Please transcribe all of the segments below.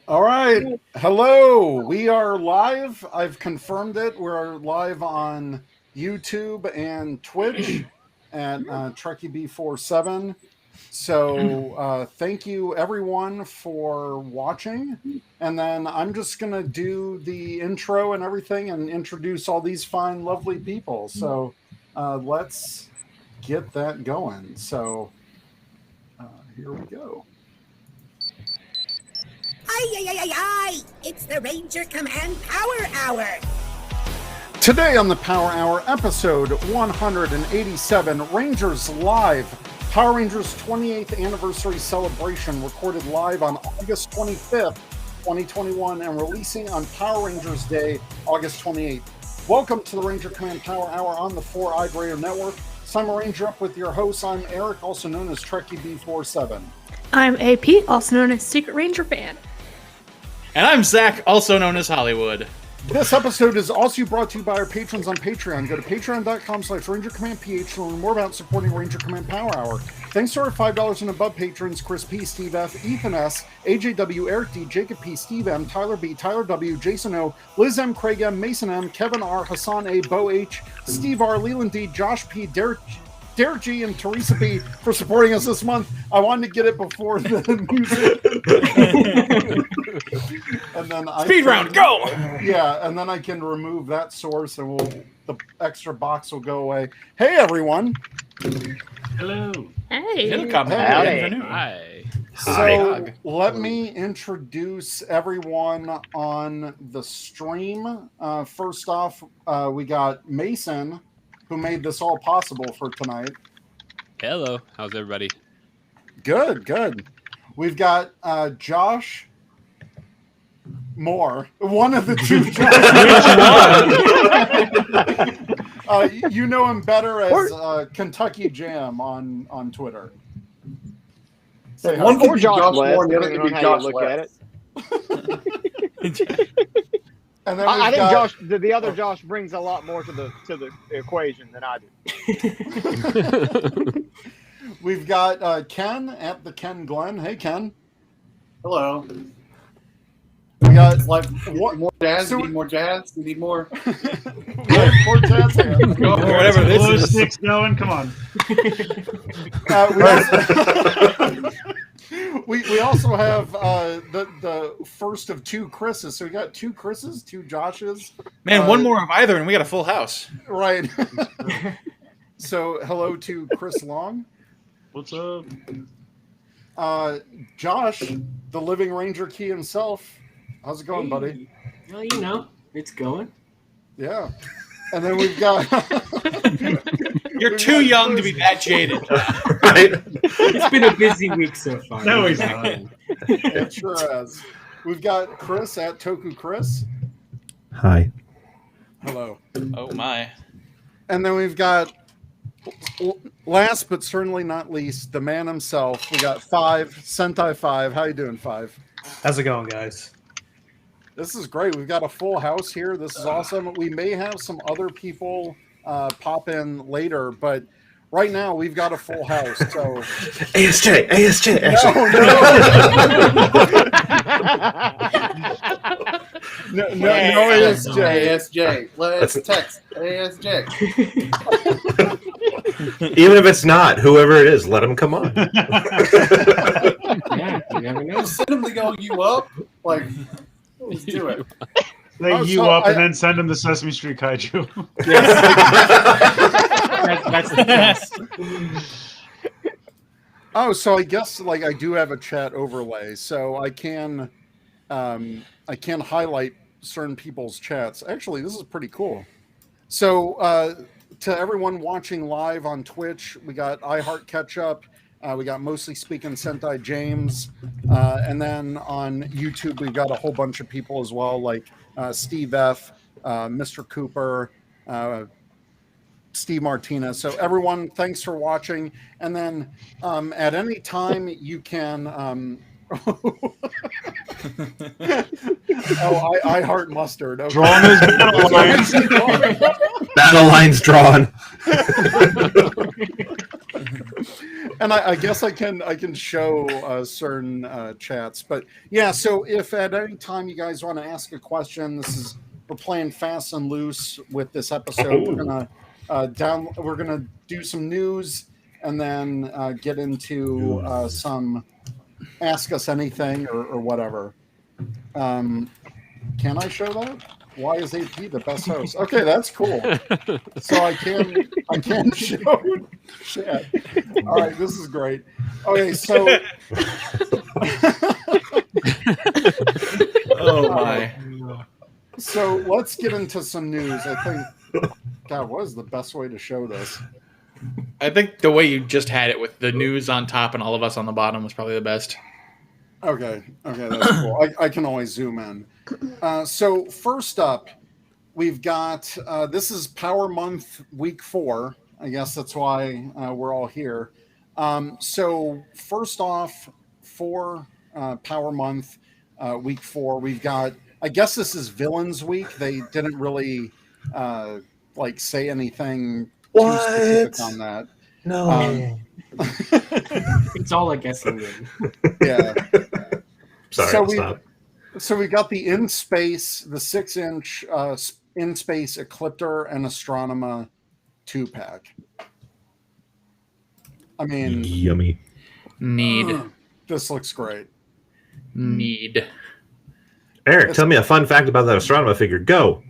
All right. Hello. We are live. I've confirmed it. We're live on YouTube and Twitch at Trekkie B47. So thank you everyone for watching. And then I'm just going to do the intro and everything and introduce all these fine, lovely people. So let's get that going. So here we go. Aye! It's the Ranger Command Power Hour! Today on the Power Hour, episode 187, Rangers Live, Power Rangers 28th Anniversary Celebration, recorded live on August 25th, 2021, and releasing on Power Rangers Day, August 28th. Welcome to the Ranger Command Power Hour on the 4i Radio Network. So I'm a Ranger Up with your host. I'm Eric, also known as Trekkie B47. I'm AP, also known as Secret Ranger Fan. And I'm Zach, also known as Hollywood. This episode is also brought to you by our patrons on Patreon. Go to patreon.com/RangerCommandPH to learn more about supporting Ranger Command Power Hour. Thanks to our $5 and above patrons, Chris P, Steve F, Ethan S, AJW, Eric D, Jacob P, Steve M, Tyler B, Tyler W, Jason O, Liz M, Craig M, Mason M, Kevin R, Hassan A, Bo H, Steve R, Leland D, Josh P, Derek G, and Teresa B for supporting us this month. I wanted to get it before the music. And then Speed round, go! Yeah, and then I can remove that source and the extra box will go away. Hey everyone. Hello. Hey. Welcome. Hi. So let me introduce everyone on the stream. First off, we got Mason, who made this all possible for tonight. Hello. How's everybody? Good. We've got Josh Moore, one of the two Josh. You know him better as Kentucky Jam on Twitter. One could be Josh Moore, and the other could be Josh look at it. And then I think the other Josh brings a lot more to the equation than I do. We've got Ken at the Ken Glenn. Hey Ken. Hello. We got more jazz. We need more jazz. We need more. more jazz hands. Whatever this is. Sticks going. Come on. We also have the first of two Chris's. So we got two Chris's, two Joshes. Man, one more of either, and we got a full house. Right. So hello to Chris Long. What's up? Josh, the Living Ranger Key himself. How's it going, buddy? Well, you know, it's going. Yeah. And then we've got... You're too young to be that jaded. Right? It's been a busy week so far. No, he's not. It sure has. We've got Chris at Toku Chris. Hi. Hello. Oh, my. And then we've got, last but certainly not least, the man himself. We got Sentai 5. How you doing, 5? How's it going, guys? This is great. We've got a full house here. This is awesome. We may have some other people pop in later, but right now we've got a full house. So ASJ. No ASJ. Let's text ASJ. Even if it's not, whoever it is, let them come on. Yeah, you never know. Send them to go you up. Like, let's do it. They up and then send them the Sesame Street Kaiju. That's the best. Oh, so I guess I do have a chat overlay, so I can highlight certain people's chats. Actually, this is pretty cool. So to everyone watching live on Twitch, we got iHeart Catch Up. We got Mostly Speaking Sentai James. And then on YouTube, we've got a whole bunch of people as well, like Steve F., Mr. Cooper, Steve Martinez. So everyone, thanks for watching. And then at any time, you can... I heart mustard. Okay. Drawn as battle lines. Battle lines drawn. And I guess I can show certain chats, but yeah. So if at any time you guys want to ask a question, we're playing fast and loose with this episode. We're gonna do some news and then get into some ask us anything or whatever. Can I show that? Why is AP the best host? Okay, that's cool. So I can show chat. All right, this is great. Okay, so Oh my. So let's get into some news. I think, God, what is the best way to show this? I think the way you just had it with the news on top and all of us on the bottom was probably the best. Okay, that's cool. I can always zoom in. So first up, we've got this is Power Month Week 4. I guess that's why we're all here. So first off, for Power Month Week 4, we've got. I guess this is Villains Week. They didn't really say anything too specific on that. No. It's all a guessing game. Yeah. Sorry, so we got the In Space, the 6-inch In Space Ecliptor and Astronema 2-pack. I mean, yummy. Need. This looks great. Need. Eric, tell me a fun fact about that Astronema figure. Go.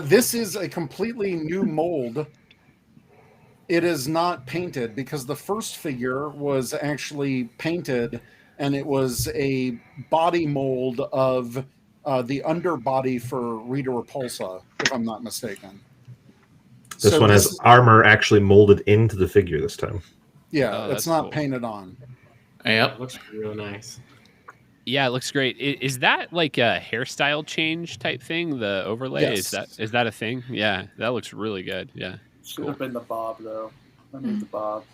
This is a completely new mold. It is not painted because the first figure was actually painted, and it was a body mold of the underbody for Rita Repulsa, if I'm not mistaken. This one has armor actually molded into the figure this time. Yeah, Oh, it's not cool. painted on. Yep. It looks real nice. Yeah, it looks great. Is that like a hairstyle change type thing? The overlay Yes. is that a thing? Yeah, that looks really good. Yeah. Should have been the Bob though. I need the Bob.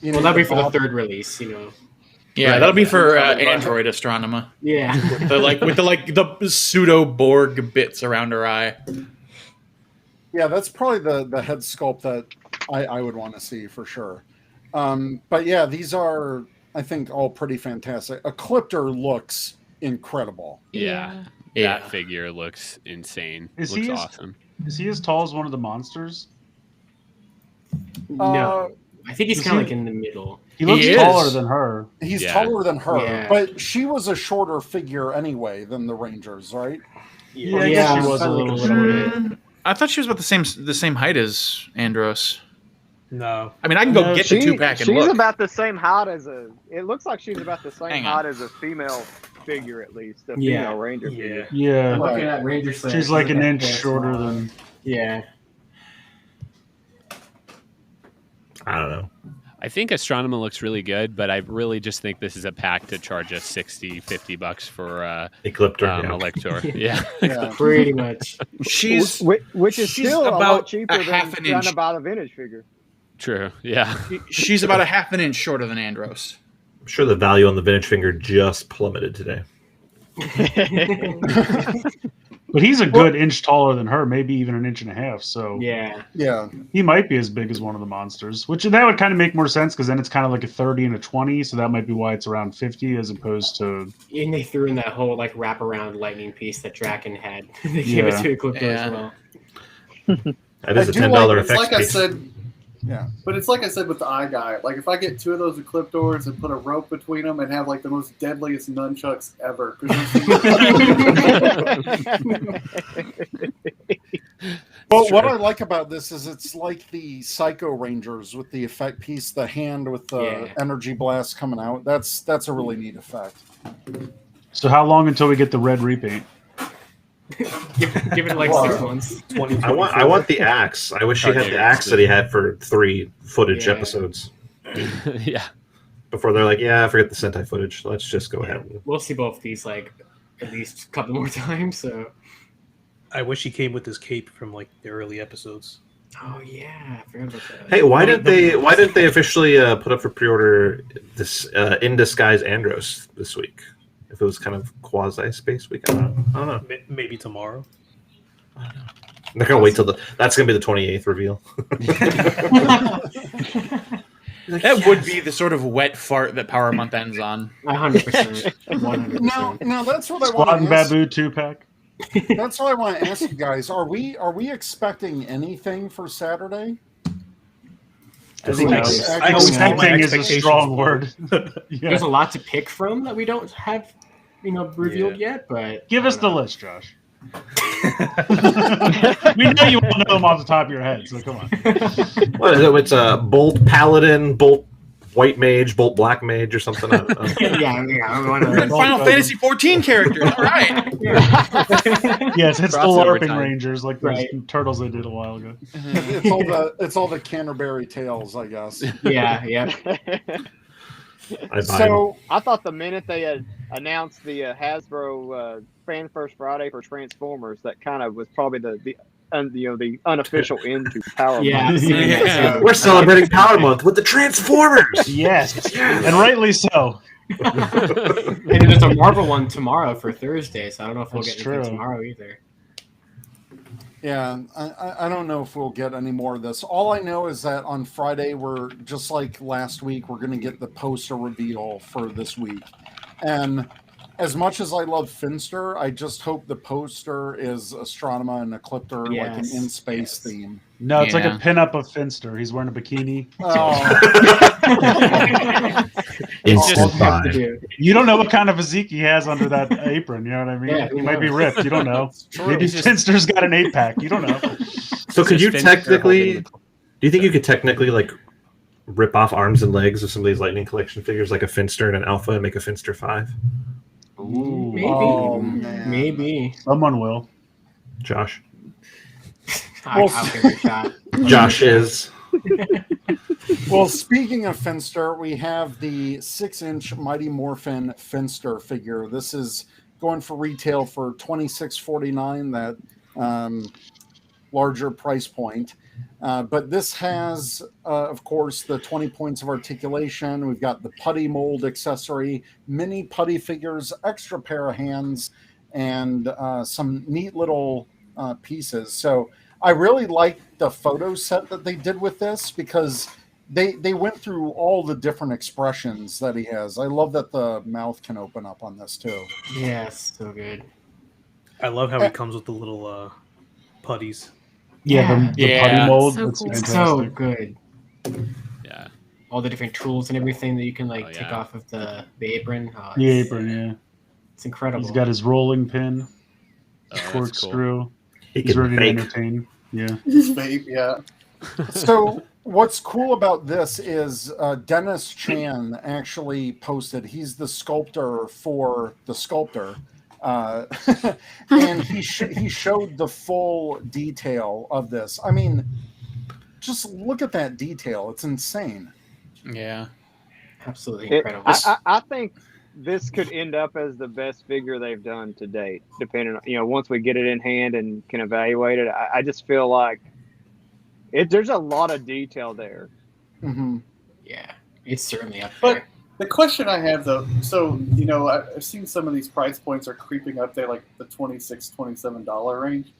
Well, that'll be for the third release, Yeah, Right. that'll be for Android Astronema. Yeah. with the pseudo Borg bits around her eye. Yeah, that's probably the head sculpt that I would want to see for sure. But yeah, these are, I think, all pretty fantastic. Ecliptor looks incredible. Yeah. Yeah. That figure looks insane. Is looks he awesome. Is he as tall as one of the monsters? No. I think he's is kind of he- like in the middle. He looks is. taller than her. He's Yeah. taller than her, Yeah. but she was a shorter figure anyway than the Rangers, right? Yeah, I guess she was a little bit. I thought she was about the same height as Andros. No. I mean, I can go No, get the 2-pack and she's look. about the same height as a. It looks like she's about the same Hang on. height as a female figure, at least a Yeah. female Ranger figure. Yeah. I'm looking at Ranger Slayer. She's like an Look at inch this shorter one. than. Yeah. I don't know. I think Astronema looks really good, but I really just think this is a pack to charge us $50 for Ecliptor. yeah. Elector. Yeah. Yeah. Pretty much. She's Which is she's still a lot about cheaper a than half an trying inch. to buy the vintage figure. True. Yeah. she's about a half an inch shorter than Andros. I'm sure the value on the vintage finger just plummeted today. But he's a good inch taller than her, maybe even an inch and a half. So Yeah. Yeah. he might be as big as one of the monsters, which that would kind of make more sense because then it's kind of like a 30 and a 20. So that might be why it's around 50 as opposed to. And they threw in that whole like wraparound lightning piece that Draken had. They gave it to Ecliptor as well. That is I a do $10 like- It's effects like I piece. said, Yeah. but it's like I said with the eye guy. Like if I get two of those Ecliptors and put a rope between them and have like the most deadliest nunchucks ever. 'Cause But what I like about this is it's like the Psycho Rangers with the effect piece, the hand with the energy blast coming out. That's a really neat effect. So how long until we get the red repaint? Give it like 6 months. I want the axe. I wish he had the axe that he had for 3 footage episodes. Yeah. Before they're like, yeah, forget the Sentai footage. Let's just go ahead. We'll see both these like at least a couple more times. So. I wish he came with his cape from like the early episodes. Oh yeah, I forgot about that. Hey, why didn't they officially put up for pre-order this In Disguise Andros this week? If it was kind of quasi space week, I don't know. Maybe tomorrow. They're gonna wait till that's gonna be the 28th reveal. Like, That yes. would be the sort of wet fart that Power Month ends on. 100%. 100%. Now that's what I Squat want and to ask. Babu 2-pack. That's what I want to ask you guys. Are we expecting anything for Saturday? I think I that's- I always have my expecting is a expectations strong low. word. Yeah. There's a lot to pick from that we don't have, revealed yet. But Give us the list, Josh. We know you won't know them off the top of your head, so come on. What is it? It's a Bolt Paladin, Bolt White Mage, Bolt Black Mage, or something. yeah. Final Fantasy 14 characters. All right. Yes, it's the Crossover LARPing time. Rangers, like those turtles they did a while ago. It's all the Canterbury Tales, I guess. Yeah. So I thought the minute they had announced the Hasbro Fan First Friday for Transformers, that kind of was probably the unofficial end to Power Month. Yeah. We're celebrating Power Month with the Transformers. Yes, and rightly so. And there's a Marvel one tomorrow for Thursday, so I don't know if we'll That's get anything true. tomorrow either. Yeah, I don't know if we'll get any more of this. All I know is that on Friday, we're just like last week, we're going to get the poster reveal for this week. And as much as I love Finster, I just hope the poster is Astronema and Ecliptor, like an in-space theme. No, it's like a pinup of Finster. He's wearing a bikini. You don't know what kind of physique he has under that apron. You know what I mean? Yeah, he might be ripped. You don't know. Maybe It's just- Finster's got an 8-pack. You don't know. So could you Just Finster technically? holding Do you think you could technically like rip off arms and legs of some of these Lightning Collection figures, like a Finster and an Alpha, and make a Finster 5? Ooh. Maybe. Oh, man. Maybe. Someone will. Josh. I'll give it a shot. Josh is. Well, speaking of Finster, we have the 6-inch Mighty Morphin Finster figure. This is going for retail for $26.49, that larger price point. But this has, of course, the 20 points of articulation. We've got the putty mold accessory, mini putty figures, extra pair of hands, and some neat little pieces. So I really like the photo set that they did with this because they went through all the different expressions that he has. I love that the mouth can open up on this too. Yes, so good. I love how he comes with the little putties. Yeah, the putty mold. So It's cool. fantastic. So good. Yeah. All the different tools and everything that you can take yeah. off of the apron. Oh, The apron, yeah. It's incredible. He's got his rolling pin, Oh, that's corkscrew. cool. He He's can ready to bake. entertain. Yeah. His vape, yeah. So what's cool about this is Dennis Chan actually posted. He's the sculptor for the sculptor, and he showed the full detail of this. I mean, just look at that detail; it's insane. Yeah. Absolutely incredible. I think this could end up as the best figure they've done to date, depending on, once we get it in hand and can evaluate it. I just feel like there's a lot of detail there. Mm-hmm. Yeah, it's certainly up But there. the question I have, though, so, I've seen some of these price points are creeping up there, like the $26, $27 range.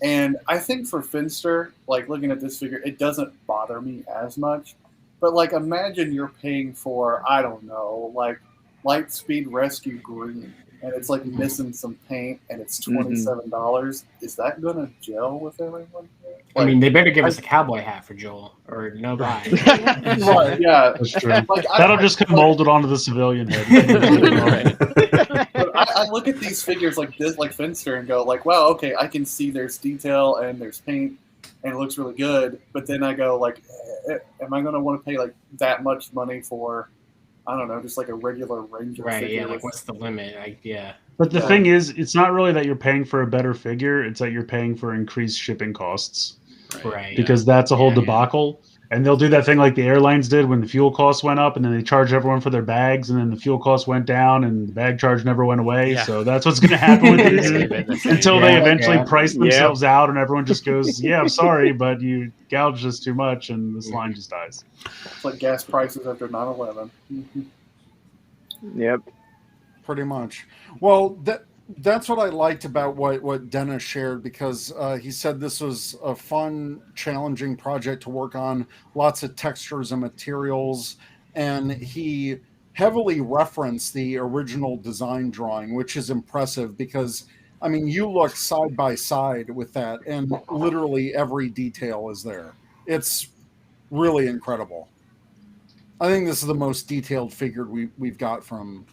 And I think for Finster, like looking at this figure, it doesn't bother me as much. But, like, imagine you're paying for, I don't know, like Lightspeed Rescue Green, and it's like missing some paint, and it's $27. Is that gonna gel with everyone? I mean, they better give us a cowboy hat for Joel, or no buy. Right, yeah, That's true. Like, That'll just come molded onto the civilian head. But I look at these figures like this, like Finster, and go like, wow, okay, I can see there's detail and there's paint, and it looks really good. But then I go like, am I gonna want to pay like that much money for? I don't know, just like a regular Ranger Right, figure. yeah, like what's the limit? Yeah. But the thing is, it's not really that you're paying for a better figure, it's that you're paying for increased shipping costs. Right. Because that's a whole debacle. And they'll do that thing like the airlines did when the fuel costs went up, and then they charge everyone for their bags, and then the fuel costs went down, and the bag charge never went away. Yeah. So that's what's going to happen with these until they eventually price themselves out, and everyone just goes, "Yeah, I'm sorry, but you gouged us too much," and this line just dies. It's like gas prices after 9/11. Yep. Pretty much. Well, That's what I liked about what Dennis shared, because he said this was a fun, challenging project to work on, lots of textures and materials, and he heavily referenced the original design drawing, which is impressive because, I mean, you look side by side with that, and literally every detail is there. It's really incredible. I think this is the most detailed figure we've got from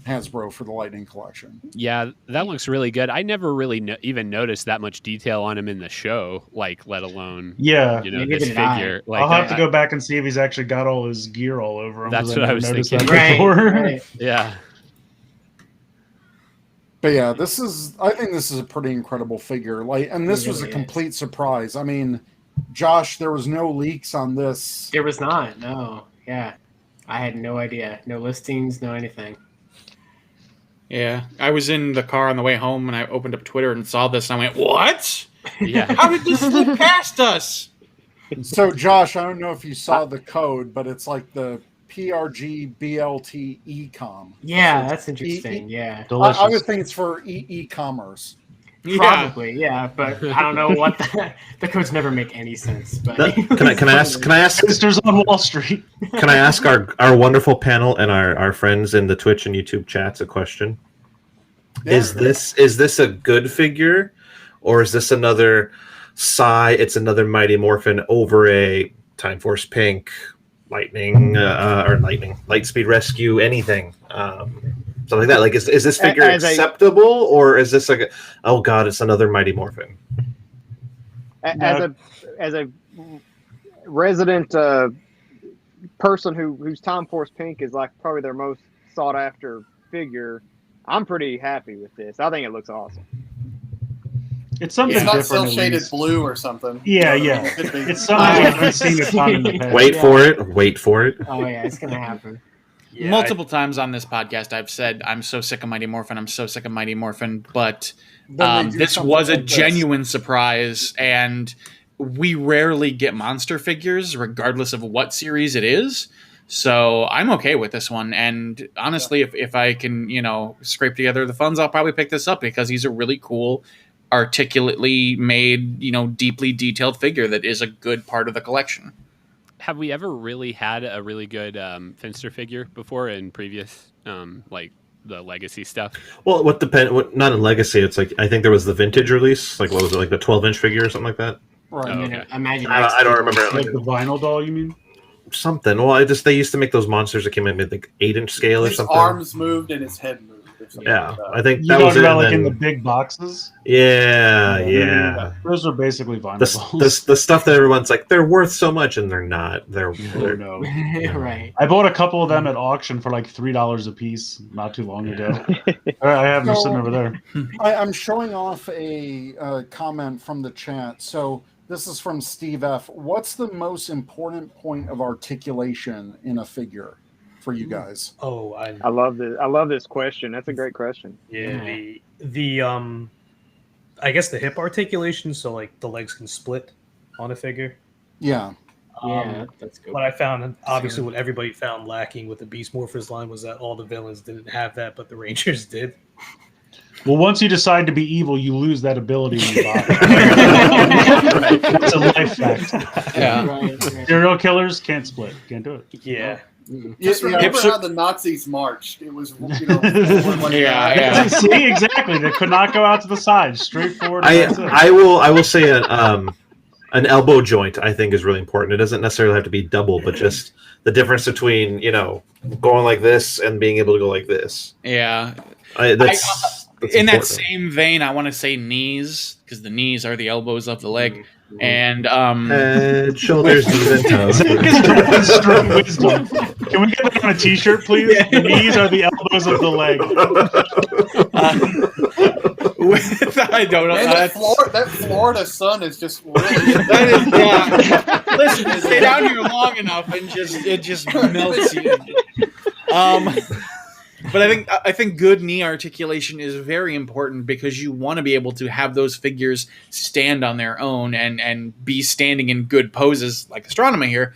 Hasbro for the Lightning Collection. Yeah, that looks really good. I never really even noticed that much detail on him in the show, like let alone this figure. Like, I'll have to go back and see if he's actually got all his gear all over him. That's what I was thinking. Right. Yeah. But yeah, I think this is a pretty incredible figure. And this was a complete surprise. I mean, Josh, there was no leaks on this. There was not. No. Yeah. I had no idea. No listings, no anything. Yeah. I was in the car on the way home and I opened up Twitter and saw this and I went, what? Yeah. How did this slip past us? So, Josh, I don't know if you saw the code, but it's like the PRG BLT e-com. Yeah, that's interesting. Yeah. I would think it's for e-commerce. Probably, yeah, but I don't know what the codes never make any sense. But Can I ask? Sisters on Wall Street. Can I ask our wonderful panel and our friends in the Twitch and YouTube chats a question? Yeah. Is this a good figure, or is this another it's another Mighty Morphin over a Time Force Pink, Lightspeed Rescue, anything? Something like that. Like, is this figure acceptable, or is this like, oh god, it's another Mighty Morphin? As a resident person whose Time Force Pink is like probably their most sought after figure, I'm pretty happy with this. I think it looks awesome. It's something it's not different. Cell shaded blue or something. Yeah, yeah. It's something I haven't seen a ton in the past. Wait for it. Oh yeah, it's gonna happen. Yeah, multiple times on this podcast, I've said I'm so sick of Mighty Morphin. But this was a genuine surprise, and we rarely get monster figures, regardless of what series it is. So I'm okay with this one. And honestly, if I can, scrape together the funds, I'll probably pick this up because he's a really cool, articulately made, deeply detailed figure that is a good part of the collection. Have we ever really had a really good Finster figure before in previous, like the Legacy stuff? Well, not in Legacy. It's like, I think there was the vintage release. Like, what was it? Like the 12-inch figure or something like that? Right. Oh, okay. Imagine. I don't remember. Like the vinyl doll, you mean? Something. Well, they used to make those monsters that came in with like 8-inch scale or his something. His arms moved and his head moved. Yeah, I think that was about like in the big boxes. Yeah. Those are basically vinyl. The stuff that everyone's like, they're worth so much, and they're not. They're no. Right. I bought a couple of them at auction for like $3 a piece not too long ago. I have them sitting over there. I'm showing off a comment from the chat. So this is from Steve F. What's the most important point of articulation in a figure for you guys? Oh, I love this. I love this question. That's a great question. Yeah, the I guess the hip articulation, so like the legs can split on a figure. Yeah. That's good. What I found, obviously, what everybody found lacking with the Beast Morphers line was that all the villains didn't have that, but the Rangers did. Well, once you decide to be evil, you lose that ability in your body. It's a life fact. Yeah. Serial killers can't split. Can't do it. Yeah. Just remember how the Nazis marched. It was, yeah. See, exactly. They could not go out to the side. Straightforward. I will say an elbow joint, I think, is really important. It doesn't necessarily have to be double, but just the difference between going like this and being able to go like this. Yeah. That's in important. that same vein, I want to say knees, because the knees are the elbows of the leg. And head, shoulders, knees, and toes. Strong wisdom. Can we get that on a T-shirt, please? Yeah. The knees are the elbows of the leg. I don't know. That Florida sun is just really. Listen, stay down here long enough, and it just melts you. But I think good knee articulation is very important because you want to be able to have those figures stand on their own and be standing in good poses like Astronema here.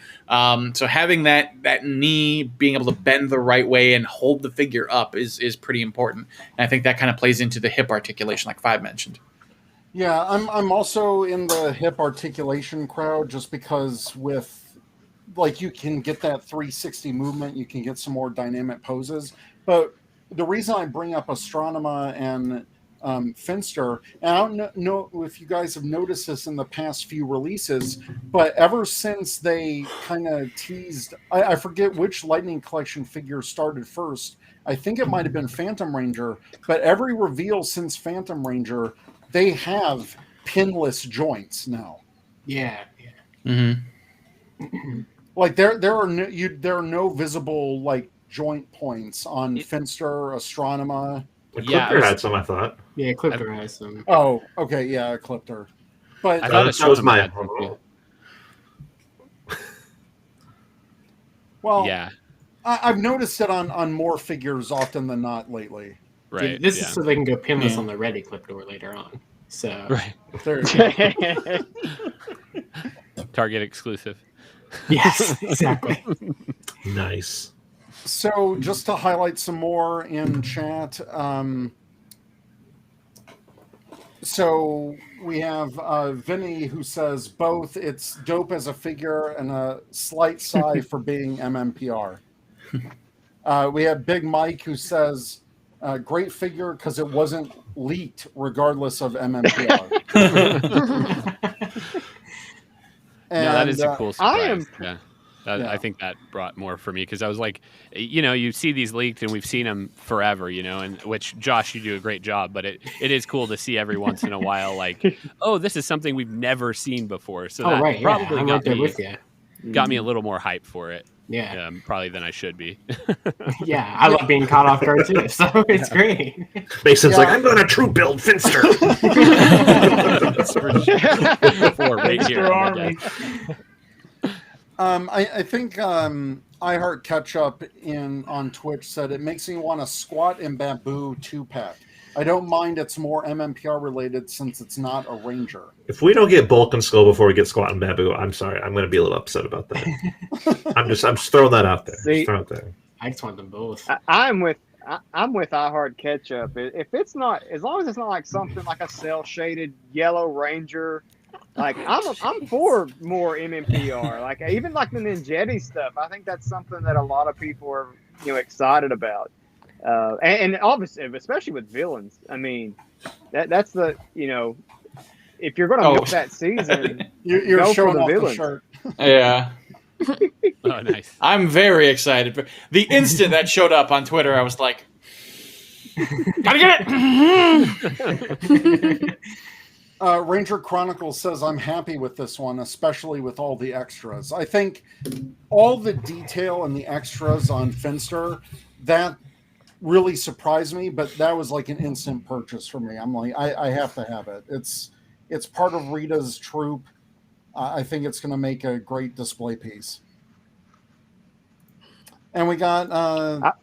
So having that knee being able to bend the right way and hold the figure up is pretty important. And I think that kind of plays into the hip articulation, like Five mentioned. Yeah, I'm also in the hip articulation crowd just because with, like, you can get that 360 movement, you can get some more dynamic poses. But the reason I bring up Astronema and Finster, and I don't know if you guys have noticed this in the past few releases, but ever since they kind of teased, I forget which Lightning Collection figure started first. I think it might have been Phantom Ranger, but every reveal since Phantom Ranger, they have pinless joints now. Yeah. Mm-hmm. Like there are no visible like joint points on Finster, Astronema. Ecliptor had some, I thought. Yeah, Ecliptor has some. Oh, okay, yeah, Ecliptor. But I thought that was my. Well, yeah, I've noticed it on more figures often than not lately. right. This is so they can go pinless on the red Ecliptor later on. So right. Target exclusive. Yes, exactly. Nice. So just to highlight some more in chat, so we have Vinny who says both it's dope as a figure and a slight sigh for being MMPR. We have Big Mike who says great figure because it wasn't leaked regardless of MMPR. No, that is a cool surprise. I think that brought more for me because I was like, you see these leaked and we've seen them forever, and which Josh, you do a great job, but it is cool to see every once in a while, like, oh, this is something we've never seen before. So that probably I'm right there with you. Got me a little more hype for it. Yeah. Probably than I should be. Yeah, I like being caught off guard too, so it's great. Mason's like, I'm going to true build Finster. I think I Heart Ketchup on Twitch said it makes me want to squat in Bamboo 2-pack. I don't mind it's more MMPR related since it's not a Ranger. If we don't get Bulk and Skull before we get Squat and Bamboo, I'm sorry. I'm going to be a little upset about that. I'm just throwing that out there. I just want them both. I'm with I Heart Ketchup. If it's not, as long as it's not like something like a cell shaded yellow Ranger, like I'm for more MMPR. Like even like the Ninjetti stuff. I think that's something that a lot of people are excited about. And obviously, especially with villains. I mean, that's the if you're going to milk that season, you're go showing for the off villains. the shirt. Yeah. Oh, nice. I'm very excited. The instant that showed up on Twitter, I was like, gotta get it! Ranger Chronicles says, I'm happy with this one, especially with all the extras. I think all the detail and the extras on Finster, that really surprised me, but that was like an instant purchase for me. I'm like, I have to have it. It's part of Rita's troop. I think it's going to make a great display piece. And we got,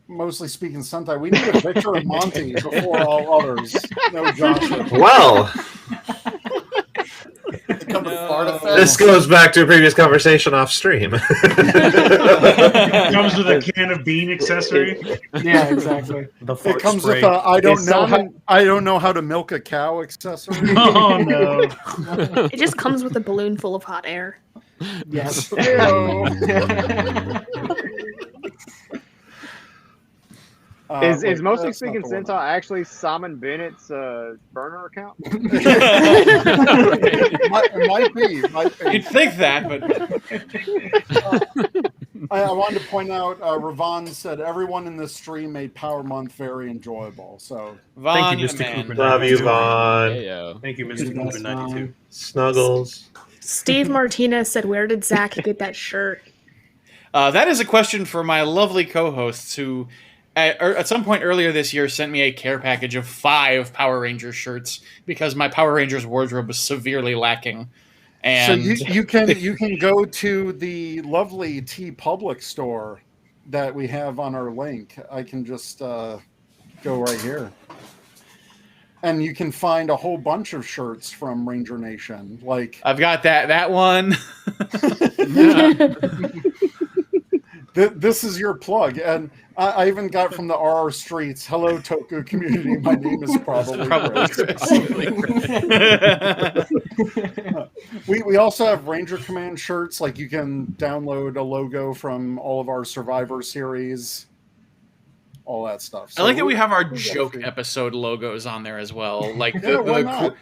mostly speaking Sentai, we need a Victor and Monty before all others. No Joshua. Well, this goes back to a previous conversation off stream. It comes with a can of bean accessory. Yeah, exactly. It comes with a I don't know how to milk a cow accessory. Oh no! It just comes with a balloon full of hot air. Yes. Is mostly speaking Sentai actually Simon Bennett's burner account? might be. You'd think that, but I wanted to point out, Ravon said everyone in this stream made Power Month very enjoyable. So Vaughn, thank you, Mr. man. Cooper. Love you, Vaughn. Heyo. Thank you, Mr. Cooper 92. Snuggles. Steve Martinez said, where did Zach get that shirt? That is a question for my lovely co-hosts who, at some point earlier this year, sent me a care package of 5 Power Rangers shirts because my Power Rangers wardrobe was severely lacking. And so you can go to the lovely T Public store that we have on our link. I can just go right here. And you can find a whole bunch of shirts from Ranger Nation. Like I've got that one. This is your plug. And I even got from the RR Streets, hello, Toku community. My name is probably Chris. We also have Ranger Command shirts. Like you can download a logo from all of our Survivor series. All that stuff. So I like that we have our joke episode logos on there as well. Like why not?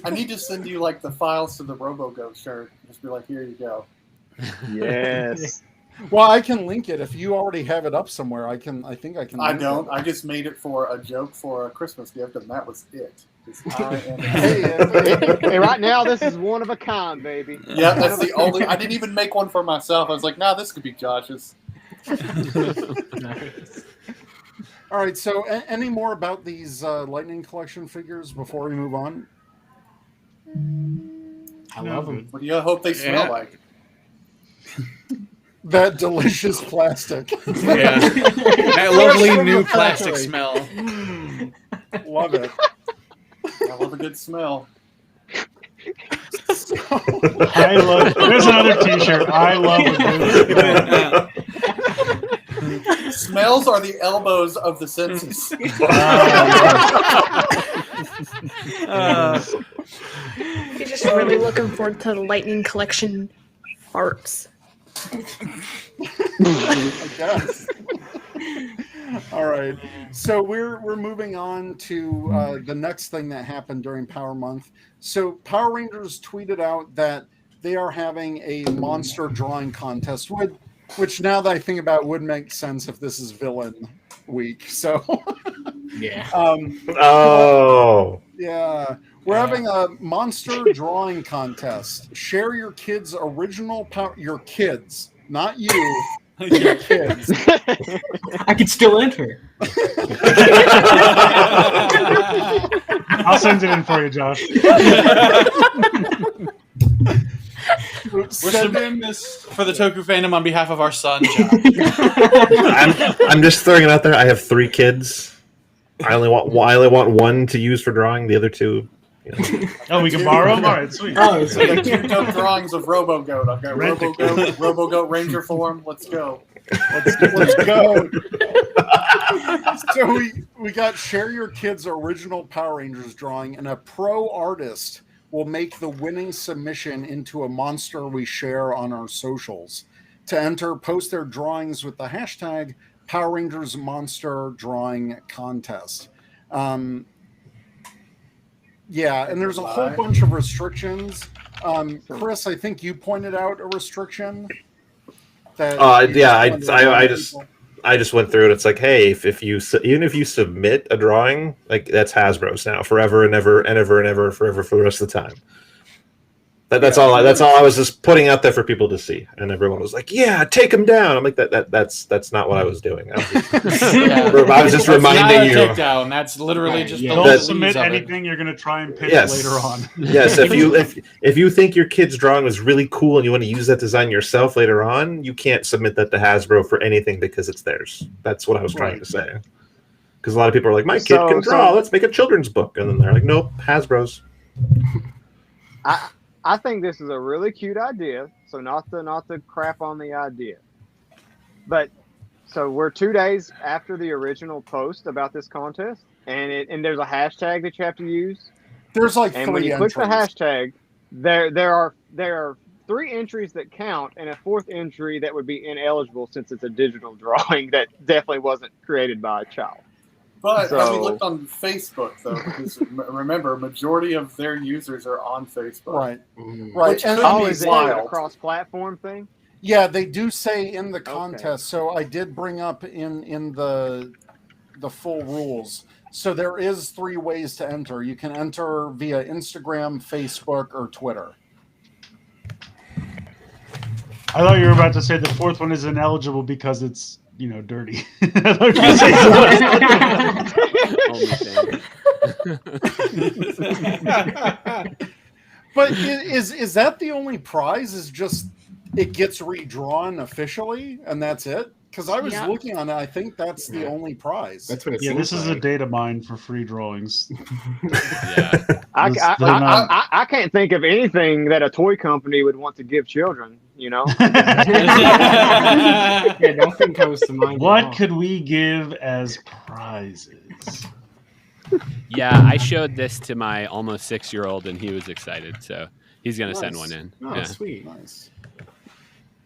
I need to send you like the files to the RoboGo shirt. Just be like, here you go. Yes. Well, I can link it if you already have it up somewhere. I think I can. I don't. I just made it for a joke for a Christmas gift, and that was it. Hey, right now this is one of a kind, baby. Yeah, that's the only. I didn't even make one for myself. I was like, nah, this could be Josh's. All right. So, any more about these Lightning Collection figures before we move on? I love them. What do you hope they smell like? That delicious plastic. Yeah. That lovely new plastic smell. Love it. I love a good smell. I love. There's another T-shirt. I love a good smell. Smells are the elbows of the senses. You're just really looking forward to the Lightning Collection farts. I guess. All right. So we're moving on to the next thing that happened during Power Month. So Power Rangers tweeted out that they are having a monster drawing contest, which now that I think about it, would make sense if this is villain week. So yeah. Yeah. We're having a monster drawing contest. Share your kids' original your kids, not you, your kids. I could still enter. I'll send it in for you, Josh. We're submitting this for the Toku fandom on behalf of our son, Josh. I'm just throwing it out there. I have 3 kids. I only want one to use for drawing. The other 2. Oh, we can borrow them? All right, sweet. Oh, so like 2 dope drawings of RoboGoat. I've got RoboGoat Ranger form. Let's go. Let's go. So we got share your kids' original Power Rangers drawing, and a pro artist will make the winning submission into a monster we share on our socials. To enter, post their drawings with the hashtag Power Rangers Monster Drawing Contest. Yeah, and there's a whole bunch of restrictions. Chris, I think you pointed out a restriction. I just went through it. It's like, hey, if you submit a drawing, like that's Hasbro's now, forever and ever and ever and ever, forever for the rest of the time. That's all I was just putting out there for people to see, and everyone was like, "Yeah, take them down." I'm like, that's not what I was doing. I was just reminding you. Takedown. That's literally just. Don't submit anything you're going to try and pitch later on. Yes, if you think your kid's drawing was really cool and you want to use that design yourself later on, you can't submit that to Hasbro for anything because it's theirs. That's what I was trying to say. Because a lot of people are like, "My kid can draw. Let's make a children's book," and then they're like, "Nope, Hasbro's." I think this is a really cute idea, so not to crap on the idea. But so we're 2 days after the original post about this contest, and there's a hashtag that you have to use. There's like and 3 when you entries. click the hashtag, there are 3 entries that count, and a 4th entry that would be ineligible since it's a digital drawing that definitely wasn't created by a child. But have we looked on Facebook, though? Because remember, majority of their users are on Facebook. Right. Which could is be it a wild. cross-platform thing? Yeah, they do say in the contest. So I did bring up in the full rules. So there is 3 ways to enter. You can enter via Instagram, Facebook, or Twitter. I thought you were about to say the 4th one is ineligible because it's dirty. But is that the only prize? Is just it gets redrawn officially, and that's it. Because I was looking on it, I think that's the only prize. That's what it Yeah, seems this is like. a data mine for free drawings. I can't think of anything that a toy company would want to give children. You know. Yeah, nothing comes to mind. What could we give as prizes? Yeah, I showed this to my almost 6-year-old, and he was excited. So he's gonna send one in. Oh, yeah. sweet. Nice.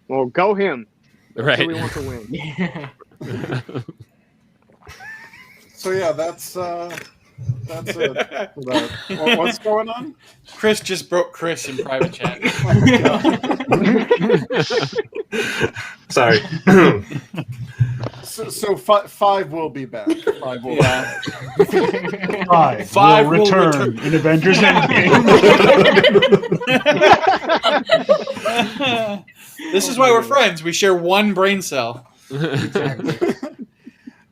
Well, go him. Right. We want to win. Yeah. So yeah, that's it. What's going on? Chris just broke Chris in private chat. Sorry. So 5 will be back. 5 will be back. 5 will return in Avengers Endgame. This is why we're friends. We share one brain cell.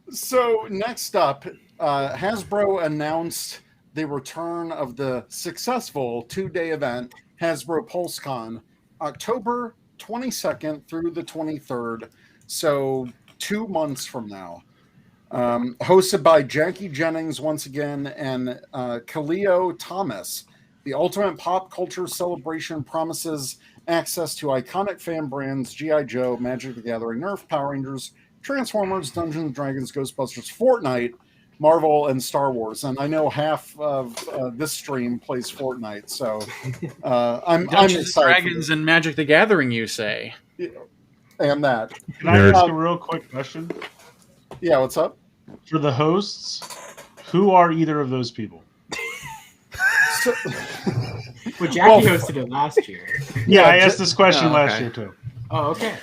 So next up, Hasbro announced the return of the successful 2-day event, Hasbro PulseCon, October 22nd through the 23rd. So 2 months from now. Hosted by Jackie Jennings once again and Kaleo Thomas. The ultimate pop culture celebration promises access to iconic fan brands G.I. Joe, Magic the Gathering, Nerf, Power Rangers, Transformers, Dungeons & Dragons, Ghostbusters, Fortnite, Marvel, and Star Wars. And I know half of this stream plays Fortnite, so I'm Dungeons excited. Dragons and Magic the Gathering, you say? And that. Can I ask a real quick question? Yeah, what's up? For the hosts, who are either of those people? Well, Jackie hosted it last year. Yeah, I asked this question last year too. Oh, okay.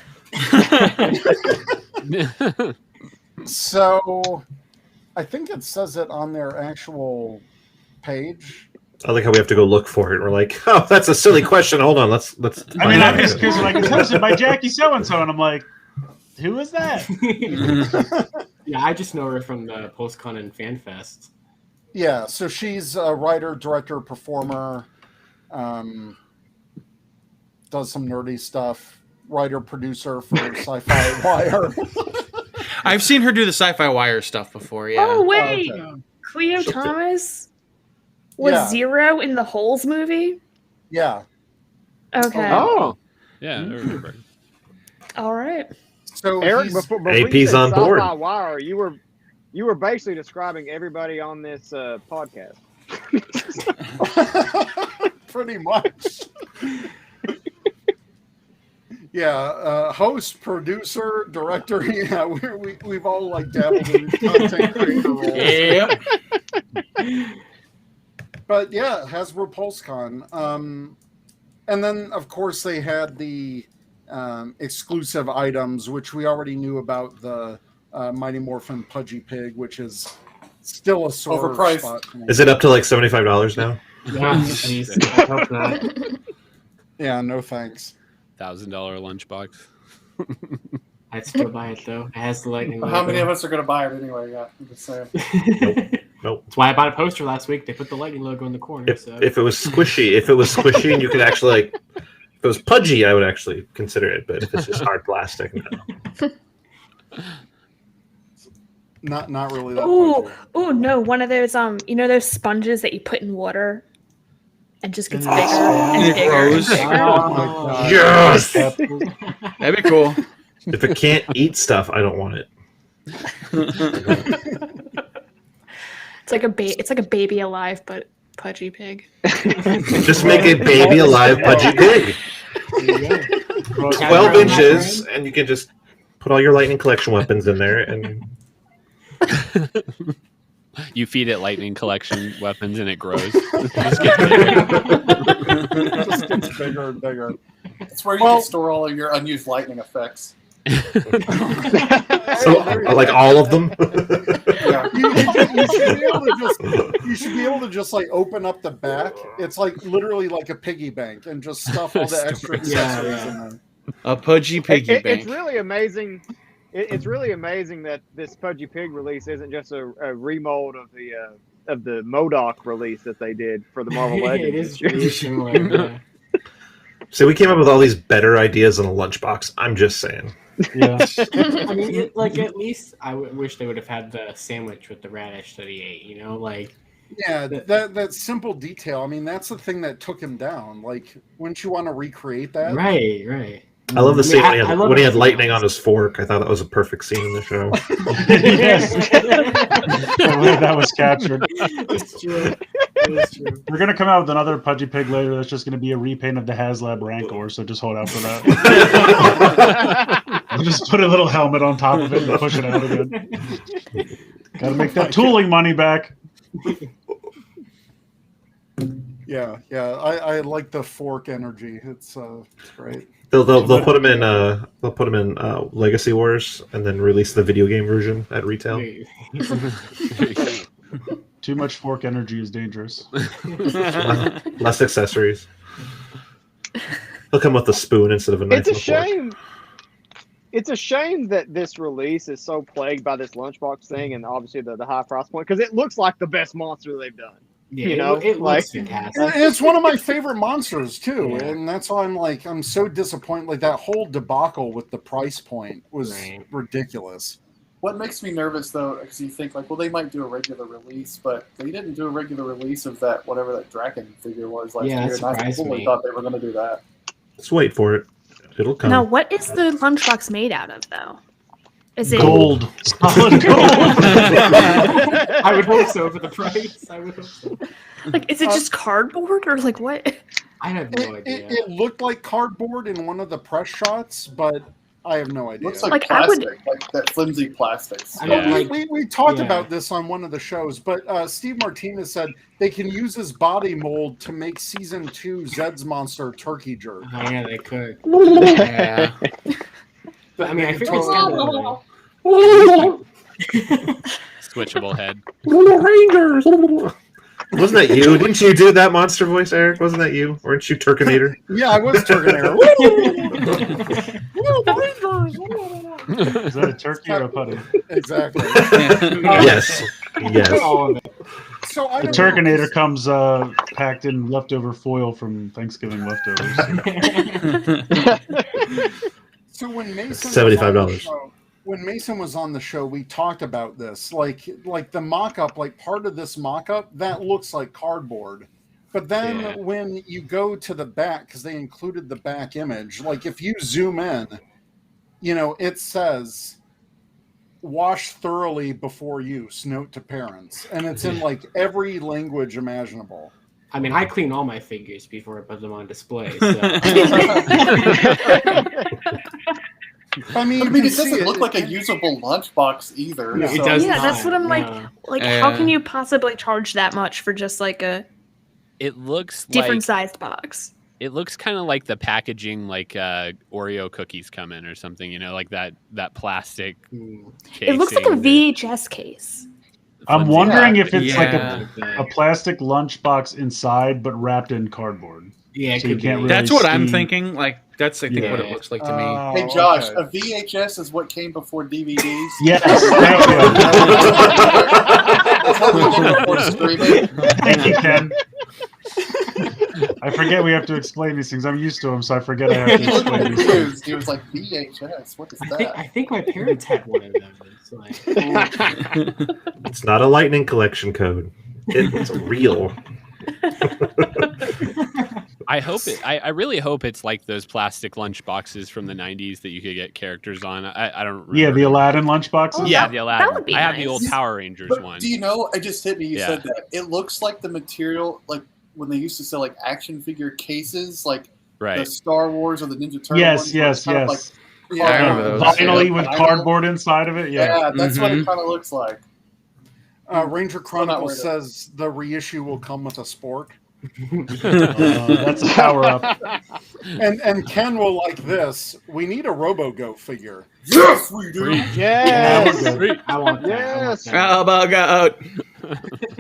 So, I think it says it on their actual page. I like how we have to go look for it. We're like, oh, that's a silly question. Hold on, let's. I mean, I'm just curious. Like, it's hosted by Jackie so and so, and I'm like, who is that? Yeah, I just know her from the PulseCon and FanFest. Yeah, so she's a writer, director, performer, does some nerdy stuff, writer, producer for Sci-Fi Wire. I've seen her do the Sci-Fi Wire stuff before, yeah. Oh, wait. Okay. Cleo Thomas was Zero in the Holes movie? Yeah. Okay. Oh. Yeah, I remember. All right. So Eric, before AP's you said on board. Sci-Fi Wire, you were basically describing everybody on this podcast. Pretty much. Yeah, host, producer, director. Yeah, we've all like dabbled in content creator roles. Yep. But yeah, Hasbro PulseCon. And then of course they had the exclusive items, which we already knew about, the Mighty Morphin Pudgy Pig, which is still a sore Overpriced. spot for me. Is it up to like $75 now? Yeah, please. I hope not. Yeah, no thanks. $1,000 lunchbox. I'd still buy it though. It has the lightning. But how many of us are going to buy it anyway? Yeah, I'm just saying. Nope. That's why I bought a poster last week. They put the lightning logo in the corner. If So. it was squishy, and you could actually like, if it was pudgy, I would actually consider it. But if it's just hard plastic, no. Not really that Ooh, pudgy. no, one of those those sponges that you put in water and just gets bigger and bigger. grows. And bigger. Oh my God. Yes. That'd be cool. If it can't eat stuff, I don't want it. It's like a baby alive but pudgy pig. Just make a baby alive pudgy pig. 12 inches, and you can just put all your lightning collection weapons in there, and You feed it lightning collection weapons, and it grows. It just gets bigger and bigger. It's where you can store all of your unused lightning effects. so like all of them. Yeah. You should be able to just like open up the back. It's like literally like a piggy bank and just stuff all the extra accessories in there. A pudgy piggy bank. It's really amazing. It's really amazing that this Pudgy Pig release isn't just a remold of the MODOK release that they did for the Marvel Legends. It is really similar. Yeah. So we came up with all these better ideas in a lunchbox. I'm just saying. Yeah. I mean, like at least I wish they would have had the sandwich with the radish that he ate. You know, like. Yeah, that simple detail. I mean, that's the thing that took him down. Like, wouldn't you want to recreate that? Right. I love the scene when he had lightning on his fork. I thought that was a perfect scene in the show. Yes. I believe that was captured. It's true. We're going to come out with another Pudgy Pig later that's just going to be a repaint of the HasLab Rancor, so just hold out for that. We'll just put a little helmet on top of it and push it out again. Got to make that tooling money back. Yeah. I like the fork energy. It's great. They'll put them in Legacy Wars and then release the video game version at retail. Too much fork energy is dangerous. Less accessories. They'll come with a spoon instead of a knife. It's a shame. It's a shame that this release is so plagued by this lunchbox thing and obviously the high price point because it looks like the best monster they've done. Yeah, you know, it like looks fantastic. It's one of my favorite monsters too, and that's why I'm so disappointed. Like that whole debacle with the price point was ridiculous. What makes me nervous though, because you think like, well, they might do a regular release, but they didn't do a regular release of that whatever that Draken figure was last year. And I fully thought they were going to do that. Let's wait for it. It'll come. Now, what is the lunchbox made out of, though? Is it gold? Solid gold. I would hope so for the price. I would hope so. Like, is it just cardboard or like what? I have no idea. It looked like cardboard in one of the press shots, but I have no idea. Looks like plastic, like that flimsy plastic. We talked about this on one of the shows, but Steve Martinez said they can use his body mold to make season 2 Zed's Monster turkey jerk. Oh, yeah, they could. Yeah. But I mean, I think it's switchable head. Rangers. Wasn't that you? Didn't you do that monster voice, Eric? Wasn't that you? Weren't you Turkinator? Yeah, I was Turkinator. Is that a turkey or a putty? Exactly. Yes. All of it. So the Turkinator comes packed in leftover foil from Thanksgiving leftovers. So when Mason $75. When Mason was on the show, we talked about this. Like the mock-up, like part of this mock-up, that looks like cardboard. But then when you go to the back, because they included the back image, like if you zoom in, you know, it says wash thoroughly before use, note to parents. And it's in like every language imaginable. I mean, I clean all my figures before I put them on display. So. I mean, it doesn't look like a usable lunchbox either. No, it does yeah, not. that's what I'm like. How can you possibly charge that much for just like a It looks different like, sized box? It looks kind of like the packaging, like Oreo cookies come in or something. You know, like that plastic. It looks like a VHS case. I'm wondering if it's like a plastic lunchbox inside, but wrapped in cardboard. Yeah, so you can't really that's what see. I'm thinking. Like that's I think what it looks like to me. Hey Josh, a VHS is what came before DVDs. Yes, thank you. Thank you, Ken. I forget we have to explain these things. I'm used to them, so I forget I have to explain these things. He was like, VHS, what is that? I think my parents had one of them. It's like, It's not a lightning collection code. It's real. I hope it. I really hope it's like those plastic lunch boxes from the '90s that you could get characters on. I don't remember. Yeah, the Aladdin lunchboxes. Yeah, the Aladdin. That would be I have the nice. old Power Rangers But one. do you know? It just hit me. You Yeah. said that it looks like the material, like when they used to sell like action figure cases, like the Right. Star Wars or the Ninja Turtle. Yes, ones, where it's yes, kind of yes. Like, Yeah, I remember those. Vinyl with vinyl. cardboard inside of it. Yeah. Yeah, that's what it kind of looks like. Ranger not Chronicles worried says the reissue will come with a spork. That's a power up. And Ken will like this. We need a RoboGoat figure. Yes, we do. Yes. I want that. Yes. How about goat?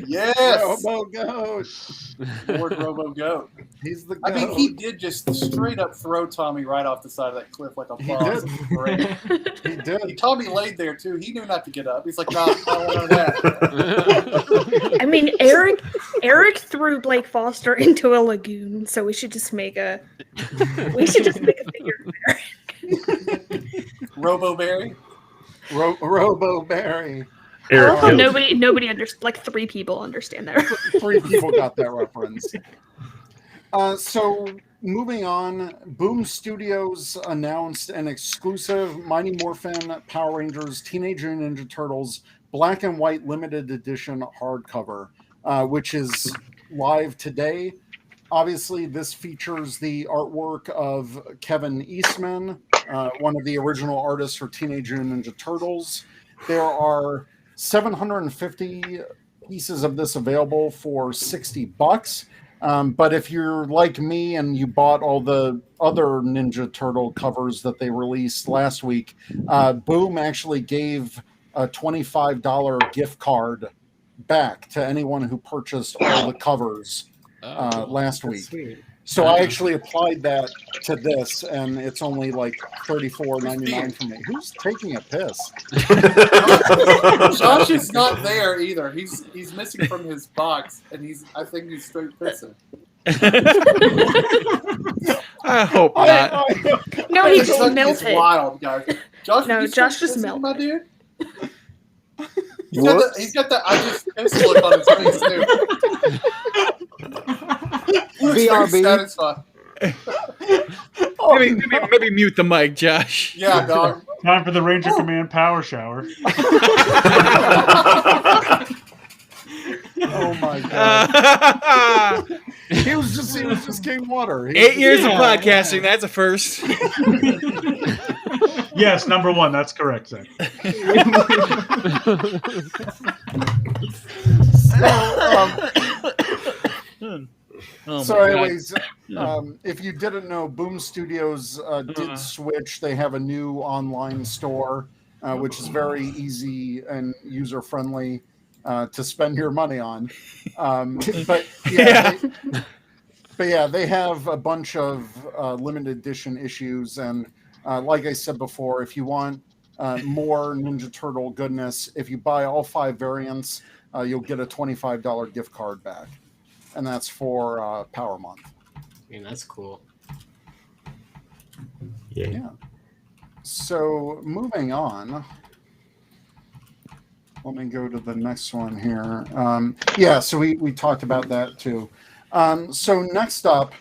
Yes. RoboGoat. Lord RoboGoat. He's the goat. I mean, he did just straight up throw Tommy right off the side of that cliff like a He boss. did. Great. He did. Tommy laid there too. He knew not to get up. He's like, no, I don't want that. I mean, Eric Eric threw Blake Foster into a lagoon, so we should just make a figure of Eric. Robo-berry? Robo-berry. I love how nobody like 3 people understand that. 3 people got that reference. So moving on, Boom Studios announced an exclusive Mighty Morphin Power Rangers Teenage Mutant Ninja Turtles Black and White Limited Edition hardcover, which is live today. Obviously, this features the artwork of Kevin Eastman, one of the original artists for Teenage Mutant Ninja Turtles. There are 750 pieces of this available for $60. But if you're like me and you bought all the other Ninja Turtle covers that they released last week, Boom actually gave a $25 gift card back to anyone who purchased all the covers last week. Sweet. So I actually applied that to this, and it's only like $34.99 for me. Who's taking a piss? Josh is not there either. He's missing from his box, and I think he's straight pissing. I hope not. No, he just melted. It's wild, guys. Josh, no, Josh just melted. My dude. He's got that I just pissed look on his face too. BRB. Satisfied. Maybe mute the mic, Josh. Yeah, dog. Time for the Ranger Command power shower. Oh my god! He was just King Water. 8 years of podcasting. That's a first. Yes, number 1. That's correct, Zach. Anyways, if you didn't know, Boom Studios did switch. They have a new online store, which is very easy and user-friendly to spend your money on. But they have a bunch of limited edition issues. And like I said before, if you want more Ninja Turtle goodness, if you buy all 5 variants, you'll get a $25 gift card back. And that's for Power Month. I mean, that's cool. Yeah. So moving on. Let me go to the next one here. So we talked about that too. So next up,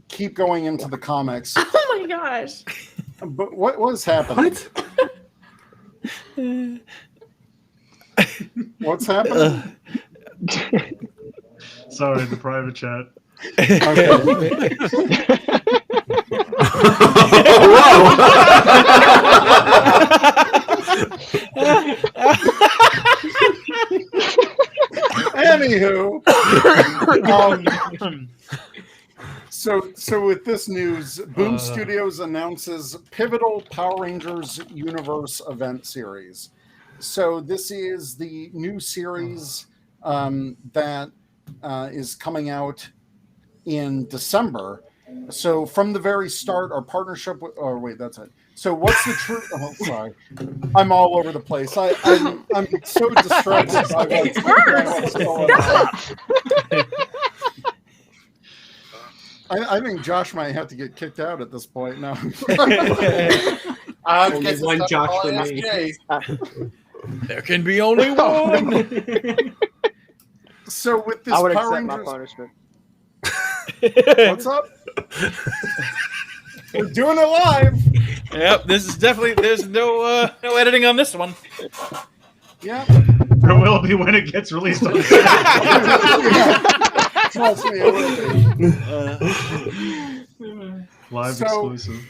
keep going into the comics. Oh my gosh. But what was happening? What's happening? Sorry, the private chat. Anywho, so with this news, Boom Studios announces pivotal Power Rangers Universe event series. So this is the new series that is coming out in December. So from the very start, our partnership with, oh wait, that's it. So what's the truth? Oh, sorry, I'm all over the place. I'm so distracted by what's going on. I think Josh might have to get kicked out at this point now. Only one Josh for me. There can be only one. So with this I would Power accept my Rangers, punishment. what's up? We're doing it live. Yep, this is definitely. There's no editing on this one. Yeah, there will be when it gets released on the site. Trust me, it will be. Live exclusive.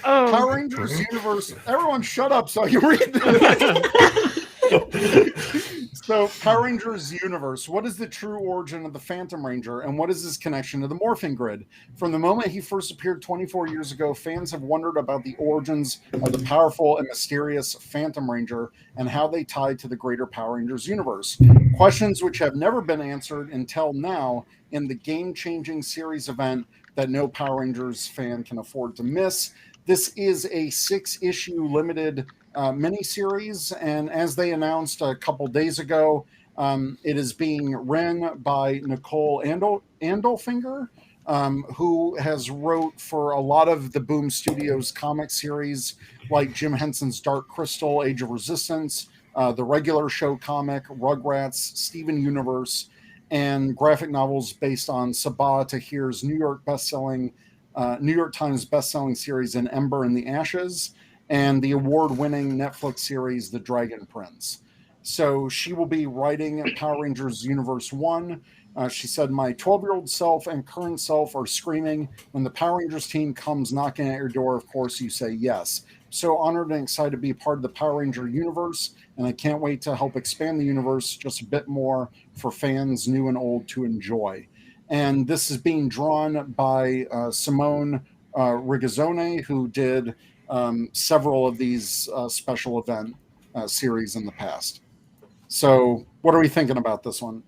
Power Rangers Universe. Everyone, shut up so you read this. So, Power Rangers Universe. What is the true origin of the Phantom Ranger, and what is his connection to the Morphing Grid? From the moment he first appeared 24 years ago, fans have wondered about the origins of the powerful and mysterious Phantom Ranger and how they tie to the greater Power Rangers universe. Questions which have never been answered until now in the game-changing series event that no Power Rangers fan can afford to miss. This is a 6-issue limited miniseries, and as they announced a couple days ago, it is being written by Nicole Andelfinger, who has wrote for a lot of the Boom Studios comic series, like Jim Henson's Dark Crystal, Age of Resistance, the regular show comic, Rugrats, Steven Universe, and graphic novels based on Sabah Tahir's New York Times bestselling series, An Ember in the Ashes, and the award-winning Netflix series, The Dragon Prince. So she will be writing Power Rangers Universe 1. She said, my 12-year-old self and current self are screaming. When the Power Rangers team comes knocking at your door, of course you say yes. So honored and excited to be part of the Power Ranger universe, and I can't wait to help expand the universe just a bit more for fans new and old to enjoy. And this is being drawn by Simone Rigazzone, who did several of these special event series in the past. So what are we thinking about this one?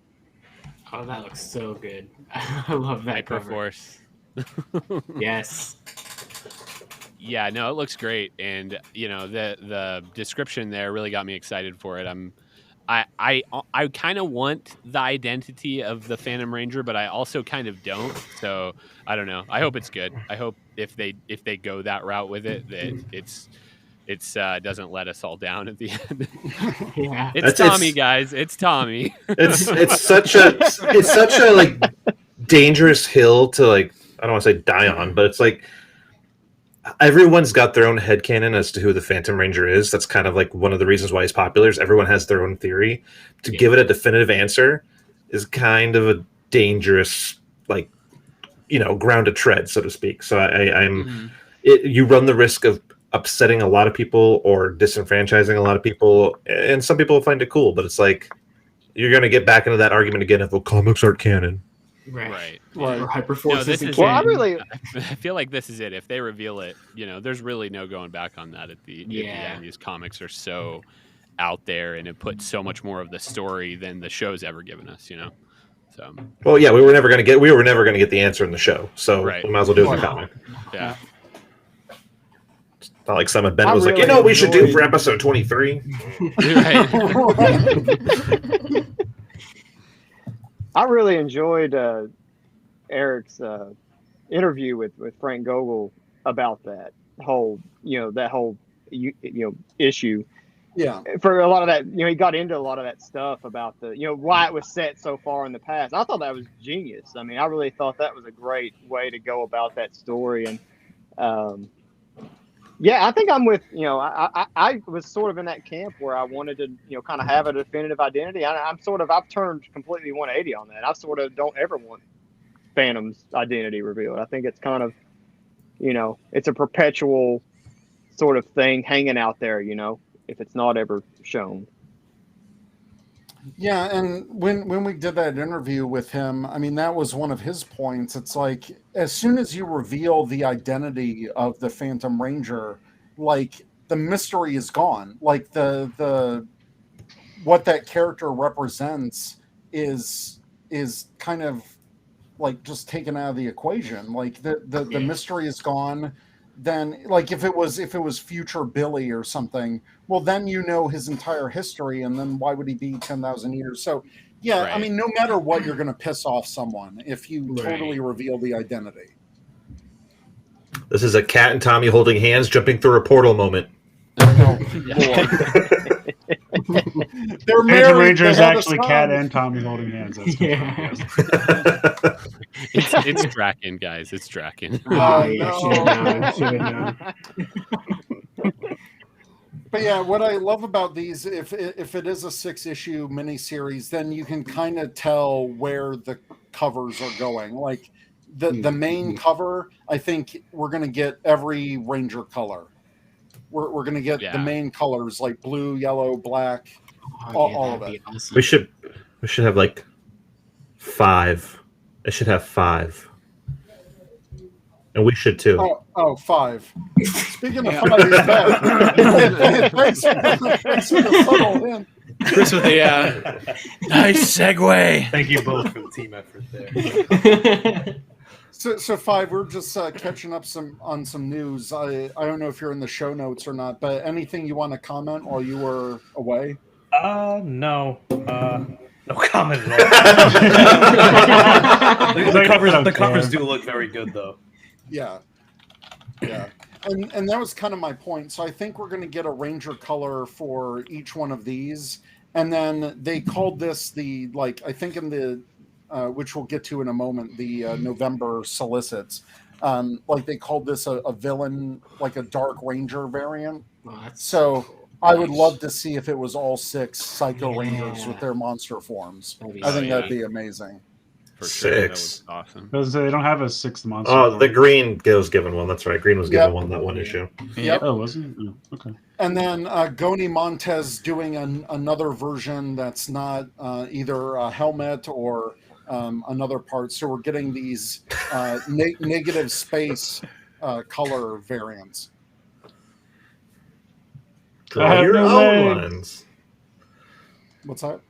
Oh, that looks so good. I love that cover. Hyperforce. Yes. Yeah, no, it looks great, and the description there really got me excited for it. I kind of want the identity of the Phantom Ranger, but I also kind of don't. So I don't know. I hope it's good. I hope if they go that route with it, that it's doesn't let us all down at the end. Yeah, it's Tommy, guys. It's Tommy. It's such a like dangerous hill to, like, I don't want to say die on, but it's like everyone's got their own headcanon as to who the Phantom Ranger is. That's kind of like one of the reasons why he's popular, is everyone has their own theory. To give it a definitive answer is kind of a dangerous, like, ground to tread, so to speak. So you run the risk of upsetting a lot of people or disenfranchising a lot of people, and some people find it cool, but it's like you're going to get back into that argument again if comics aren't canon. Right. Right. Or Hyperforce. I feel like this is it. If they reveal it, there's really no going back on that at the end. These comics are so out there, and it puts so much more of the story than the show's ever given us. So. Well, yeah, we were never going to get the answer in the show, so we might as well do it in the comic. Yeah. It's not like Simon Bennett was like, what we should do for episode 23. I really enjoyed Eric's interview with Frank Gogol about that whole issue. Yeah. For a lot of that, he got into a lot of that stuff about the, why it was set so far in the past. I thought that was genius. I mean, I really thought that was a great way to go about that story. And I think I'm with, I was sort of in that camp where I wanted to, kind of have a definitive identity. I've turned completely 180 on that. I sort of don't ever want Phantom's identity revealed. I think it's kind of, it's a perpetual sort of thing hanging out there, if it's not ever shown. Yeah, and when we did that interview with him, I mean, that was one of his points. It's like, as soon as you reveal the identity of the Phantom Ranger, like, the mystery is gone. Like, the what that character represents is kind of like just taken out of the equation. Like, the mystery is gone. Then, like, if it was future Billy or something, well, then his entire history, and then why would he be 10,000 years? So, yeah, right. I mean, no matter what, you're going to piss off someone if you totally reveal the identity. This is a Cat and Tommy holding hands, jumping through a portal moment. They're Phantom Ranger is actually Cat and Tommy holding hands. That's it's Draken, guys. It's Draken. But yeah, what I love about these, if it is a 6-issue miniseries, then you can kind of tell where the covers are going. Like the main cover, I think we're going to get every Ranger color. We're going to get the main colors, like blue, yellow, black, all of it. Awesome. We should have like 5. It should have 5. And we should too. 5. Speaking of 5, thanks for the subtle hint. Chris with the nice segue. Thank you both for the team effort there. So Five, we're just catching up on some news. I don't know if you're in the show notes or not, but anything you want to comment while you were away? No. No comment at all. The covers do look very good, though. Yeah. And that was kind of my point. So I think we're going to get a Ranger color for each one of these. And then they called this I think in the, which we'll get to in a moment, the November solicits. They called this a villain, like a Dark Ranger variant. So cool. I would love to see if it was all 6 Psycho Rangers with their monster forms. I think that'd be amazing. For sure. 6. That was awesome. Because they don't have a 6th monster. Oh, the green was given one. That's right. Green was given one that one issue. Yep. Oh, wasn't it? Oh, okay. And then Goni Montez doing another version that's not either a helmet or another part. So we're getting these negative space color variants. Draw your own lines. What's that?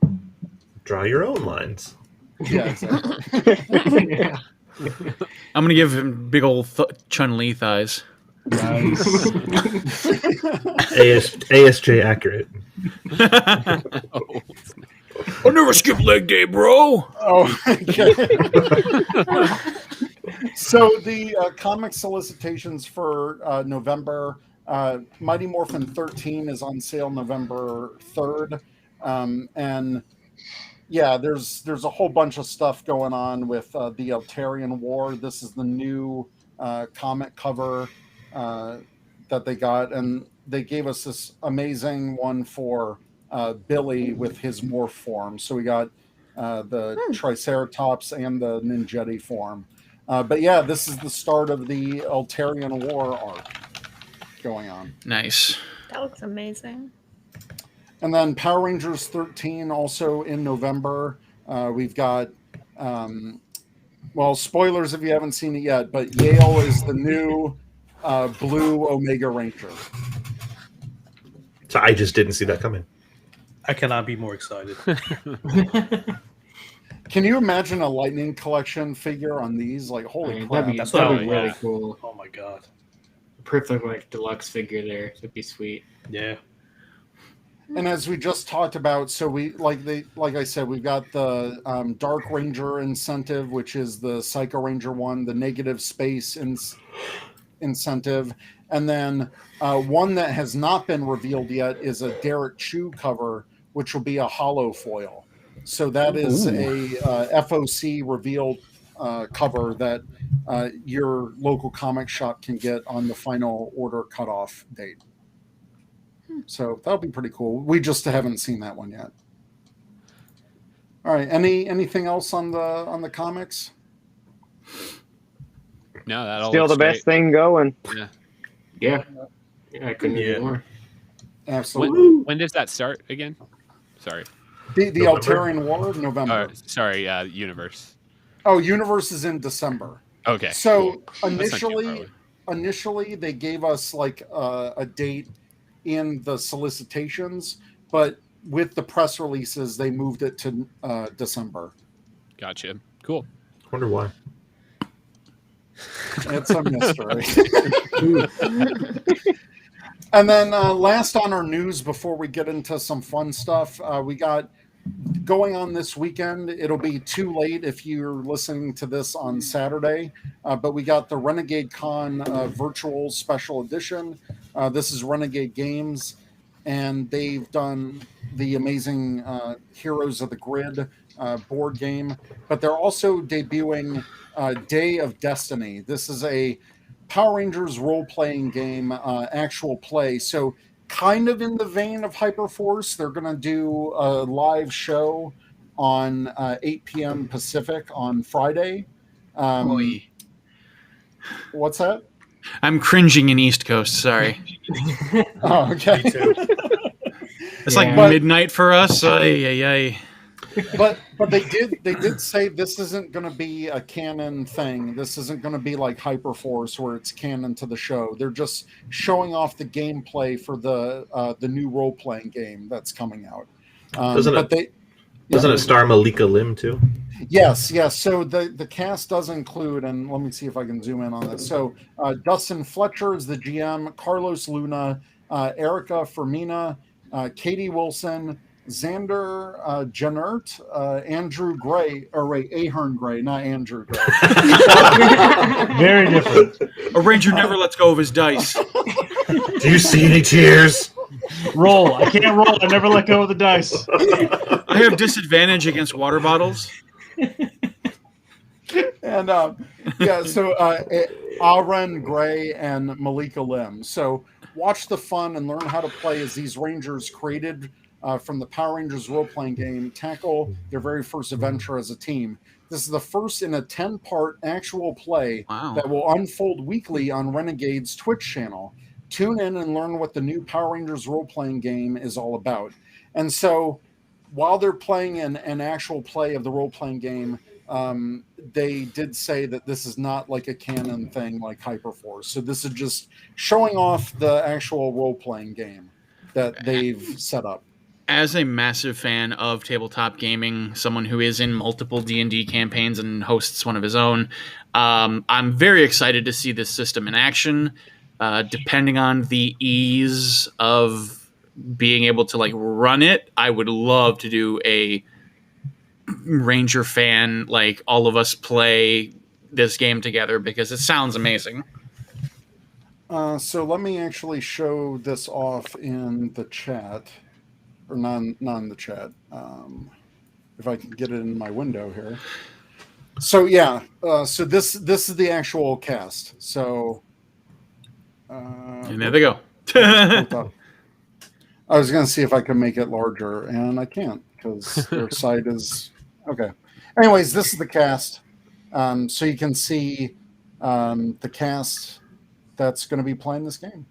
Draw your own lines. Yeah, exactly. Yeah. I'm gonna give him big old Chun-Li thighs. Nice. ASJ accurate. I'll never skip leg day, bro. Oh, okay. So the comic solicitations for November, Mighty Morphin 13 is on sale November 3rd, and yeah, there's a whole bunch of stuff going on with the Eltarian War. This is the new comic cover that they got, and they gave us this amazing one for Billy with his morph form. So we got the Triceratops and the Ninjetti form. But yeah, this is the start of the Eltarian War arc going on. Nice. That looks amazing. And then Power Rangers 13 also in November. We've got, spoilers if you haven't seen it yet, but Yale is the new blue Omega Ranger. So I just didn't see that coming. I cannot be more excited. Can you imagine a Lightning Collection figure on these? Like, holy crap. That'd be really cool. Oh my god. Perfect like deluxe figure there. That'd be sweet. Yeah. And as we just talked about, so we like I said, we've got the Dark Ranger incentive, which is the Psycho Ranger one, the negative space incentive, and then one that has not been revealed yet is a Derek Chu cover, which will be a hollow foil. So that is a FOC revealed cover that your local comic shop can get on the final order cutoff date. So that'll be pretty cool. We just haven't seen that one yet. All right. Anything else on the comics? No, that all still the best thing going. Yeah. I couldn't agree more. Absolutely. When does that start again? Sorry. The Eltarian War, November. Universe. Oh, Universe is in December. Okay. So cool. initially they gave us like a date in the solicitations, but with the press releases, they moved it to December. Gotcha. Cool. Wonder why. It's a mystery. And then last on our news before we get into some fun stuff, we got going on this weekend. It'll be too late if you're listening to this on Saturday, but we got the Renegade Con virtual special edition. This is Renegade Games, and they've done the amazing Heroes of the Grid board game, but they're also debuting Day of Destiny. This is a Power Rangers role-playing game, actual play. So kind of in the vein of Hyperforce, they're going to do a live show on 8 p.m. Pacific on Friday. What's that? I'm cringing in East Coast. Sorry. Oh, okay. It's like midnight for us. But they did say this isn't going to be a canon thing. This isn't going to be like Hyperforce where it's canon to the show. They're just showing off the gameplay for the new role playing game that's coming out. Doesn't it star Malika Lim too? Yes. So the cast does include, and let me see if I can zoom in on this. So Dustin Fletcher is the GM, Carlos Luna, Erica Fermina, Katie Wilson, Xander Janert, Andrew Gray, or wait, Ahern Gray, not Andrew Gray. Very different. A ranger never lets go of his dice. Do you see any tears? Roll. I can't roll. I never let go of the dice. I have disadvantage against water bottles. And so Aren Gray and Malika Lim. So watch the fun and learn how to play as these Rangers created from the Power Rangers role-playing game tackle their very first adventure as a team. This is the first in a 10-part actual play that will unfold weekly on Renegade's Twitch channel. Tune in and learn what the new Power Rangers role-playing game is all about. And so while they're playing an actual play of the role-playing game, they did say that this is not like a canon thing like Hyperforce. So this is just showing off the actual role-playing game that they've set up. As a massive fan of tabletop gaming, someone who is in multiple D&D campaigns and hosts one of his own, I'm very excited to see this system in action. Depending on the ease of being able to like run it, I would love to do a Ranger fan, like all of us play this game together because it sounds amazing. So let me actually show this off in the chat, or not in the chat. If I can get it in my window here. So yeah, so this is the actual cast. So. And there they go. I was going to see if I can make it larger, and I can't because their site is okay. Anyways, this is the cast, so you can see the cast that's going to be playing this game.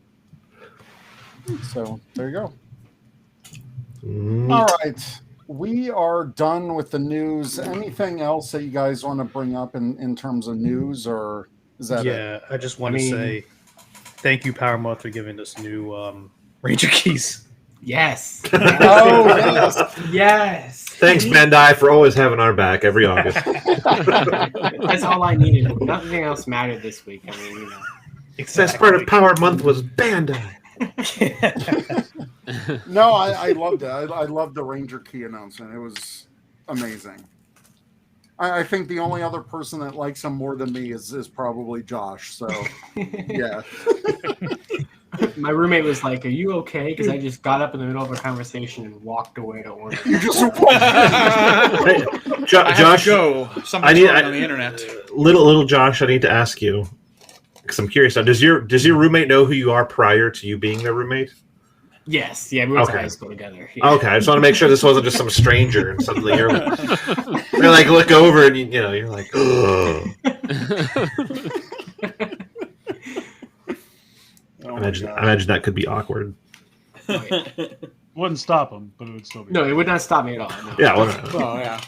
So there you go. All right, we are done with the news. Anything else that you guys want to bring up in terms of news, or is that it? I just want to say thank you, Power Month, for giving us new Ranger keys. Yes. Oh, yes. Yes. Thanks, Bandai, for always having our back every August. That's all I needed. Nothing else mattered this week. I mean, you know. Best part of Power Month was Bandai. No, I loved it. I loved the Ranger key announcement. It was amazing. I think the only other person that likes him more than me is probably Josh. So, yeah. My roommate was like, "Are you okay?" Because I just got up in the middle of a conversation and walked away to order. You just Josh, Somebody's on the internet. Little Josh, I need to ask you because I'm curious now. Does your roommate know who you are prior to you being their roommate? Yes, yeah, we went to high school together. Yeah. Okay, I just want to make sure this wasn't just some stranger and suddenly you're like look over and you're like, oh. I imagine that could be awkward. Wouldn't stop him, but it would still be. No, it would not stop me at all. No. Yeah. Oh yeah.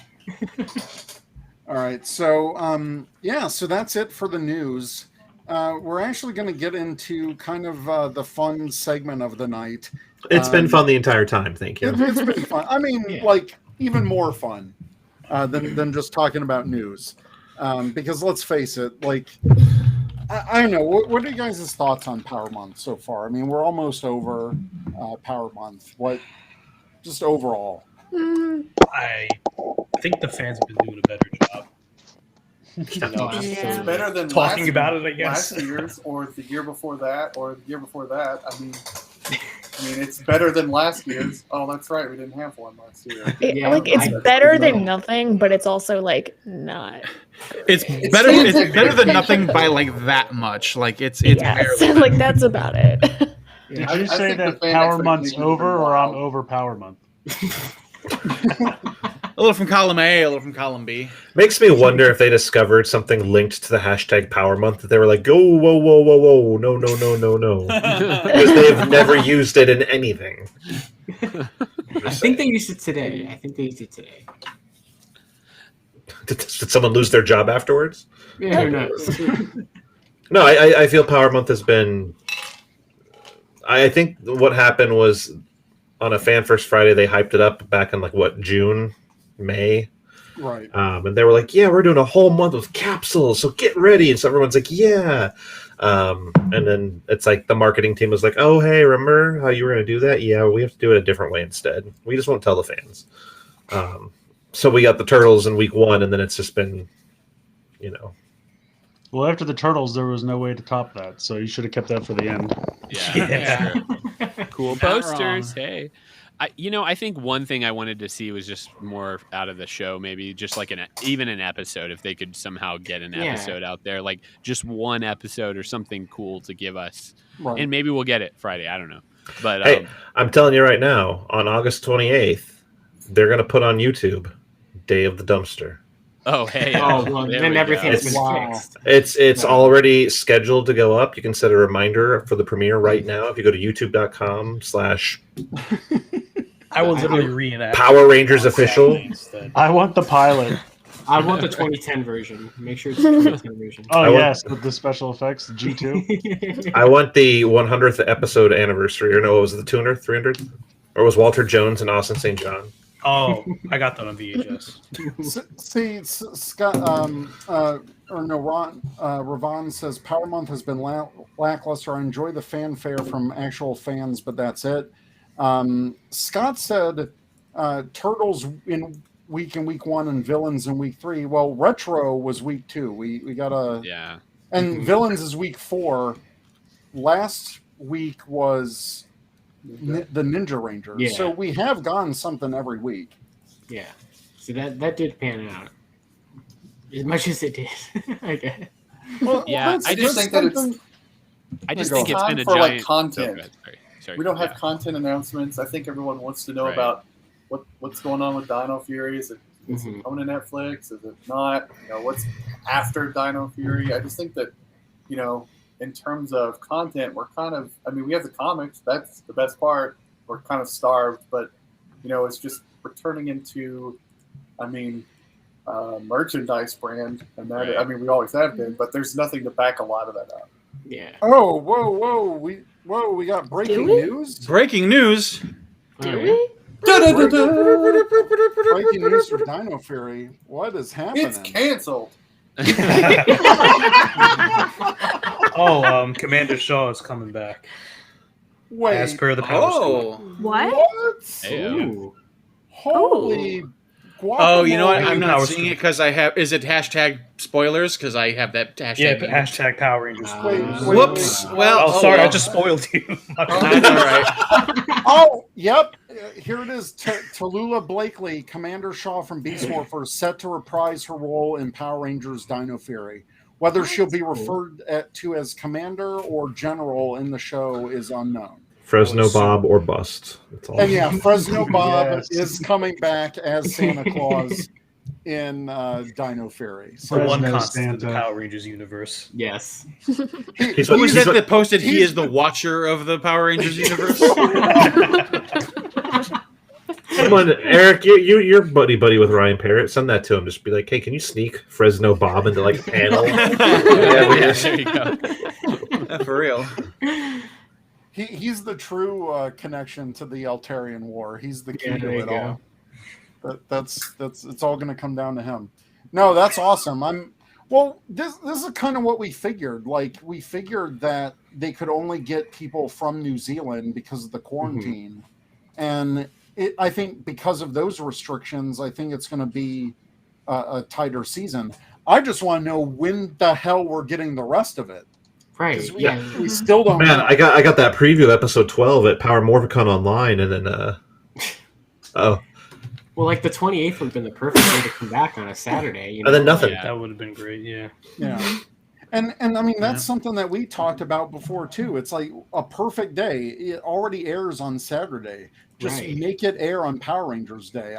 All right, so so that's it for the news. We're actually going to get into kind of the fun segment of the night. It's been fun the entire time. Thank you. It's been fun. I mean, like even more fun than just talking about news. Because let's face it, like I don't know. What are you guys' thoughts on Power Month so far? I mean, we're almost over Power Month. What, just overall? I think the fans have been doing a better job. It's better than talking about it, I guess. Last year's or the year before that or the year before that. I mean, it's better than last year's. Oh, that's right. We didn't have one last year. It's better than nothing, but it's also like not. It's better. It's better than nothing by like that much. Like it's barely. Like that's about it. Did you say that Power Month's over, or I'm over Power Month? A little from column A, a little from column B. Makes me wonder if they discovered something linked to the hashtag Power Month that they were like, whoa, no, because they've never used it in anything. I think they used it today. Did someone lose their job afterwards? Yeah, who knows? No, I feel Power Month has been. I think what happened was on a Fan First Friday they hyped it up back in June, May. Right. And they were like, yeah, we're doing a whole month of capsules, so get ready. And so everyone's like, yeah. And then it's like the marketing team was like, oh, hey, remember how you were going to do that? Yeah, we have to do it a different way instead. We just won't tell the fans. So we got the Turtles in week 1, and then it's just been, Well, after the Turtles, there was no way to top that, so you should have kept that for the end. Yeah. Cool posters. Hey. I think one thing I wanted to see was just more out of the show, maybe just like even an episode, if they could somehow get an episode out there, like just one episode or something cool to give us. Right. And maybe we'll get it Friday. I don't know. But hey, I'm telling you right now, on August 28th, they're going to put on YouTube Day of the Dumpster. Oh, hey. Well, then everything's been fixed. It's already scheduled to go up. You can set a reminder for the premiere right now if you go to youtube.com/ I will literally reenact Power Rangers official. I want the pilot. I want the 2010 version. Make sure it's the 2010 version. Oh, yes, with the special effects, the G2. I want the 100th episode anniversary. Or no, what was it, the 200th, 300th? Or was Walter Jones and Austin St. John? Oh, I got that on VHS. See, Scott, Ravon says Power Month has been lackluster. I enjoy the fanfare from actual fans, but that's it. Scott said Turtles in week 1 and Villains in week 3. Well, Retro was week 2. We got and Villains is week 4. Last week was the Ninja Ranger. Yeah. So we have gone something every week. Yeah. So that did pan out as much as it did. I guess. Well, yeah, I just think that it's been a for giant content. Sorry. We don't have content announcements. I think everyone wants to know about what's going on with Dino Fury. Is it coming to Netflix? Is it not? What's after Dino Fury? I just think that, in terms of content, we're kind of, we have the comics. That's the best part. We're kind of starved, but, it's just we're turning into, merchandise brand. And that, we always have been, but there's nothing to back a lot of that up. Yeah. Oh, whoa. We got breaking news. Breaking news. Do we? Breaking news for Dino Fury. What is happening? It's canceled. Commander Shaw is coming back. Wait. As per the Power School. What? Ooh. Holy. Oh, you know what? I'm not seeing it because I have. Is it hashtag spoilers? Because I have that hashtag. Yeah, hashtag Power Rangers. Whoops. Well, sorry, I just spoiled you. That's all right. Oh, yep. Here it is. Tallulah Blakely, Commander Shaw from Beast Morphers, set to reprise her role in Power Rangers Dino Fury. Whether she'll be referred to as Commander or General in the show is unknown. Fresno Bob or bust. And yeah, Fresno Bob is coming back as Santa Claus in Dino Fury. So one constant in the Power Rangers universe. Yes. Who is that that posted he is the watcher of the Power Rangers universe? Come on, Eric, you're buddy with Ryan Parrott. Send that to him. Just be like, hey, can you sneak Fresno Bob into like a panel? Yeah, there you go. For real. He's the true connection to the Altarian War. He's the key to it all. That's it's all going to come down to him. No, that's awesome. This is kind of what we figured. Like, we figured that they could only get people from New Zealand because of the quarantine, and I think because of those restrictions, I think it's going to be a tighter season. I just want to know when the hell we're getting the rest of it. Right. We still don't. Man, I got that preview episode 12 at Power Morphicon online, and then Well, like the 28th would have been the perfect day to come back on a Saturday. And then nothing. Yeah, that would have been great. Yeah. And that's something that we talked about before too. It's like a perfect day. It already airs on Saturday. Just make it air on Power Rangers Day.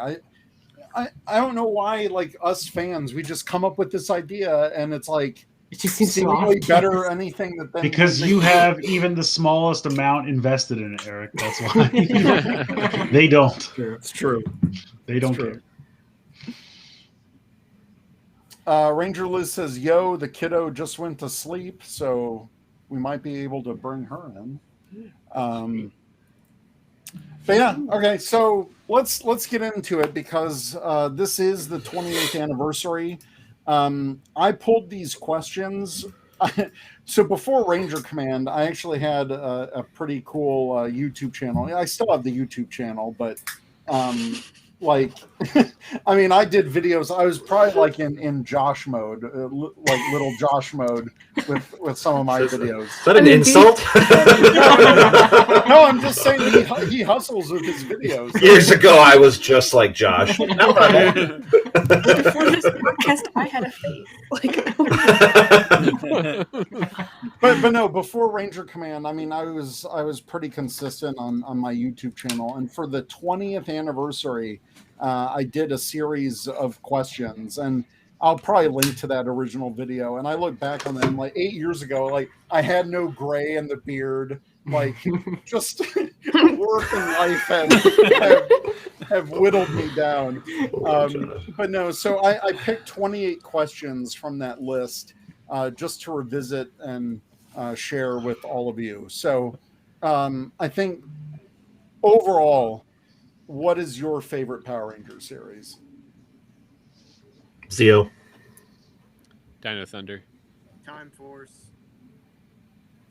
I don't know why, like, us fans, we just come up with this idea, and it's like, it just seems seemingly better anything that because you have even the smallest amount invested in it, Eric. That's why they don't. It's true. They don't care. Ranger Liz says, "Yo, the kiddo just went to sleep, so we might be able to bring her in." But yeah, okay. So let's get into it because this is the 28th anniversary. I pulled these questions. So before Ranger Command, I actually had a pretty cool YouTube channel. I still have the YouTube channel, but like, I mean, I did videos. I was probably like in Josh mode, like little Josh mode with some of my videos. Is that an insult? No, I'm just saying he hustles with his videos. Years ago, I was just like Josh. Now I'm Before this podcast, I had a face. But no, before Ranger Command, I mean, I was pretty consistent on my YouTube channel, and for the 20th anniversary, I did a series of questions, and I'll probably link to that original video. And I look back on them like 8 years ago, like I had no gray in the beard, like just work and life have whittled me down. But no, so I picked 28 questions from that list just to revisit and share with all of you. So I think overall, what is your favorite Power Ranger series? Zeo. Dino Thunder. Time Force.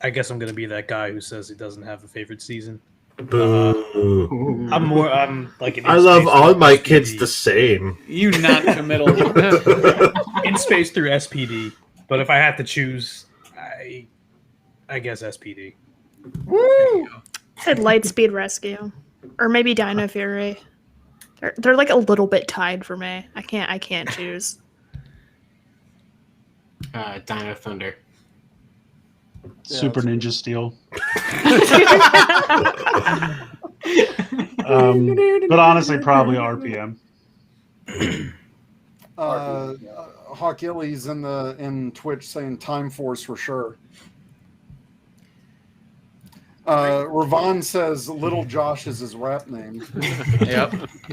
I guess I'm gonna be that guy who says he doesn't have a favorite season. Boo. I'm like. I love all my kids the same. You not committal. In space through SPD, but if I had to choose, I guess SPD. Woo! I said Lightspeed Rescue, or maybe Dino Fury. They're like a little bit tied for me. I can't choose. Dino Thunder. Super Ninja Steel. But honestly, probably RPM. Hawk Illy's in Twitch saying Time Force for sure. Ravon says Little Josh is his rap name. Yep.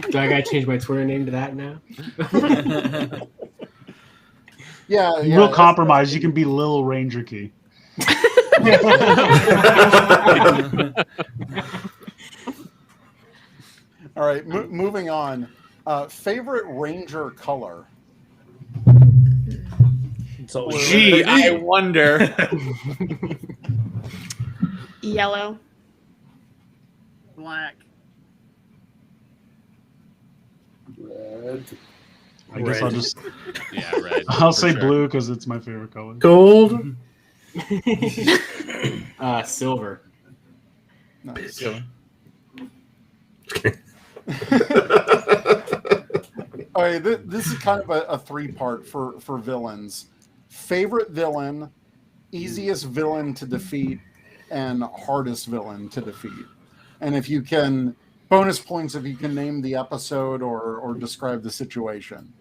Do I gotta change my Twitter name to that now? Yeah. We'll compromise. You can be Lil Ranger Key. All right, moving on. Favorite Ranger color? Gee, I wonder. Yellow. Black. Red. I guess I'll just. Yeah, red. I'll say sure. blue because it's my favorite color. Gold. Silver. Nice. All right, this is kind of a three-part for villains. Favorite villain, easiest villain to defeat, and hardest villain to defeat. And if you can, bonus points if you can name the episode or describe the situation.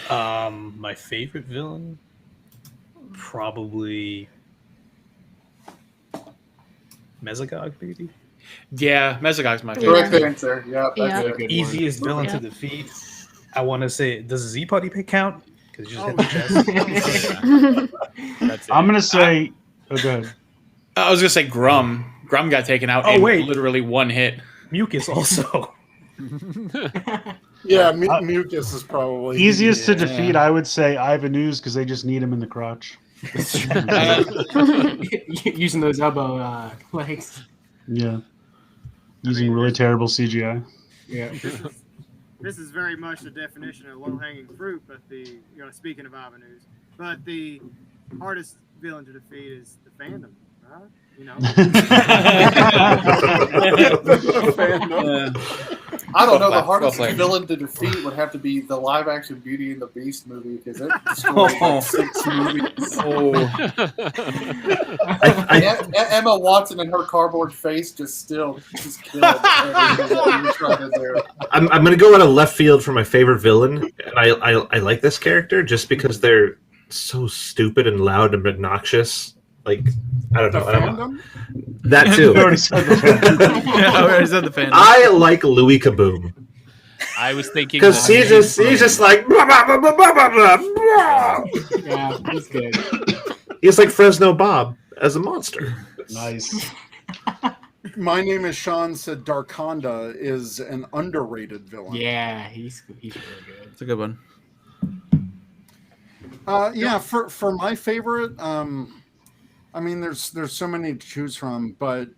My favorite villain, probably Mesogog, maybe. Yeah, Mesogog's my favorite. Correct answer. Yeah, that's a good Easiest one. villain to defeat. I want to say, does Z-Putty count? Because you just hit the chest. That's it. I'm gonna say. Oh, go ahead. I was gonna say Grum. Grum got taken out in literally one hit. Mucus also. Yeah, Mucus is probably Easiest to defeat. I would say Ivan Ooze because they just need him in the crotch. Using those elbow legs. Yeah. Using really terrible CGI. Yeah. This is very much the definition of low-hanging fruit, but speaking of avenues, but the hardest villain to defeat is the fandom, right? I don't know. The hardest villain to defeat would have to be the live-action Beauty and the Beast movie because it destroyed like 6 movies. Emma Watson and her cardboard face just killed everything that you tried to do. I'm going to go out of left field for my favorite villain, and I like this character just because they're so stupid and loud and obnoxious. Like, I don't know. That too. We already said the fandom. I like Louis Kaboom. I was thinking because he's just like blah, blah, blah, blah, blah, blah, blah. Yeah, that's good. He's like Fresno Bob as a monster. Nice. My Name is Sean said Darkonda is an underrated villain. Yeah, he's really good. It's a good one. Yeah, for my favorite, I mean, there's so many to choose from, but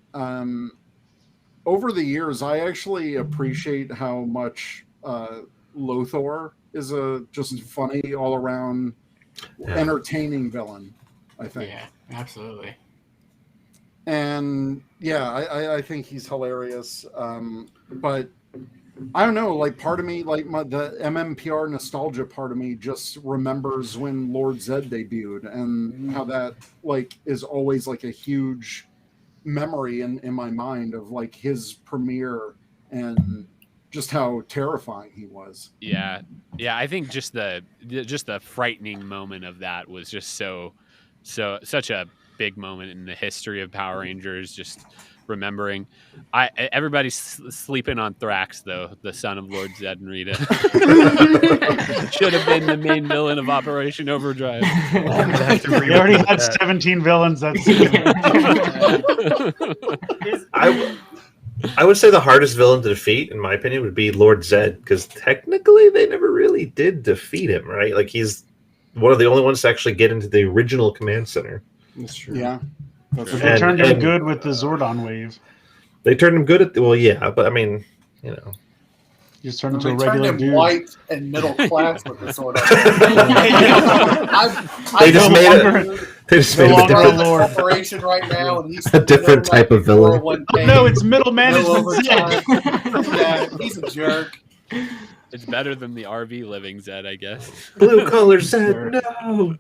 over the years, I actually appreciate how much Lothar is a just funny, all around, entertaining villain. I think. Yeah, absolutely. And yeah, I think he's hilarious. But I don't know, like part of me, like the MMPR nostalgia part of me just remembers when Lord Zed debuted and how that like is always like a huge memory in my mind of like his premiere and just how terrifying he was. Yeah. I think just the frightening moment of that was just such a big moment in the history of Power Rangers. Just remembering, everybody's sleeping on Thrax though, the son of Lord Zed and Rita. Should have been the main villain of Operation Overdrive. They already had 17 villains. I would say the hardest villain to defeat, in my opinion, would be Lord Zed, because technically they never really did defeat him, right? Like he's one of the only ones to actually get into the original command center. That's true. Yeah. They turned him good with the Zordon wave. They turned him good at but I mean, you know. Just turned into a regular turned him dude. white and middle class with the Zordon. They just made a different corporation right now, and he's a different type of villain. No, it's middle management. Yeah, he's a jerk. It's better than the RV living Zed, I guess. Blue collar Zed, no.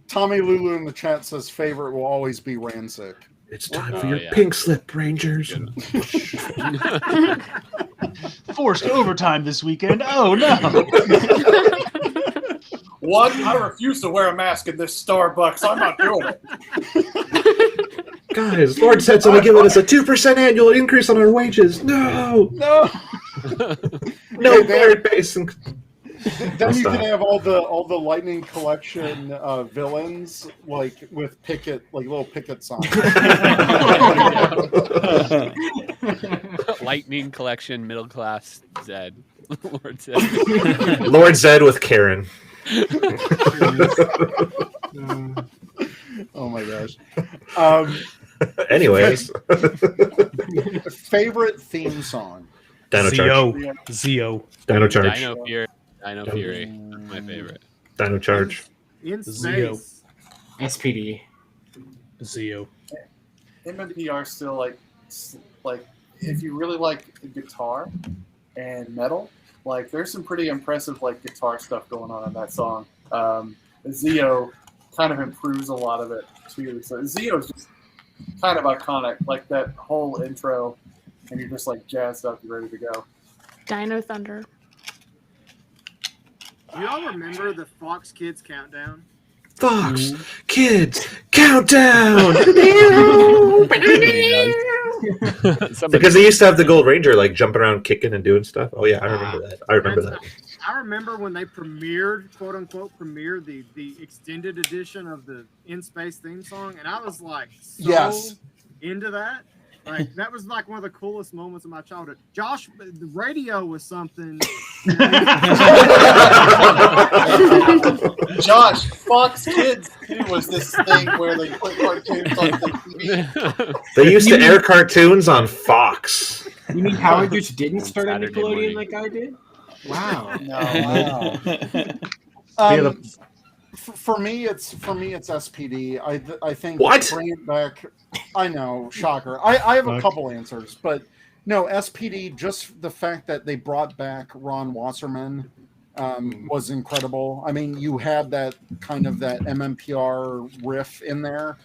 Tommy Lulu in the chat says favorite will always be Rancic. It's time for your pink slip, Rangers. Forced overtime this weekend. Oh no! What? I refuse to wear a mask in this Starbucks. I'm not doing it. Guys, Lord Zed's only giving us a 2% annual increase on our wages. No. No merit base. Then you can have all the Lightning Collection villains like with little picket signs. Lightning Collection middle class Zed. Lord Zed. Lord Zed with Karen. Oh my gosh. Anyways. Favorite theme song? Dino Charge. Zeo. Dino Charge. Dino Fury. My favorite. Dino Charge. In space. SPD. Zeo. MMPR still like if you really like guitar and metal, like there's some pretty impressive like guitar stuff going on in that song. Zeo kind of improves a lot of it too. So Zeo's just kind of iconic, like that whole intro, and you're just like jazzed up, you're ready to go. Dino Thunder. Do y'all remember the Fox Kids Countdown? Fox Kids Countdown. Because they used to have the Gold Ranger like jumping around, kicking and doing stuff. Oh yeah, I remember that. I remember when they premiered, quote unquote, the extended edition of the In Space theme song, and I was like into that. Like that was like one of the coolest moments of my childhood. Josh, the radio was something. Josh, Fox Kids was this thing where they put cartoons on the TV. They used to air cartoons on Fox. You mean Power Rangers didn't start on Nickelodeon like I did? Wow. Wow. For me, it's SPD. I think bring it back. I know, shocker. I have a couple answers, but no, SPD. Just the fact that they brought back Ron Wasserman was incredible. I mean, you had that kind of that MMPR riff in there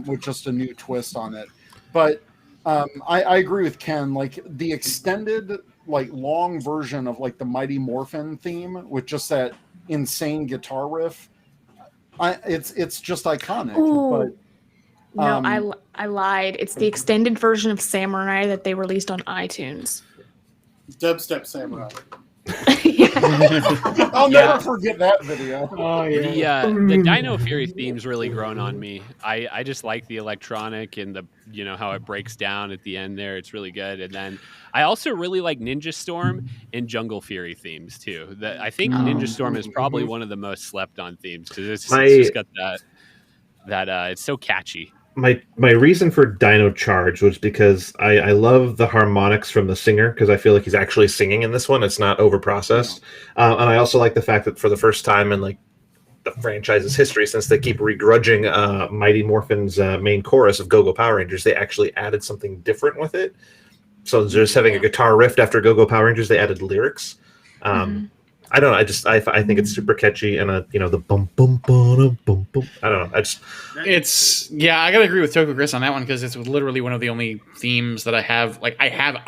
with just a new twist on it. But I agree with Ken. Like the extended, like long version of like the Mighty Morphin theme with just that insane guitar riff. It's just iconic. Ooh. But no, I lied. It's the extended version of Samurai that they released on iTunes. Dubstep Samurai. I'll never forget that video. Oh yeah. The Dino Fury theme's really grown on me. I just like the electronic and the how it breaks down at the end there. It's really good. And then I also really like Ninja Storm and Jungle Fury themes too. I think Ninja Storm is probably one of the most slept on themes because it's just got that it's so catchy. My reason for Dino Charge was because I love the harmonics from the singer because I feel like he's actually singing in this one. It's not overprocessed, and I also like the fact that for the first time in like the franchise's history, since they keep begrudging Mighty Morphin's main chorus of Go-Go Power Rangers, they actually added something different with it. So just having a guitar riff after Go-Go Power Rangers, they added lyrics. I don't know. I think it's super catchy and the bum bum bum bum bum. I don't know. I gotta agree with Toku Chris on that one because it's literally one of the only themes that I have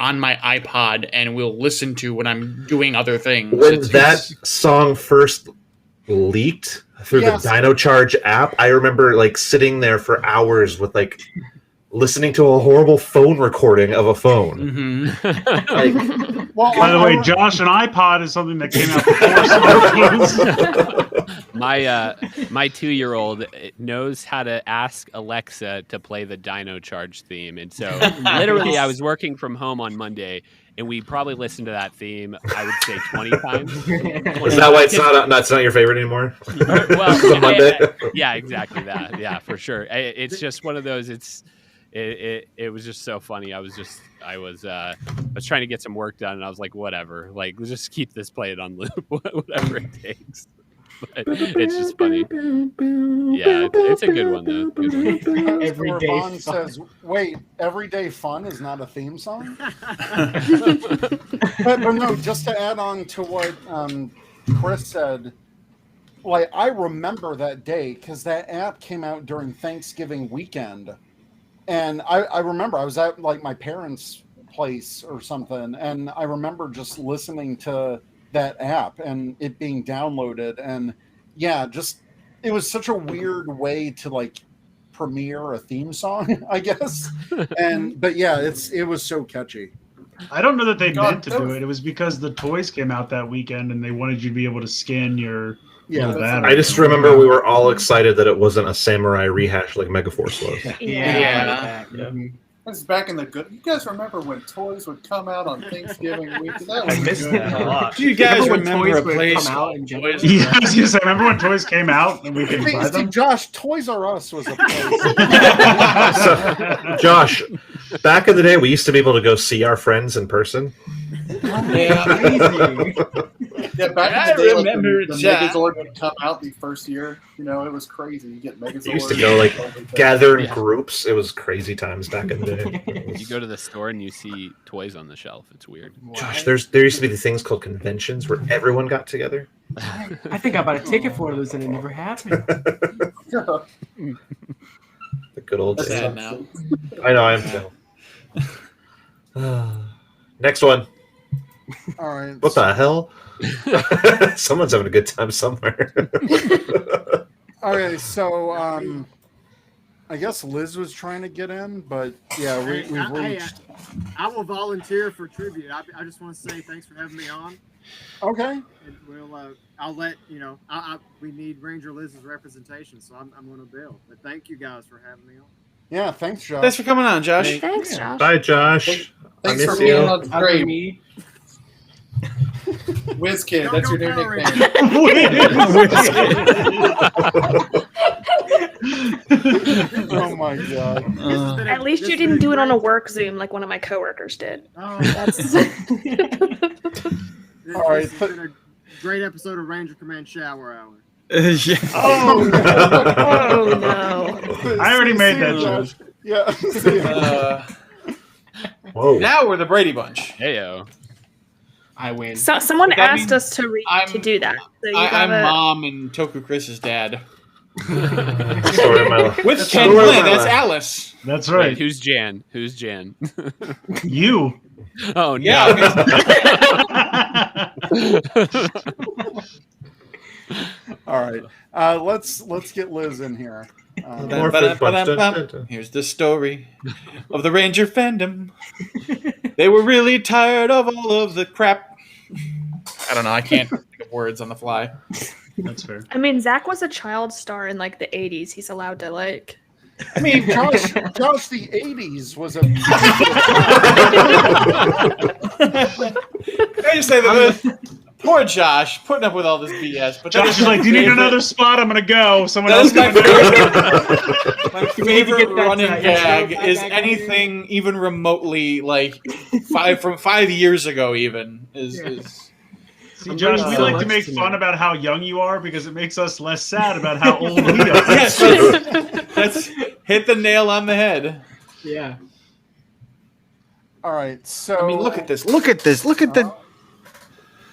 on my iPod and will listen to when I'm doing other things. When that song first leaked through the Dino Charge app, I remember like sitting there for hours with like listening to a horrible phone recording of a phone. By the way, Josh, an iPod is something that came out before smartphones. My 2-year-old knows how to ask Alexa to play the Dino Charge theme, and so literally, I was working from home on Monday, and we probably listened to that theme. I would say 20 times. Is that why it's not your favorite anymor? Well, Monday. Yeah, exactly that. Yeah, for sure. It's just one of those. It was just so funny. I was trying to get some work done, and I was like, whatever. Like, let's just keep this playing on loop, whatever it takes. But it's just funny. Yeah, it's a good one though. Everyday Vaughn says, "Wait, Everyday Fun is not a theme song." but no, just to add on to what Chris said. Like, I remember that day because that app came out during Thanksgiving weekend. And I remember I was at like my parents' place or something, and I remember just listening to that app and it being downloaded, and it was such a weird way to like premiere a theme song, I guess. But it was so catchy. I don't know that they meant to do it. It was because the toys came out that weekend and they wanted you to be able to scan your I just remember we were all excited that it wasn't a samurai rehash like Megaforce was. That's back in the good. You guys remember when toys would come out on Thanksgiving week? That was I missed that a lot. Do you guys remember a place called Toys? Yes, I remember when toys came out and we could buy them. Josh, Toys R Us was a place. So, Josh, back in the day, we used to be able to go see our friends in person. Yeah, back in the day, remember the Megazord would come out the first year. It was crazy. You get Megazord. We used to go gather in groups. It was crazy times back in the day. You go to the store and you see toys on the shelf. It's weird. Josh, there used to be these things called conventions where everyone got together. I think I bought a ticket for those and it never happened. The good old days. Sad now. I know, I am too. Next one. All right. What the hell? Someone's having a good time somewhere. Okay, so I guess Liz was trying to get in, but we've reached. I will volunteer for tribute. I just want to say thanks for having me on. Okay. And I'll let we need Ranger Liz's representation, so I'm going to bill. But thank you guys for having me on. Yeah, thanks, Josh. Thanks for coming on, Josh. Thanks, Josh. Bye, Josh. Thanks for being on stream. Whiz Kid, that's your new nickname. Oh my god! At least you didn't do it on a work Zoom like one of my coworkers did. Oh, That's All right. This has been a great episode of Ranger Command Shower Hour. Oh no! I already made that joke. Yeah. Whoa. Now we're the Brady Bunch. Heyo. I win. So someone But that asked means us to do that. So I'm Mom and Toku Chris's dad. Story of my life. With Ken Flynn, that's Alice. That's right. Wait, who's Jan? Who's Jan? You. Oh no. Yeah. All right. Let's get Liz in here. Here's the story of the Ranger fandom. They were really tired of all of the crap. I don't know. I can't think of words on the fly. That's fair. I mean, Zach was a child star in like the '80s. He's allowed to like. I mean, Josh, the '80s was a. I just say that poor Josh putting up with all this BS. But Josh is like, "Do you need another spot? I'm gonna go. Someone That else is my can favorite. My favorite get that, running gag intro is back anything even remotely like 5 years ago. Even is. See, Josh, we like to make fun about how young you are because it makes us less sad about how old we are. Yes, that's hit the nail on the head. Yeah. All right, so I mean, look at this. Look at this. Look at the.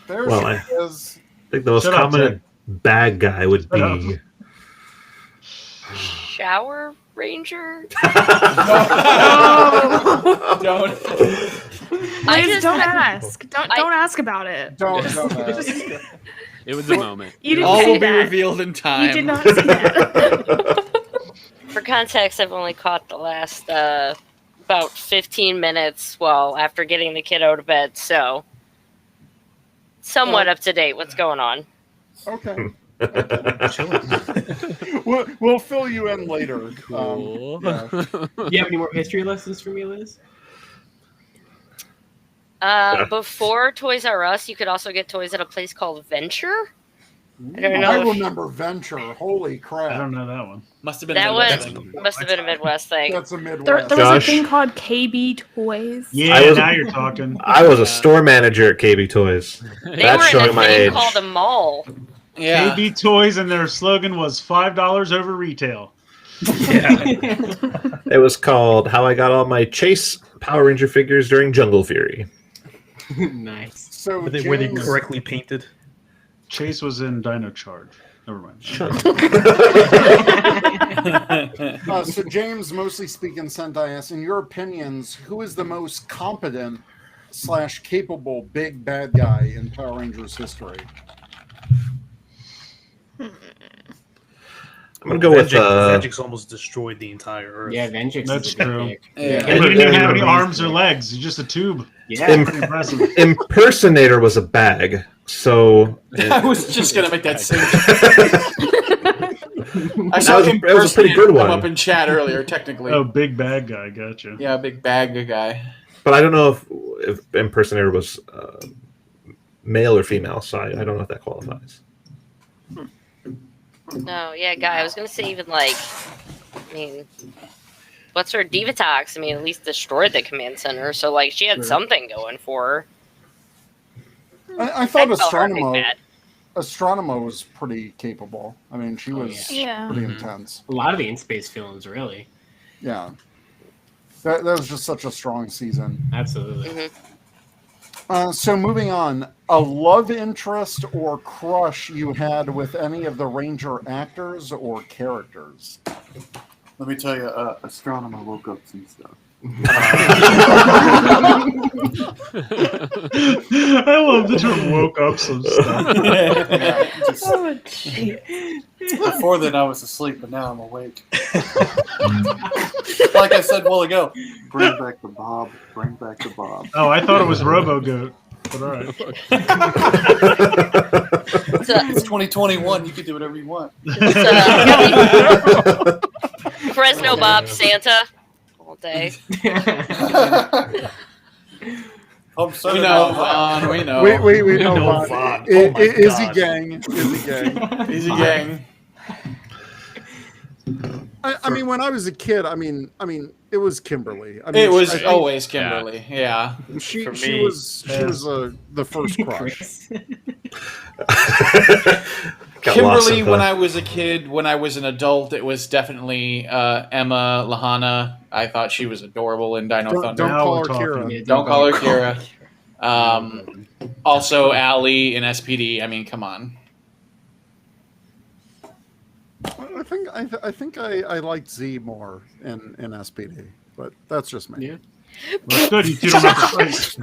There Well, she I is. think the most Shut up, common bad guy would Shut up. be. Shower Ranger? Don't. Please don't ask. Don't ask about it. Don't ask. It was a moment. You didn't All say will be that. revealed in time. You did not say that. For context, I've only caught the last about 15 minutes after getting the kiddo to bed, so somewhat up to date. What's going on? Okay. We'll fill you in later. Cool. Yeah. Do you have any more history lessons for me, Liz? Before Toys R Us, you could also get toys at a place called Venture. I don't know. I remember Venture. Holy crap! I don't know that one. Must have been That Midwest. must have been a Midwest thing. That's a Midwest. There was Josh? a thing called KB Toys. Yeah, now you're talking. I was a store manager at KB Toys. They That's were in showing a my thing age. called a mall. Yeah. KB Toys and their slogan was $5 over retail. It was called "How I Got All My Chase Power Ranger Figures During Jungle Fury." Nice. So Were they James, correctly painted? Chase was in Dino Charge. Never mind. so James, mostly speaking, Sentai asks, in your opinions, who is the most competent / capable big bad guy in Power Rangers history? I'm gonna go with Vengix almost destroyed the entire Earth. Yeah, Vengeance. That's is a good true. pick. Yeah. And he didn't even have any arms or legs. He's just a tube. Yeah. Pretty impressive. Impersonator was a bag, so I was just gonna make that same. I saw That was a pretty good come one. up in chat earlier. Technically, Oh, big bad guy. Gotcha. yeah, big bag guy. but I don't know if impersonator was male or female, so I don't know if that qualifies. No, yeah, guy. I was gonna say even like, I mean, what's her Divatox? I mean, at least destroyed the command center, so like she had something going for her. I thought I'd call her big Astronema bad. Astronema was pretty capable. I mean, she was Yeah. pretty intense. A lot of the in-space films, really. Yeah. That was just such a strong season. Absolutely. So moving on, a love interest or crush you had with any of the Ranger actors or characters? Let me tell you, Astronomer woke up some stuff. I love the term woke up some stuff. Before then, I was asleep, but now I'm awake. Like I said a while ago, bring back the Bob. Bring back the Bob. Oh, I thought it was Robo Goat. But all right. It's 2021. You can do whatever you want. Fresno Bob Santa all day. I'm sorry. We know, Vaughn. We know. We know know Vaughn. Vaughn. Izzy Gang. Izzy Gang. Easy gang. I mean, when I was a kid, I mean, it was Kimberly. I mean, It was I think always Kimberly. Yeah. She For she me, was the first crush. Got lost Kimberly, in when the- I was a kid, when I was an adult, it was definitely Emma Lahana. I thought she was adorable in Dino Don't Thunder. call her talking. Kira. Yeah, Don't call her Kira. Also, Allie in SPD. I mean, come on. I think I liked Z more in SPD, but that's just me. Yeah. Well, it's good. You two don't have to fight.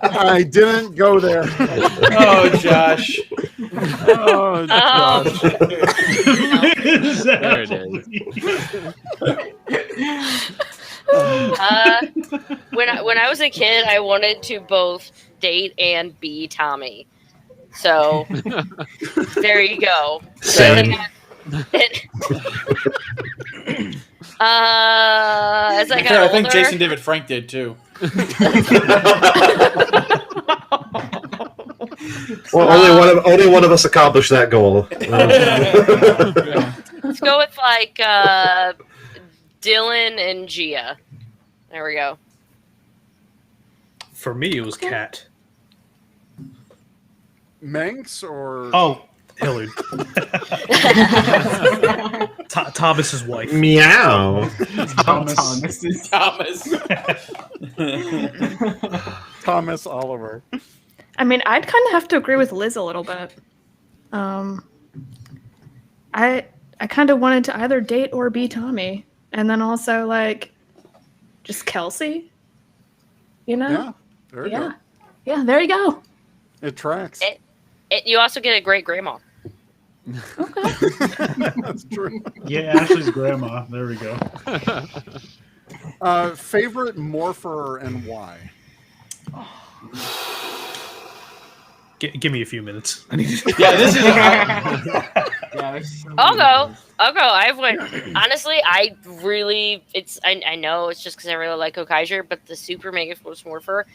I didn't go there. Oh, Josh. Oh, Josh. There it is. when I was a kid, I wanted to both date and be Tommy. So there you go. Same. As I got I older, think Jason David Frank did too. Well, only one of us accomplished that goal. Let's go with like Dylan and Gia. There we go. For me, it was Cat. Manx or Hillard. Thomas's wife. Meow. Thomas Oliver. I mean, I'd kind of have to agree with Liz a little bit. I kind of wanted to either date or be Tommy, and then also like just Kelsey. You know? Yeah. There you go. Yeah. There you go. It tracks. You also get a great grandma. That's true. Yeah, Ashley's grandma. There we go. Favorite morpher and why? Give me a few minutes. This is. I'll go. I went. Honestly, I know it's just because I really like Okaiser, but the Super Mega Force Morpher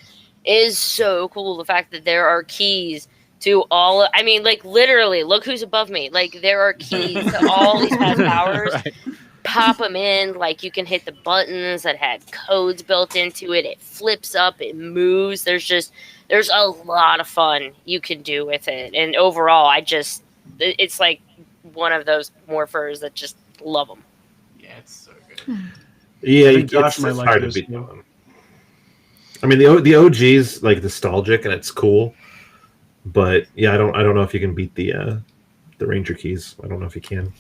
is so cool. The fact that there are keys to all. I mean, like literally, look who's above me. Like there are keys to all these past powers. Right. Pop them in. Like you can hit the buttons that had codes built into it. It flips up. It moves. There's a lot of fun you can do with it. And overall, it's like one of those morphers that just love them. Yeah, it's so good. Yeah, it's hard to beat them. I mean, the OG's like nostalgic and it's cool, but yeah, I don't know if you can beat the Ranger keys. I don't know if you can.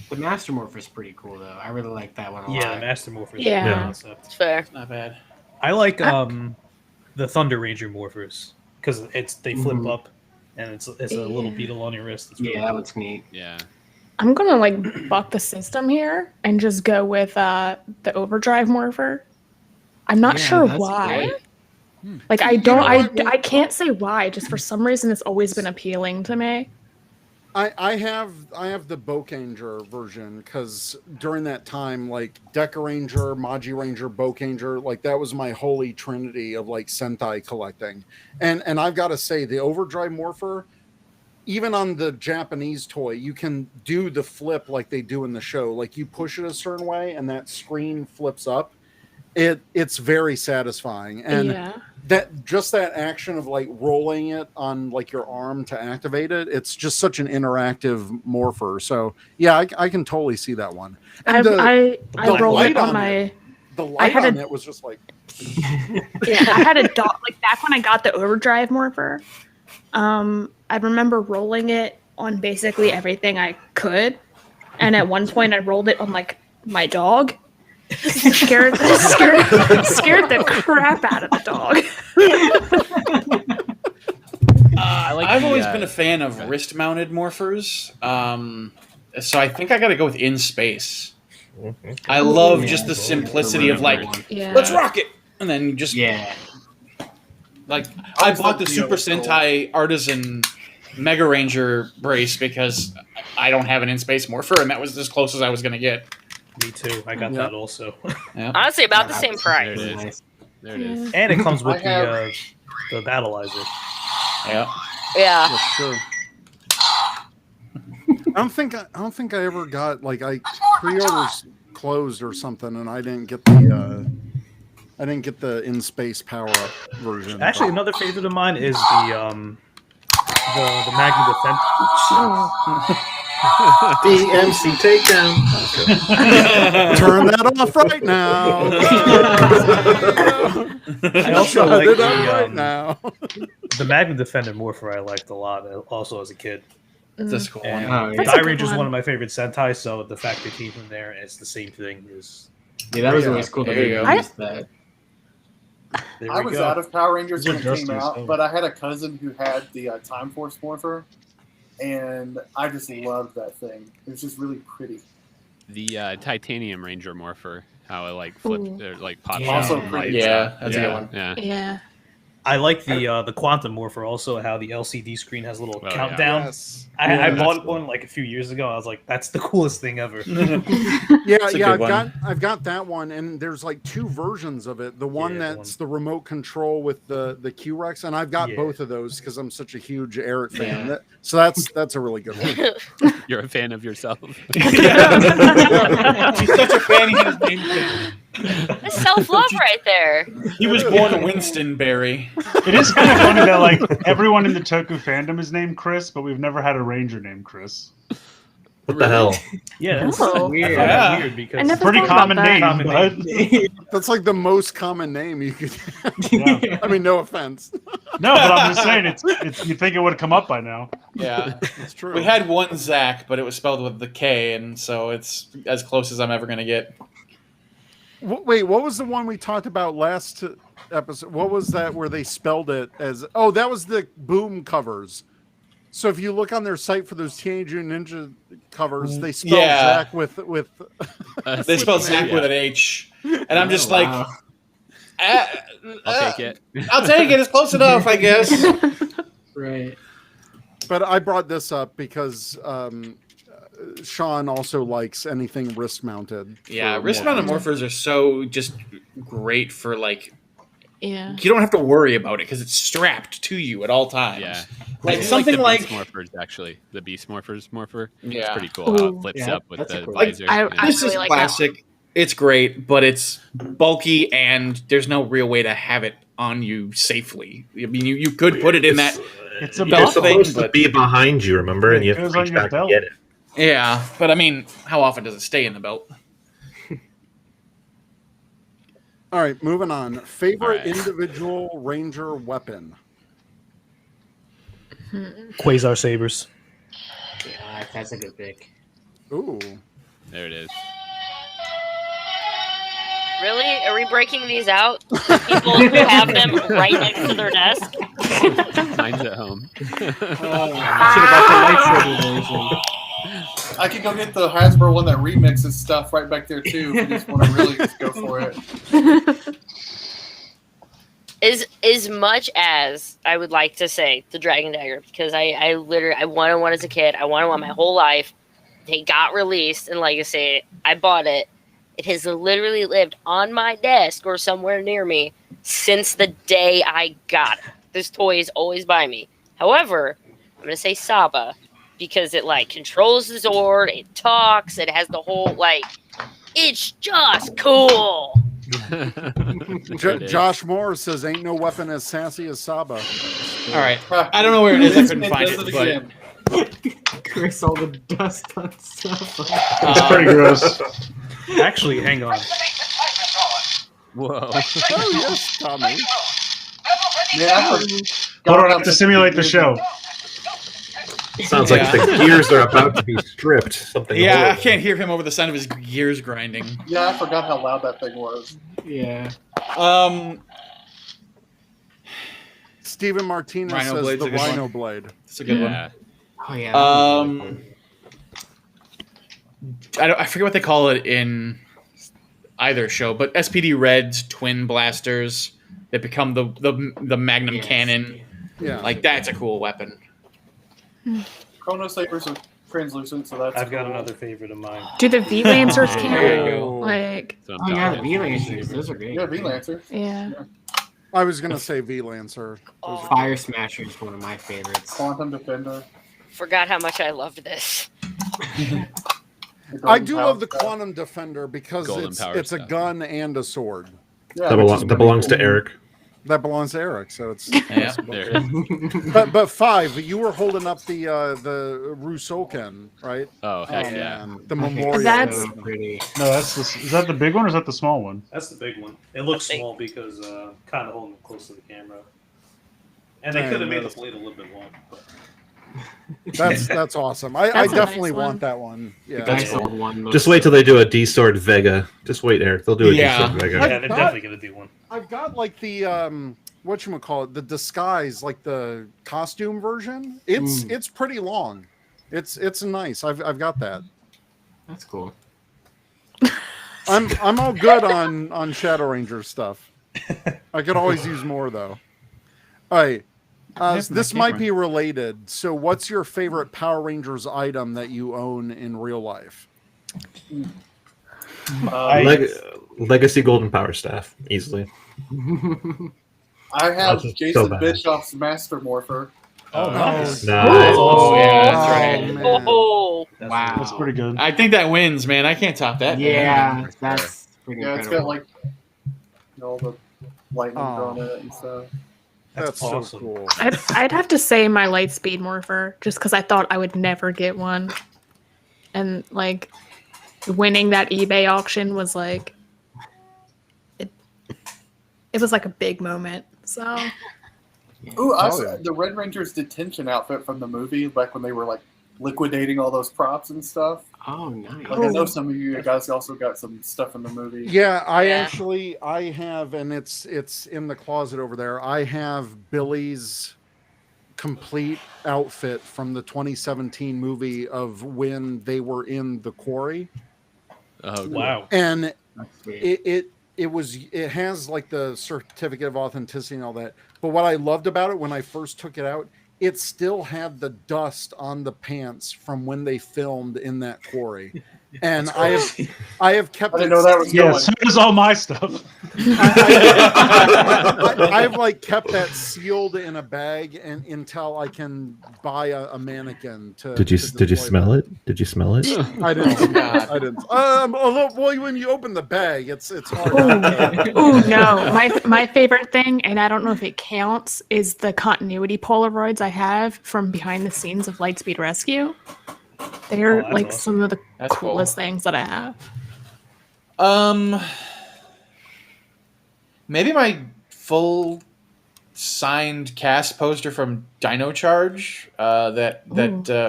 The Master Morpher is pretty cool though. I really like that one a lot. Yeah, the Master Morpher. It's fair. It's not bad. I like the Thunder Ranger morphers because they flip up and it's a little beetle on your wrist. It's really that cool. looks neat. Yeah. I'm gonna like buck the system here and just go with the Overdrive morpher. I'm not sure why. Like I can't say why. Just for some reason, it's always been appealing to me. I have the Bokanger version because during that time, like Deca Ranger, Magi Ranger, Bokanger, like that was my holy trinity of like Sentai collecting. And I've got to say, the Overdrive Morpher, even on the Japanese toy, you can do the flip like they do in the show. Like you push it a certain way and that screen flips up. It's very satisfying. And that action of like rolling it on like your arm to activate it, it's just such an interactive morpher. So yeah, I can totally see that one. And I rolled it on my. The light on it was just like. Yeah, I had a dot like back when I got the Overdrive morpher. I remember rolling it on basically everything I could, and at one point I rolled it on like my dog. scared the crap out of the dog. I've always been a fan of wrist-mounted morphers, so I think I got to go with In Space. I love just the simplicity of like, let's rock it, and then you just like I bought the Super Sentai Artisan Mega Ranger brace because I don't have an In Space morpher, and that was as close as I was going to get. Me too. I got that also. Honestly, about the same price. There it is. And it comes with the Battleizer. Yeah. That's true. I don't think I ever got like pre-orders closed or something, and I didn't get the In Space Power Up version. Actually, another favorite of mine is the Magna Defense. DMC takedown. Turn that off right now. I also like the Magna Defender Morpher. I liked a lot, also as a kid. That's cool. Die Ranger is one of my favorite Sentai, so the fact that came from there, it's the same thing. That was always cool. That. I was out of Power Rangers when it came out, but I had a cousin who had the Time Force Morpher. And I just loved that thing. It was just really pretty. The Titanium Ranger Morpher how it like flipped or like pops Yeah. out. Also and pretty- lights yeah, up. that's a good one. Yeah. Yeah. I like the Quantum Morpher also, how the LCD screen has a little Oh, yeah. countdown. Yes. I Yeah, bought that's one like a few years ago. I was like, that's the coolest thing ever. I've got that one, and there's like two versions of it. The one that's the remote control with the Q-Rex, and I've got both of those because I'm such a huge Eric fan. Yeah. So that's a really good one. You're a fan of yourself. He's such a fan. He was named That's self-love right there. He was born a Winstonberry. It is kind of funny that like everyone in the Toku fandom is named Chris, but we've never had a Ranger named Chris. What the hell? Yeah, that's Oh. weird. Yeah. Weird because I never Pretty thought common about name, that. but That's like the most common name you could. I mean, no offense. no, but I'm just saying it's you think it would have come up by now. Yeah, it's true. We had one Zach, but it was spelled with the K, and so it's as close as I'm ever going to get. Wait, what was the one we talked about last episode? What was that where they spelled it as? Oh, that was the Boom covers. So if you look on their site for those Teenage Mutant Ninja covers, they spell Zach with they spell Zach with an H, and I'm just like, I'll take it. I'll take it. It's close enough, I guess. Right. But I brought this up because Sean also likes anything wrist mounted. Yeah, wrist mounted morphers are so just great for like. Yeah. You don't have to worry about it because it's strapped to you at all times. Yeah. Like I do something the like Beast Morphers, actually. The Beast Morphers morpher. Yeah. It's pretty cool how it flips up with the visor. This is classic. It's great, but it's bulky and there's no real way to have it on you safely. I mean, you could put it in that. It's a It's supposed to be behind you, remember? And you have to reach back and get it. Yeah, but I mean, how often does it stay in the belt? All right, moving on. Favorite All right. individual Ranger weapon? Quasar sabers. Yeah, that's a good pick. Ooh. There it is. Really? Are we breaking these out? People who have them right next to their desk? Mine's at home. I should have got the lightsaber version. I could go get the Hasbro one that remixes stuff right back there too. If you just want to really just go for it. As much as I would like to say the Dragon Dagger, because I literally wanted one as a kid. I wanted one my whole life. They got released in Legacy. I bought it. It has literally lived on my desk or somewhere near me since the day I got it. This toy is always by me. However, I'm gonna say Saba because it like controls the Zord, it talks, it has the whole like. It's just cool. Josh Moore says, "Ain't no weapon as sassy as Saba." All right, I don't know where it is. I couldn't find it, but Chris, all the dust on stuff. It's pretty gross. Actually, hang on. Whoa. Oh yes, Tommy. Yeah, Hold on, I have to simulate the show. Sounds like the gears are about to be stripped. Something. yeah, I horrible. can't hear him over the sound of his gears grinding. Yeah, I forgot how loud that thing was. Yeah. Stephen Martinez Rhino says Blade's the a good Rhino one. Blade. It's a good Yeah. Oh yeah. one. I forget what they call it in either show, but SPD Red's twin blasters that become the Magnum cannon. Yeah, Like that's a cool weapon. Chrono Sabers are translucent, so that's I've got cool. another favorite of mine. Do the V Lancers There you count? go. Like, So Oh yeah, the V-Lancers, those are great. Yeah, V-Lancer. yeah. I was gonna say V Lancer. Fire Smasher is one of my favorites. Quantum Defender. Forgot how much I loved this. I do love the Quantum Defender because Golden it's power a stuff. gun and a sword. Yeah, That belongs to Eric. That belongs to Eric, so it's. Yeah, there it is. But Five, you were holding up the Rusoken, right? Oh, heck yeah. man, the memorial. That's- So pretty. No, is that the big one or is that the small one? That's the big one. It looks Big. small because kind of holding it close to the camera. And they Yeah, could have made the that's- blade a little bit long. But That's awesome. I That's a definitely nice want one. that one. Yeah. Nice old one. looks Just wait till they do a D-Sword Vega. Just wait, Eric. They'll do a Yeah. D-Sword Vega. I've yeah, they're got- definitely gonna do one. I've got like the whatchamacallit, the disguise, like the costume version. It's pretty long. It's nice. I've got that. That's cool. I'm all good on Shadow Ranger stuff. I could always use more though. All right. This might be related. So, what's your favorite Power Rangers item that you own in real life? Legacy Golden Power Staff, easily. I have so Jason bad. Bischoff's Master Morpher. Oh, nice. Oh, yeah, that's right. Oh, wow. That's pretty good. I think that wins, man. I can't top that. Yeah, that's pretty It's incredible. got like all the lightning drawn in it and stuff. That's awesome. so cool. I'd have to say my Lightspeed Morpher, just because I thought I would never get one, and like winning that eBay auction was like it was like a big moment. So Ooh, the Red Ranger's detention outfit from the movie, back when they were like liquidating all those props and stuff. Oh, nice. Like I know some of you guys also got some stuff in the movie. Yeah, I have, and it's in the closet over there. I have Billy's complete outfit from the 2017 movie of when they were in the quarry. Oh, wow! And it has like the certificate of authenticity and all that. But what I loved about it when I first took it out, it still had the dust on the pants from when they filmed in that quarry. And I have kept I didn't know that was Yeah, going. so does all my stuff. I've like kept that sealed in a bag and until I can buy a mannequin to. Did you smell it? Did you smell it? I didn't. I didn't. Well, when you open the bag, it's hard. oh no, my favorite thing, and I don't know if it counts, is the continuity Polaroids I have from behind the scenes of Lightspeed Rescue. They're like awesome. some of the That's coolest things that I have. Maybe my full signed cast poster from Dino Charge that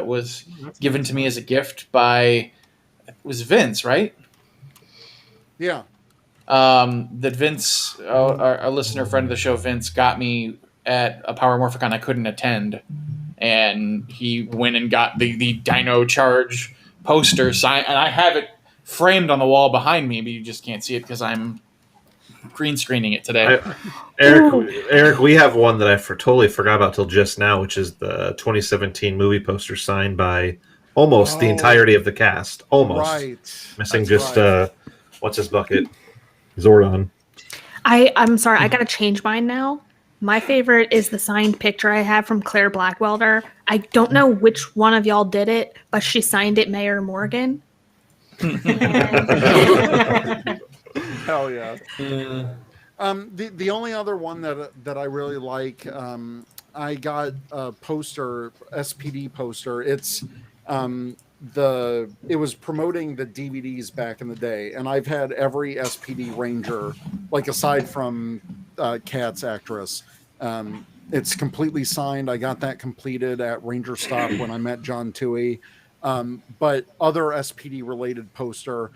was given to me as a gift by Vince, right? Yeah. That Vince, our listener friend of the show, Vince, got me at a Power Morphicon I couldn't attend, and he went and got the Dino Charge poster signed, and I have it framed on the wall behind me, but you just can't see it because I'm green screening it today. Eric, we have one that I totally forgot about till just now, which is the 2017 movie poster signed by almost the entirety of the cast. Almost. Right. Missing That's just, right. what's his bucket? Zordon. I'm sorry, I gotta change mine now. My favorite is the signed picture I have from Claire Blackwelder. I don't know which one of y'all did it, but she signed it Mayor Morgan. Hell yeah. The only other one that I really like, I got a poster, SPD poster. It's it was promoting the DVDs back in the day, and I've had every SPD Ranger, like aside from Kat's actress. It's completely signed. I got that completed at Ranger Stop when I met John Toohey. But other SPD related poster,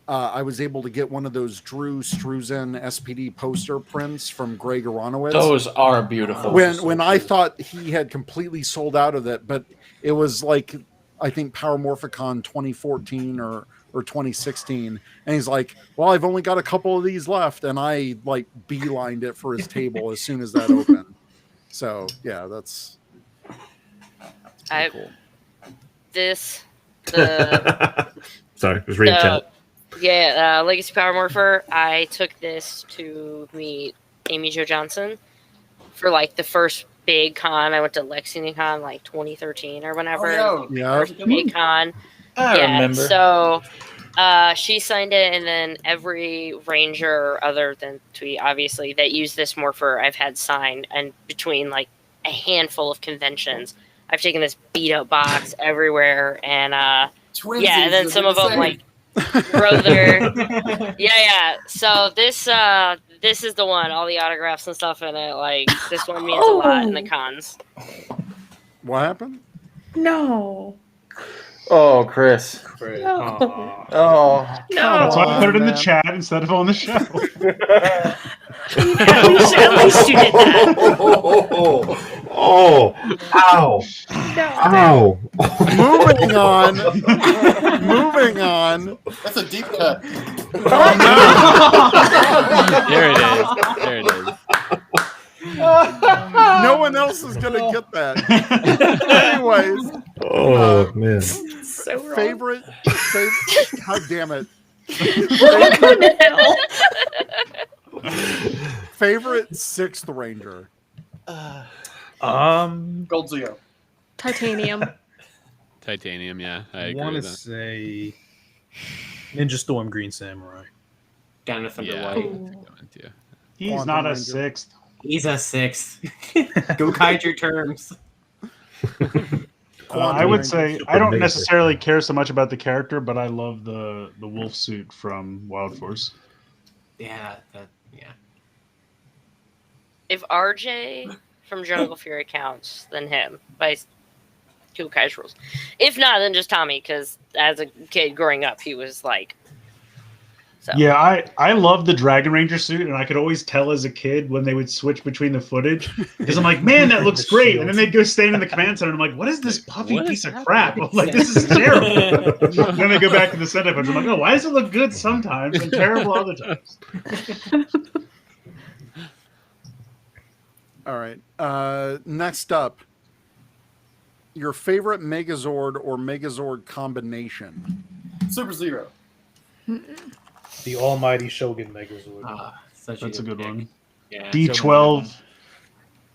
I was able to get one of those Drew Struzan SPD poster prints from Greg Aronowitz. Those are beautiful. When I thought he had completely sold out of it, but it was like, I think Power Morphicon 2014 or 2016, and he's like, well, I've only got a couple of these left, and I like beelined it for his table as soon as that opened. So yeah, that's cool. Sorry, I was reading chat. Yeah, Legacy Power Morpher. I took this to meet Amy Jo Johnson for like the first big con. I went to Lexington Con like 2013 or whenever. Oh, yeah. First big con. I remember. So she signed it, and then every Ranger other than Tweet, obviously, that used this Morpher I've had signed, and between like a handful of conventions, I've taken this beat up box everywhere, and and then some of them like brother. yeah. So this is the one, all the autographs and stuff in it. Like this one means a lot in the cons. What happened? No. Oh, Chris. No. Oh. No. That's why I put it in the chat instead of on the show. At least you did that. Oh, ow. Wow. Moving on. Moving on. That's a deep cut. Oh, There it is. There it is. no one else is gonna get that. Anyways. Oh man. So wrong. Favorite. God damn it. Favorite 6th Ranger. Gold Zeo. Titanium. Titanium, yeah. I I agree want to with that. say Ninja Storm Green Samurai. Down to Thunder Yeah. White. He's Quantum not a Ranger. 6th. He's a 6th. Go Kaiser terms. I would say Super I don't Ranger. necessarily care so much about the character, but I love the wolf suit from Wild Force. Yeah. If RJ from Jungle Fury counts, then him by Cool Kai's rules. If not, then just Tommy, because as a kid growing up, he was like. So. Yeah, I love the Dragon Ranger suit, and I could always tell as a kid when they would switch between the footage because I'm like, man, that looks great, and then they'd go stand in the command center, and I'm like, what is this puffy piece of crap? I'm like, this is terrible. Then they go back to the Sentai footage. I'm like, oh, why does it look good sometimes and terrible other times? All right. Next up, your favorite Megazord or Megazord combination. Super Zero. The Almighty Shogun Megazord. That's a good one. Yeah. D12.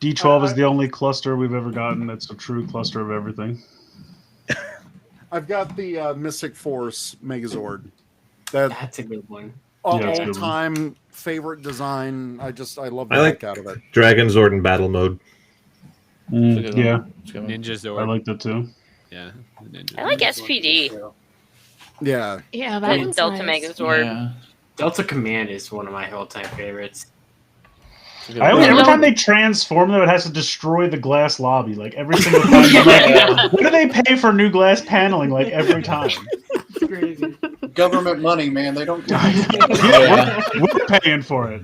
D12 is the only cluster we've ever gotten that's a true cluster of everything. I've got the Mystic Force Megazord. That's a good one. All-time favorite design. I love the I like heck out of it. Dragon Zord in battle mode. Yeah. Ninja Zord. I like that too. Yeah. I like SPD. Yeah. Yeah, that With one's Delta nice. Megazord. Yeah. Delta Command is one of my all-time favorites. Every time they transform, though, it has to destroy the glass lobby. Like every single time. I'm like, what do they pay for new glass paneling? Like every time. Government money, man. They don't. We're paying for it.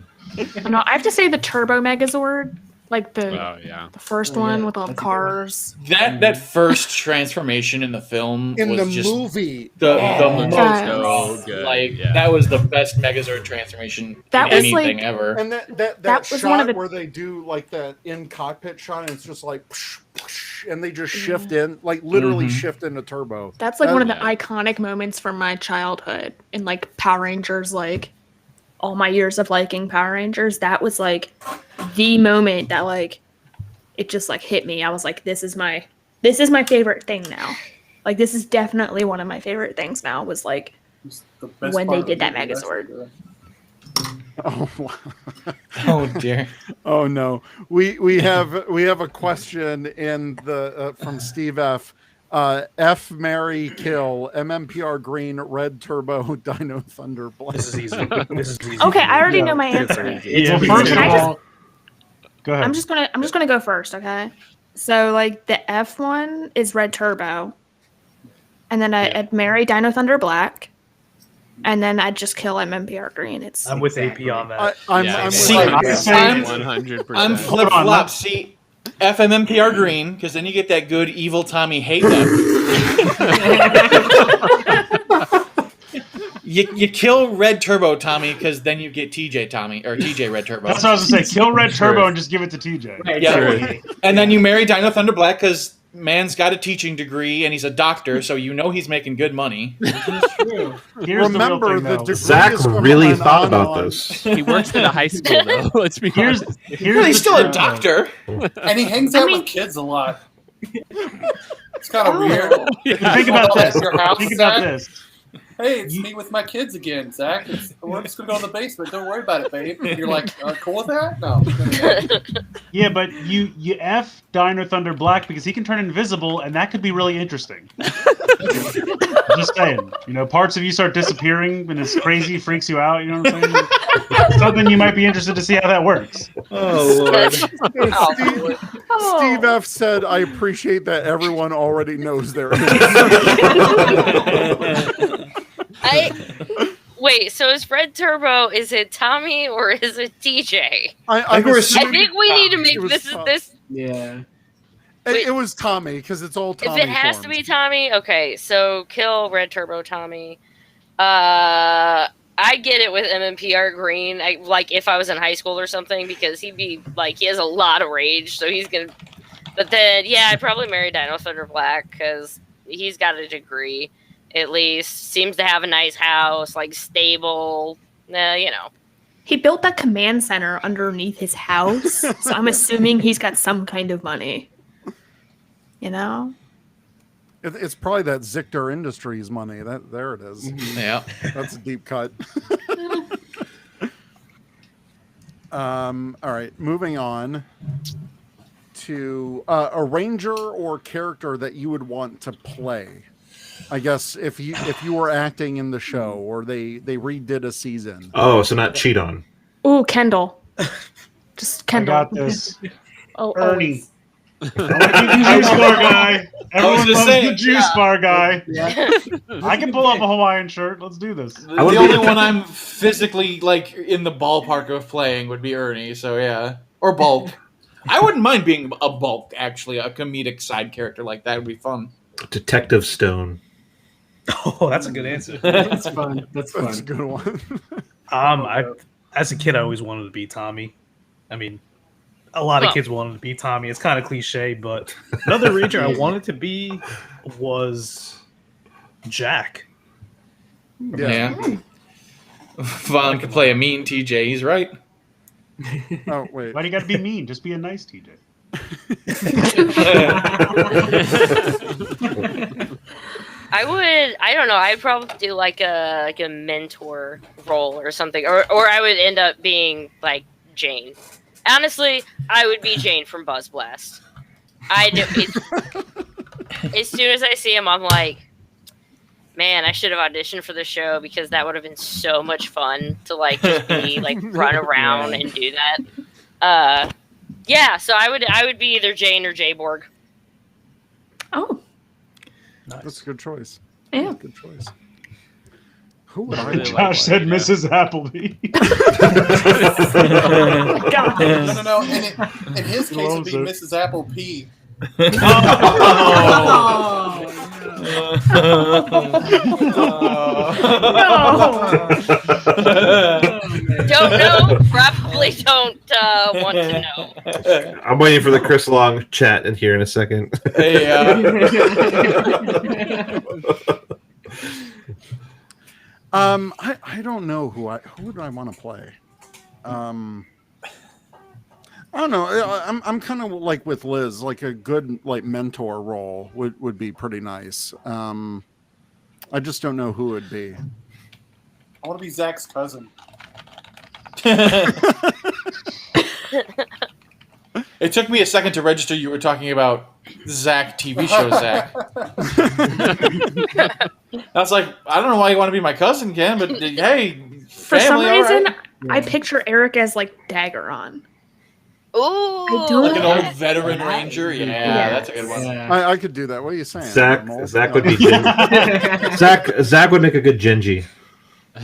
No, I have to say the Turbo Megazord, like the first one with all the cars. That first transformation in the film In was the just movie. the Yes. most So good. like that was the best Megazord transformation That in was, anything like- ever. And that was shot one of the- where they do like that in cockpit shot, and it's just like, psh, psh, and they just shift in, like literally shift into turbo. That's like one of the iconic moments from my childhood in like Power Rangers, like all my years of liking Power Rangers. That was like the moment that like it just like hit me. I was like, this is my favorite thing now. Like this is definitely one of my favorite things now. Was like when they did that Megazord. Oh, wow. Oh dear. Oh no. We have a question in the from Steve F. F Mary Kill MMPR Green Red Turbo Dino Thunder Black. This is easy. This is easy. Okay, I already know my answer. Yeah, first of all, go ahead. I'm just gonna go first, okay? So like the F one is Red Turbo, and then I'd marry Dino Thunder Black, and then I'd just kill MMPR Green. It's I'm with AP on that. I'm See, with I'm 100%. I'm flip flop. See, FMMPR Green, because then you get that good evil Tommy hate them. You kill Red Turbo Tommy, because then you get TJ Tommy or TJ Red Turbo. That's what I was gonna say. Kill Red Turbo and just give it to TJ. Yeah. And then you marry Dino Thunder Black because man's got a teaching degree and he's a doctor, so you know he's making good money. Remember the degree Zach is from really an thought about on-on. this. He works at a high school, though. Let's be honest. Well, he's still a doctor. And he hangs out with kids a lot. It's kind of weird. Think about this. Your house, Think about Zach? this. Hey, it's me with my kids again, Zach. We're just gonna go in the basement. Don't worry about it, babe. And you're like, cool with that? No. Yeah, but you F Dino Thunder Black because he can turn invisible, and that could be really interesting. Just saying. Parts of you start disappearing, and it's crazy, freaks you out. You know what I'm saying? Something you might be interested to see how that works. Oh, Lord. Steve F said, I appreciate that everyone already knows their Wait, so is Red Turbo, is it Tommy or is it TJ? I think we need to make this. Yeah. It was Tommy because it's all Tommy. If it has forms. to be Tommy, okay. So kill Red Turbo Tommy. I get it with MMPR Green. Like if I was in high school or something, because he'd be like he has a lot of rage, so he's gonna. But then I'd probably marry Dino Thunder Black because he's got a degree, at least. Seems to have a nice house, like stable. He built that command center underneath his house, so I'm assuming he's got some kind of money. It's probably that Zictor Industries money. There it is. Yeah, that's a deep cut. All right, moving on to a ranger or character that you would want to play. I guess if you were acting in the show or they redid a season. Oh, so not cheat on. Ooh, Kendall. Just Kendall. I got this. Ernie. I want to be the juice bar guy. Everyone loves the juice bar guy. Yeah. I can pull off a Hawaiian shirt. Let's do this. The only one I'm physically in the ballpark of playing would be Ernie. So yeah, or Bulk. I wouldn't mind being a Bulk. Actually, a comedic side character like that would be fun. Detective Stone. Oh, that's a good answer. That's fun. That's a good one. As a kid, I always wanted to be Tommy. I mean, a lot of kids wanted to be Tommy. It's kind of cliche, but another ranger I wanted to be was Jack. Yeah. Vaughn could play a mean TJ. He's right. Oh wait. Why do you got to be mean? Just be a nice TJ. I don't know. I'd probably do like a mentor role or something, or I would end up being like Jane. Honestly, I would be Jane from Buzz Blast. As soon as I see him, I'm like, man, I should have auditioned for the show because that would have been so much fun to like just be like run around and do that. So I would be either Jane or Jayborg. Oh. Nice. That's a good choice. Yeah. Good choice. Who would I Josh said Mrs. Appleby. No. In his case, it'd be Mrs. Apple P. Don't know. Probably don't want to know. I'm waiting for the Chris Long chat in here in a second. I don't know who would I want to play. I don't know. I'm kind of like with Liz, like a good like mentor role would be pretty nice. I just don't know who it would be. I want to be Zach's cousin. It took me a second to register you were talking about Zach TV show Zach. I was like, I don't know why you want to be my cousin, Ken, but hey, for some family, reason, right. I picture Eric as like Daggeron. Oh, like an old veteran ranger. Yeah, that's a good one. I could do that. What are you saying? Zach would be Zach would make a good Genji. Hi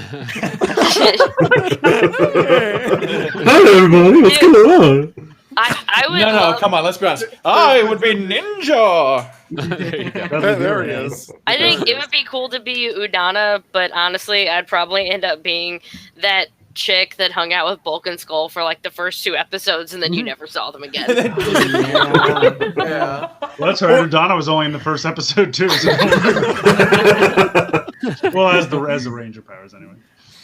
everybody, what's going on? I would. No, come on, let's be honest. I would be Ninja. There he is. I think it would be cool to be Udana, but honestly, I'd probably end up being that chick that hung out with Bulk and Skull for like the first 2 episodes, and then you never saw them again. Well, that's right. Udana was only in the first episode too. So. Well, as the Ranger powers anyway.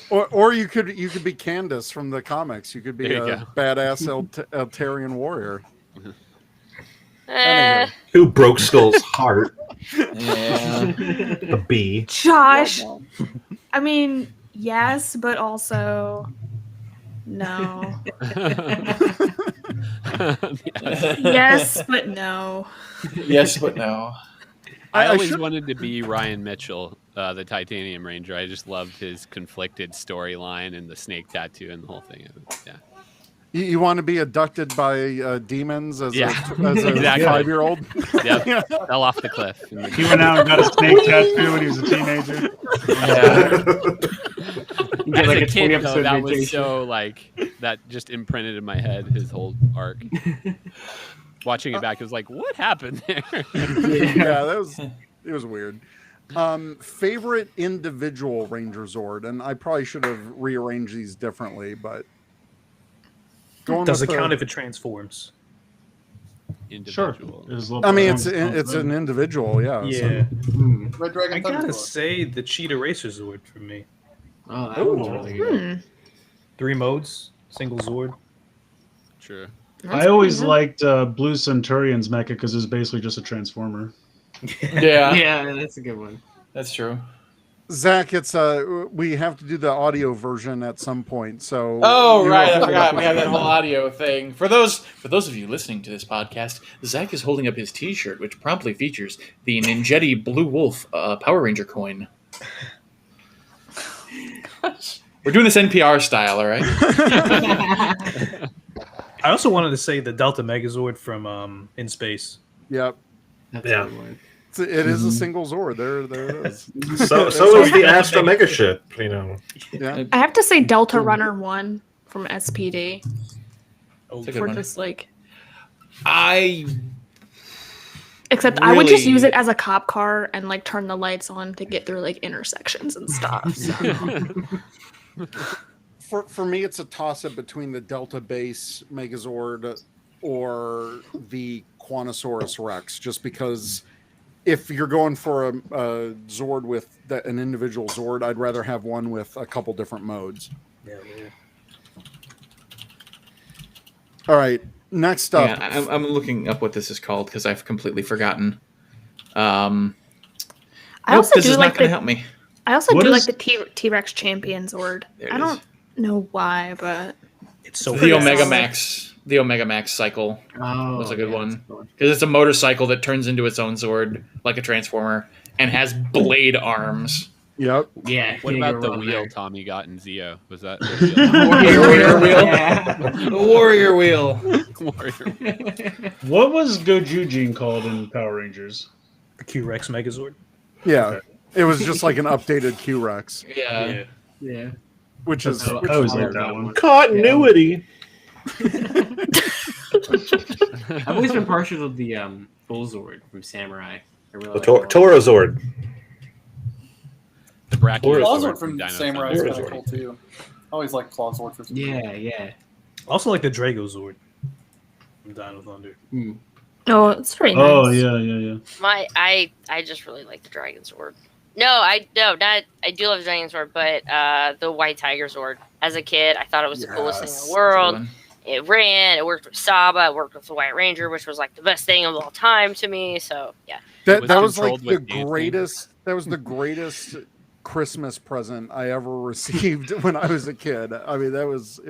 Or you could be Candace from the comics. You could be a badass Eltarian warrior. Who broke Skull's heart? A bee. Josh. I mean, yes, but also no. Yes, but no. Yes, but no. I always wanted to be Ryan Mitchell, the Titanium Ranger. I just loved his conflicted storyline and the snake tattoo and the whole thing. Yeah. You want to be abducted by demons as a exactly. 5-year-old? Yep. Fell off the cliff. He went out and got a snake tattoo when he was a teenager. As a kid, though, that was so like that just imprinted in my head his whole arc. Watching it back, it was like, what happened there? Yeah, it was weird. Favorite individual Ranger Zord, and I probably should have rearranged these differently, but does it count if it transforms? Individual. Sure. I mean, it's an individual, yeah. Yeah. Red Dragon I gotta Thunderstorm. say the Cheetah Racer Zord for me. Oh, that one's really good. 3 modes, single Zord. Sure. I always liked Blue Centurion's mecha because it's basically just a transformer. Yeah, that's a good one. That's true. Zach, it's we have to do the audio version at some point. So right, I forgot we have that whole audio thing. For those of you listening to this podcast, Zach is holding up his T-shirt, which promptly features the Ninjetti Blue Wolf Power Ranger coin. We're doing this NPR style, all right? I also wanted to say the Delta Megazord from In Space. Yep. That's Yeah. a good one. It is a single Zord. There it is. So is the Astra Mega ship, you know. Yeah. I have to say Delta Runner 1 from SPD. That's a good For one. just like, except I would just really- use it as a cop car and like turn the lights on to get through like intersections and stuff. So. For me, it's a toss-up between the Delta Base Megazord or the Quantosaurus Rex, just because if you're going for a Zord with an individual Zord, I'd rather have one with a couple different modes. Yeah. All right, next up. Yeah, I'm looking up what this is called because I've completely forgotten. Nope, also this do is like not going to the- help me. I also What do is- like the T-Rex Champion Zord. There it I don't know why, but It's so The pretty Omega solid. Max. The Omega Max cycle Oh, was a good yeah, one that's a good one. because it's a motorcycle that turns into its own Zord like a transformer and has blade arms. Yep. Yeah. What can't about go the wrong wheel there. Tommy got in Zeo? Was that Warrior wheel. Yeah. The Warrior wheel. Warrior? What was Gojujin called in Power Rangers? the Q-Rex Megazord. Yeah. It was just like an updated Q-Rex, Yeah. Yeah. which is I I always love liked that one. Continuity. I've always been partial to the Bull Zord from Samurai. I really The like that one. Toro Zord. The Brachiosaur Clawzord from Dino Samurai is Thunder. kind of cool too. I always like Clawzord for some reason. Yeah. I also like the Drago Zord from Dino Thunder. oh, it's pretty nice. Oh yeah. I just really like the Dragon Sword. I do love the Dragon Sword, but the White Tiger Sword. As a kid, I thought it was the coolest thing in the world. It ran. It worked with Saba. It worked with the White Ranger, which was like the best thing of all time to me. So yeah, That was was like controlled the with dancing. greatest. That was the greatest Christmas present I ever received when I was a kid. I mean, it was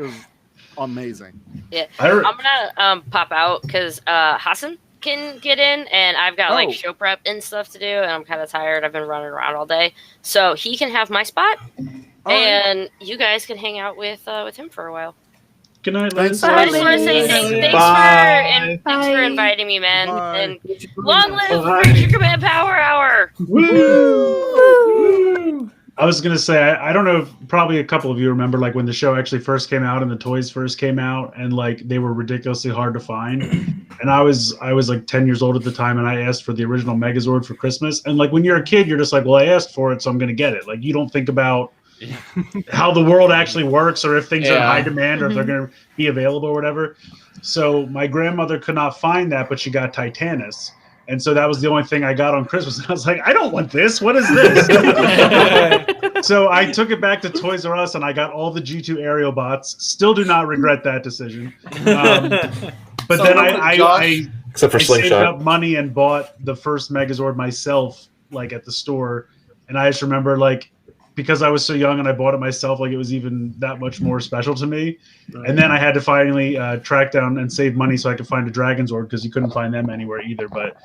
amazing. yeah. I'm gonna pop out because Hassan can get in, and I've got like show prep and stuff to do, and I'm kind of tired. I've been running around all day, so he can have my spot, and you guys can hang out with him for a while. Good night, Thanks, Liz. I just want to say thanks for inviting me, man, Bye. and long live Ranger Command Power Hour. I was gonna say I don't know if probably a couple of you remember like when the show actually first came out and the toys first came out and like they were ridiculously hard to find. And I was like 10 years old at the time and I asked for the original Megazord for Christmas. And like when you're a kid, you're just like, well, I asked for it, so I'm gonna get it. Like you don't think about how the world actually works or if things are in high demand or if they're gonna be available or whatever. So my grandmother could not find that, but she got Titanus. And so that was the only thing I got on Christmas. And I was like, I don't want this. What is this? So I took it back to Toys R Us and I got all the G2 aerial bots. Still do not regret that decision. But then I Except for saved Slingshot. up money and bought the first Megazord myself, like at the store. And I just remember like, because I was so young and I bought it myself, like it was even that much more special to me. And then I had to finally track down and save money so I could find a Dragon Zord because you couldn't find them anywhere either. But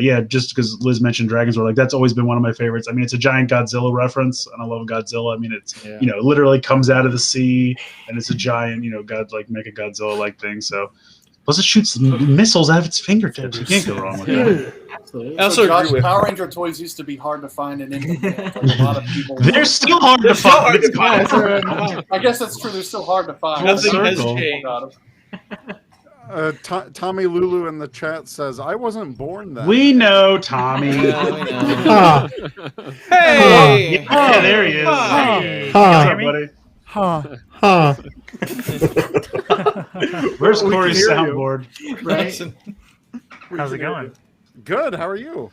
yeah, just because Liz mentioned Dragon Zord, like that's always been one of my favorites. I mean, it's a giant Godzilla reference, and I love Godzilla. I mean, it's literally comes out of the sea, and it's a giant, Mega Godzilla like thing. So plus it shoots missiles out of its fingertips. You can't go wrong with that. also Josh, agree with Power Ranger toys used to be hard to find in England. A lot of people. They're still hard to find. I guess that's true. They're still hard to find. Nothing has changed. Tommy Lulu in the chat says, "I wasn't born then." We know, Tommy. Yeah, we know. Hey! Yeah, there he is. Hey. What's up, buddy? Where's We can Corey's hear you. soundboard? Right? How's it going? Good. How are you?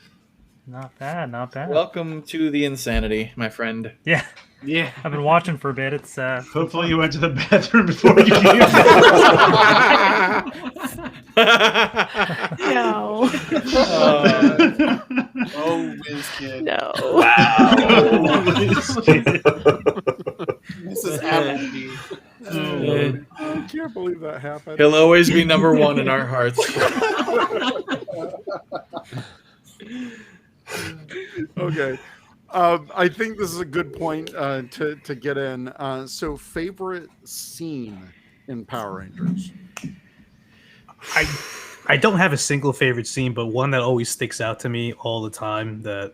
Not bad, not bad. Welcome to the insanity, my friend. Yeah. Yeah. I've been watching for a bit. It's Hopefully you went to the bathroom before you came. No. Oh, whiz kid. No. Wow. Mrs. Appleby. I can't believe that happened. He'll always be number one in our hearts. Okay. I think this is a good point to get in. So, favorite scene in Power Rangers? I don't have a single favorite scene, but one that always sticks out to me all the time that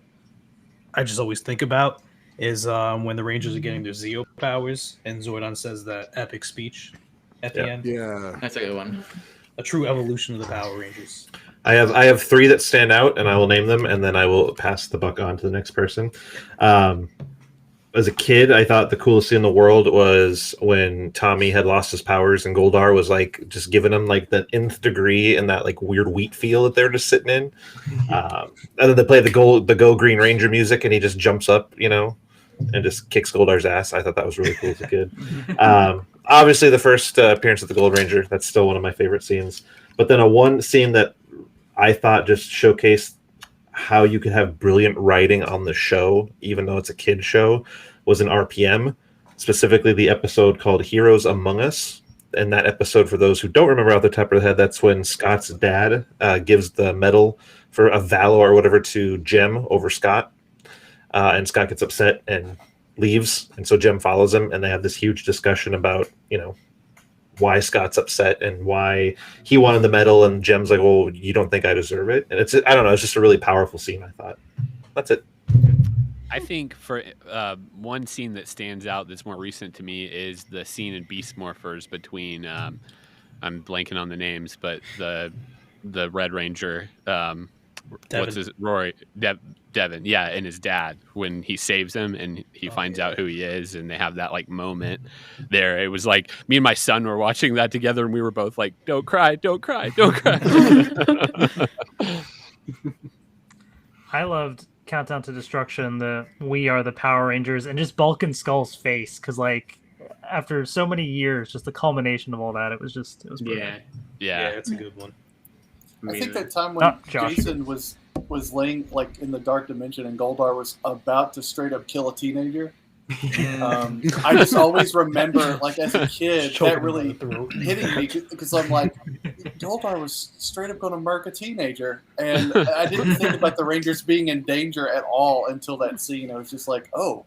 I just always think about is when the Rangers are getting their Zeo powers and Zordon says that epic speech at the end. Yeah, that's a good one. A true evolution of the Power Rangers. I have three that stand out, and I will name them, and then I will pass the buck on to the next person. As a kid, I thought the coolest scene in the world was when Tommy had lost his powers, and Goldar was like just giving him like the nth degree and that like weird wheat field that they're just sitting in. And then they play the Go Green Ranger music, and he just jumps up, and just kicks Goldar's ass. I thought that was really cool as a kid. Obviously, the first appearance of the Gold Ranger, that's still one of my favorite scenes. But then one scene that I thought just showcased how you could have brilliant writing on the show, even though it's a kid show, was in RPM, specifically the episode called Heroes Among Us. And that episode, for those who don't remember off the top of their head, that's when Scott's dad gives the medal for a Valor or whatever to Jem over Scott. And Scott gets upset and leaves. And so Jem follows him, and they have this huge discussion about, why Scott's upset and why he wanted the medal, and Jem's like, well, you don't think I deserve it? And it's just a really powerful scene, I thought. That's it. I think for one scene that stands out that's more recent to me is the scene in Beast Morphers between I'm blanking on the names, but the Red Ranger, what's his Rory Devin, yeah, and his dad, when he saves him and he finds out who he is, and they have that like moment there. It was like me and my son were watching that together, and we were both like, don't cry, don't cry, don't cry. I loved Countdown to Destruction, the We Are the Power Rangers, and just Bulk and Skull's face, because like after so many years, just the culmination of all that, it was brilliant. Yeah, it's a good one. I think that time when Jason was laying like in the dark dimension and Goldar was about to straight up kill a teenager. I just always remember, like as a kid, that really hitting me because I'm like, Goldar was straight up going to murk a teenager, and I didn't think about the Rangers being in danger at all until that scene. I was just like, oh,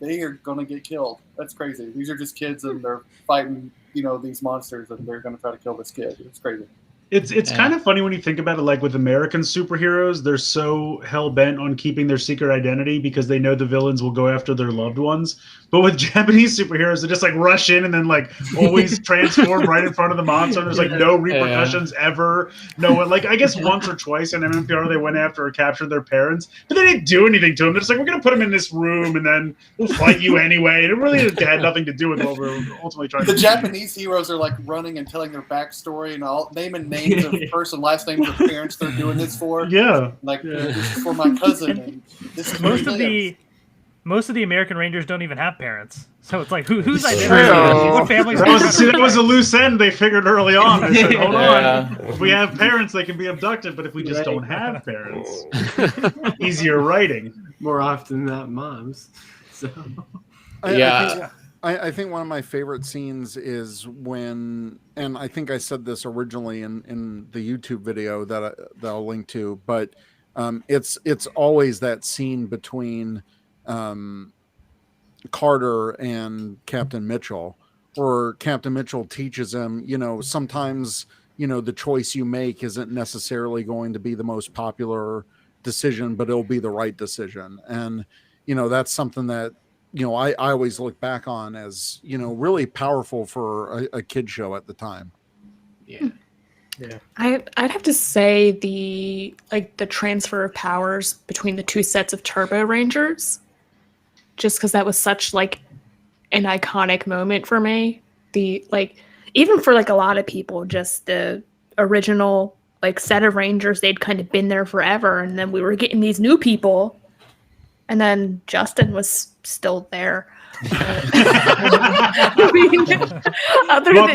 they are going to get killed. That's crazy. These are just kids, and they're fighting, these monsters, and they're going to try to kill this kid. It's crazy. It's kind of funny when you think about it, like with American superheroes, they're so hell-bent on keeping their secret identity because they know the villains will go after their loved ones. But with Japanese superheroes, they just like rush in and then like always transform right in front of the monster. And there's like no repercussions ever. No one, like I guess once or twice in MMPR they went after or captured their parents, but they didn't do anything to them. They're just like, we're gonna put them in this room and then we'll fight you anyway. And it really had nothing to do with what we're ultimately trying to do. The Japanese heroes are like running and telling their backstory and all naming names of person, last names of parents they're doing this for. Yeah. Like this is for my cousin. And this is most of the American Rangers don't even have parents, so it's like who's identity? What family? That was a loose end they figured early on. They said, hold on, if we have parents, they can be abducted, but if we just don't have parents, easier writing. More often than moms. So I think one of my favorite scenes is when, and I think I said this originally in the YouTube video that I'll link to, but it's always that scene between Carter and Captain Mitchell, where Captain Mitchell teaches him, sometimes, the choice you make isn't necessarily going to be the most popular decision, but it'll be the right decision. And, that's something that, I always look back on as, really powerful for a kid show at the time. Yeah. I'd have to say the transfer of powers between the two sets of Turbo Rangers, just because that was such like an iconic moment for me. Even for a lot of people, just the original set of Rangers, they'd kind of been there forever, and then we were getting these new people, and then Justin was still there. The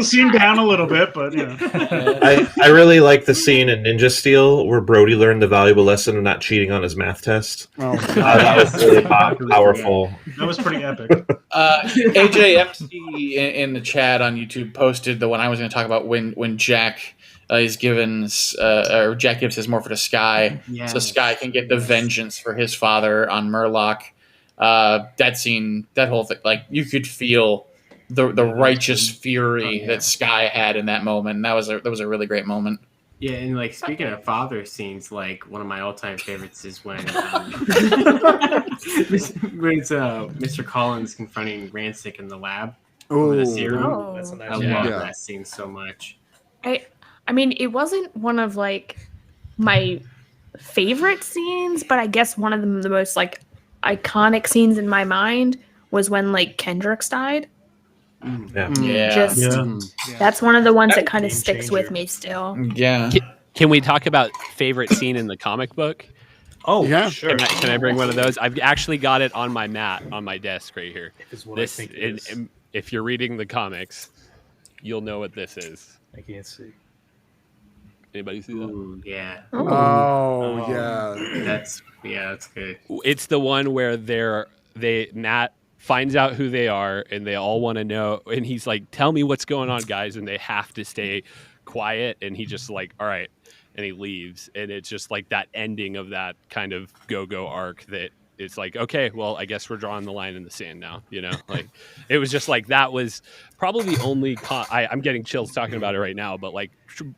scene down a little bit, but I really like the scene in Ninja Steel where Brody learned the valuable lesson of not cheating on his math test. That was really powerful. That was pretty epic. AJMC in the chat on YouTube posted the one I was going to talk about when Jack is given, or Jack gives his morpher to Sky, so Sky can get the vengeance for his father on Murloc. That scene, that whole thing, you could feel the righteous fury that Sky had in that moment. And that was a really great moment. Yeah, and speaking of father scenes, one of my all-time favorites is when it's Mr. Collins confronting Rancic in the lab over the serum. That's a nice I love that scene so much. I mean, it wasn't one of my favorite scenes, but I guess one of the most iconic scenes in my mind was when Kendricks died. That's one of the ones that kind of sticks with me still. Yeah. Can we talk about favorite scene in the comic book? Oh, yeah, sure. Can I bring one of those? I've actually got it on my mat on my desk right here. If you're reading the comics, you'll know what this is. I can't see. Anybody see that? Ooh, yeah. Oh, yeah. That's good. It's the one where Nat finds out who they are and they all want to know, and he's like, "Tell me what's going on, guys," and they have to stay quiet, and he just all right, and he leaves, and it's just that ending of that kind of go-go arc that it's okay, well, I guess we're drawing the line in the sand now, it was just that was probably the only I'm getting chills talking about it right now, but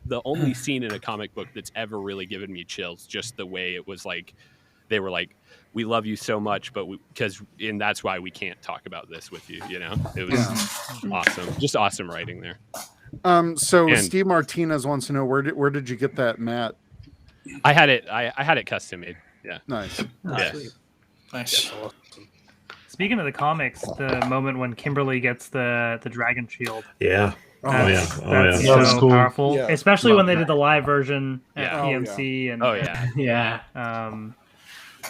the only scene in a comic book that's ever really given me chills, just the way it was they were we love you so much, but and that's why we can't talk about this with you, it was awesome, just awesome writing there. Steve Martinez wants to know where did you get that mat? I had it custom made. Yeah. Nice. Nice. Speaking of the comics, the moment when Kimberly gets the dragon shield. Yeah. That's That was so cool. powerful. Yeah. Especially when they did the live version at PMC.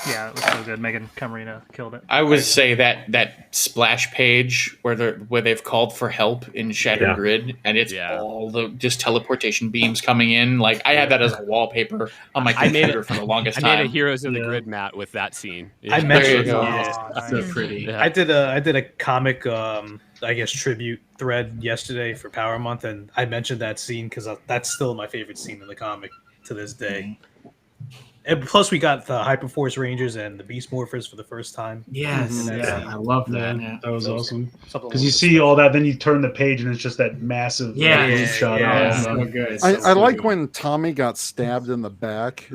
Yeah, it was so good. Megan Camarena killed it. I would say that splash page where they've called for help in Shattered Grid, and it's all the just teleportation beams coming in. I had that as a wallpaper on my computer for the longest time. I made a Heroes of the Grid mat with that scene. I mentioned so pretty. Yeah. I did a comic tribute thread yesterday for Power Month, and I mentioned that scene because that's still my favorite scene in the comic to this day. And plus, we got the Hyperforce Rangers and the Beast Morphers for the first time. Yes, I love that. Yeah, that was awesome. Because you see all that, then you turn the page, and it's just that massive shot. Yeah, so good. I like when Tommy got stabbed in the back.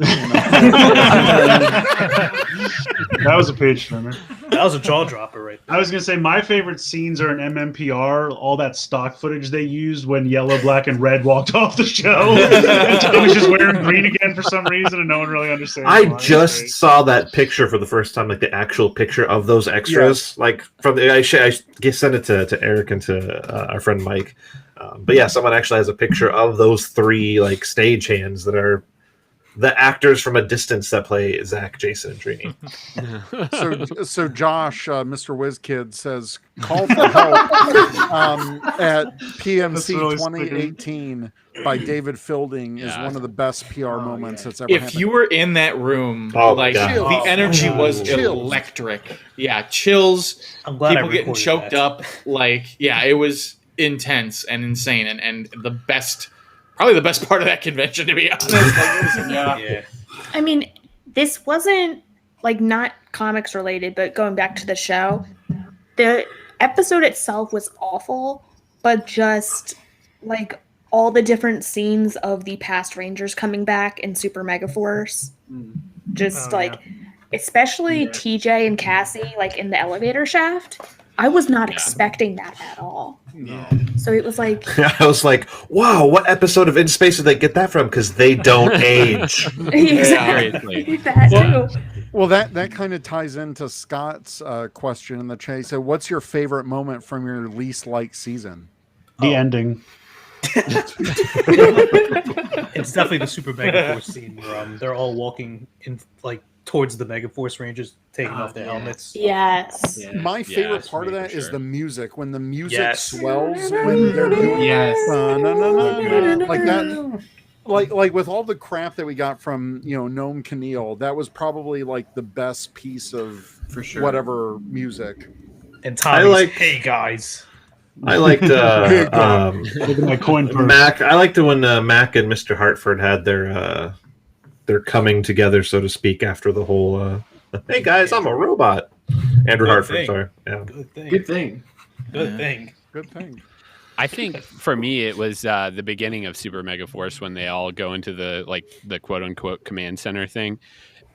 That was a page turner. That was a jaw dropper right there. I was going to say my favorite scenes are in MMPR, all that stock footage they used when Yellow, Black, and Red walked off the show. And Tommy's just wearing green again for some reason, and no one really understands I why. just saw that picture for the first time, the actual picture of those extras. From I sent it to Eric and to our friend Mike. But yeah, someone actually has a picture of those three stagehands that are the actors from a distance that play Zach, Jason, and Trini. So Josh, Mr. WizKid says, call for help at PMC really 2018 by David Fielding is one of the best PR moments that's ever happened. If you were in that room, the energy was electric. Yeah, chills. I'm glad people getting choked up. It was intense and insane, and probably the best part of that convention, to be honest. I mean, this wasn't not comics related, but going back to the show, the episode itself was awful, but just all the different scenes of the past Rangers coming back in Super Megaforce Just especially TJ and Cassie, like in the elevator shaft. I was not expecting that at all. No. So it was like I was like, wow, what episode of In Space did they get that from? Because they don't age. Exactly. That too. Well, that kind of ties into Scott's question in the chat. So, what's your favorite moment from your least liked season? The ending. It's definitely the Super Megaforce scene where they're all walking in towards the Megaforce Rangers, taking off their helmets. Yes. Yeah. My favorite part of that is the music. When the music swells when they're doing like that. Like with all the crap that we got from Gnome Keneal, that was probably like the best piece of whatever music. And Tommy's, hey guys. I liked look at my coin purse. Mac. I liked it when Mac and Mr. Hartford had their coming together, so to speak, after the whole hey guys, I'm a robot. Andrew Hartford, sorry. Yeah. Good thing. I think for me it was the beginning of Super Megaforce when they all go into the quote unquote command center thing.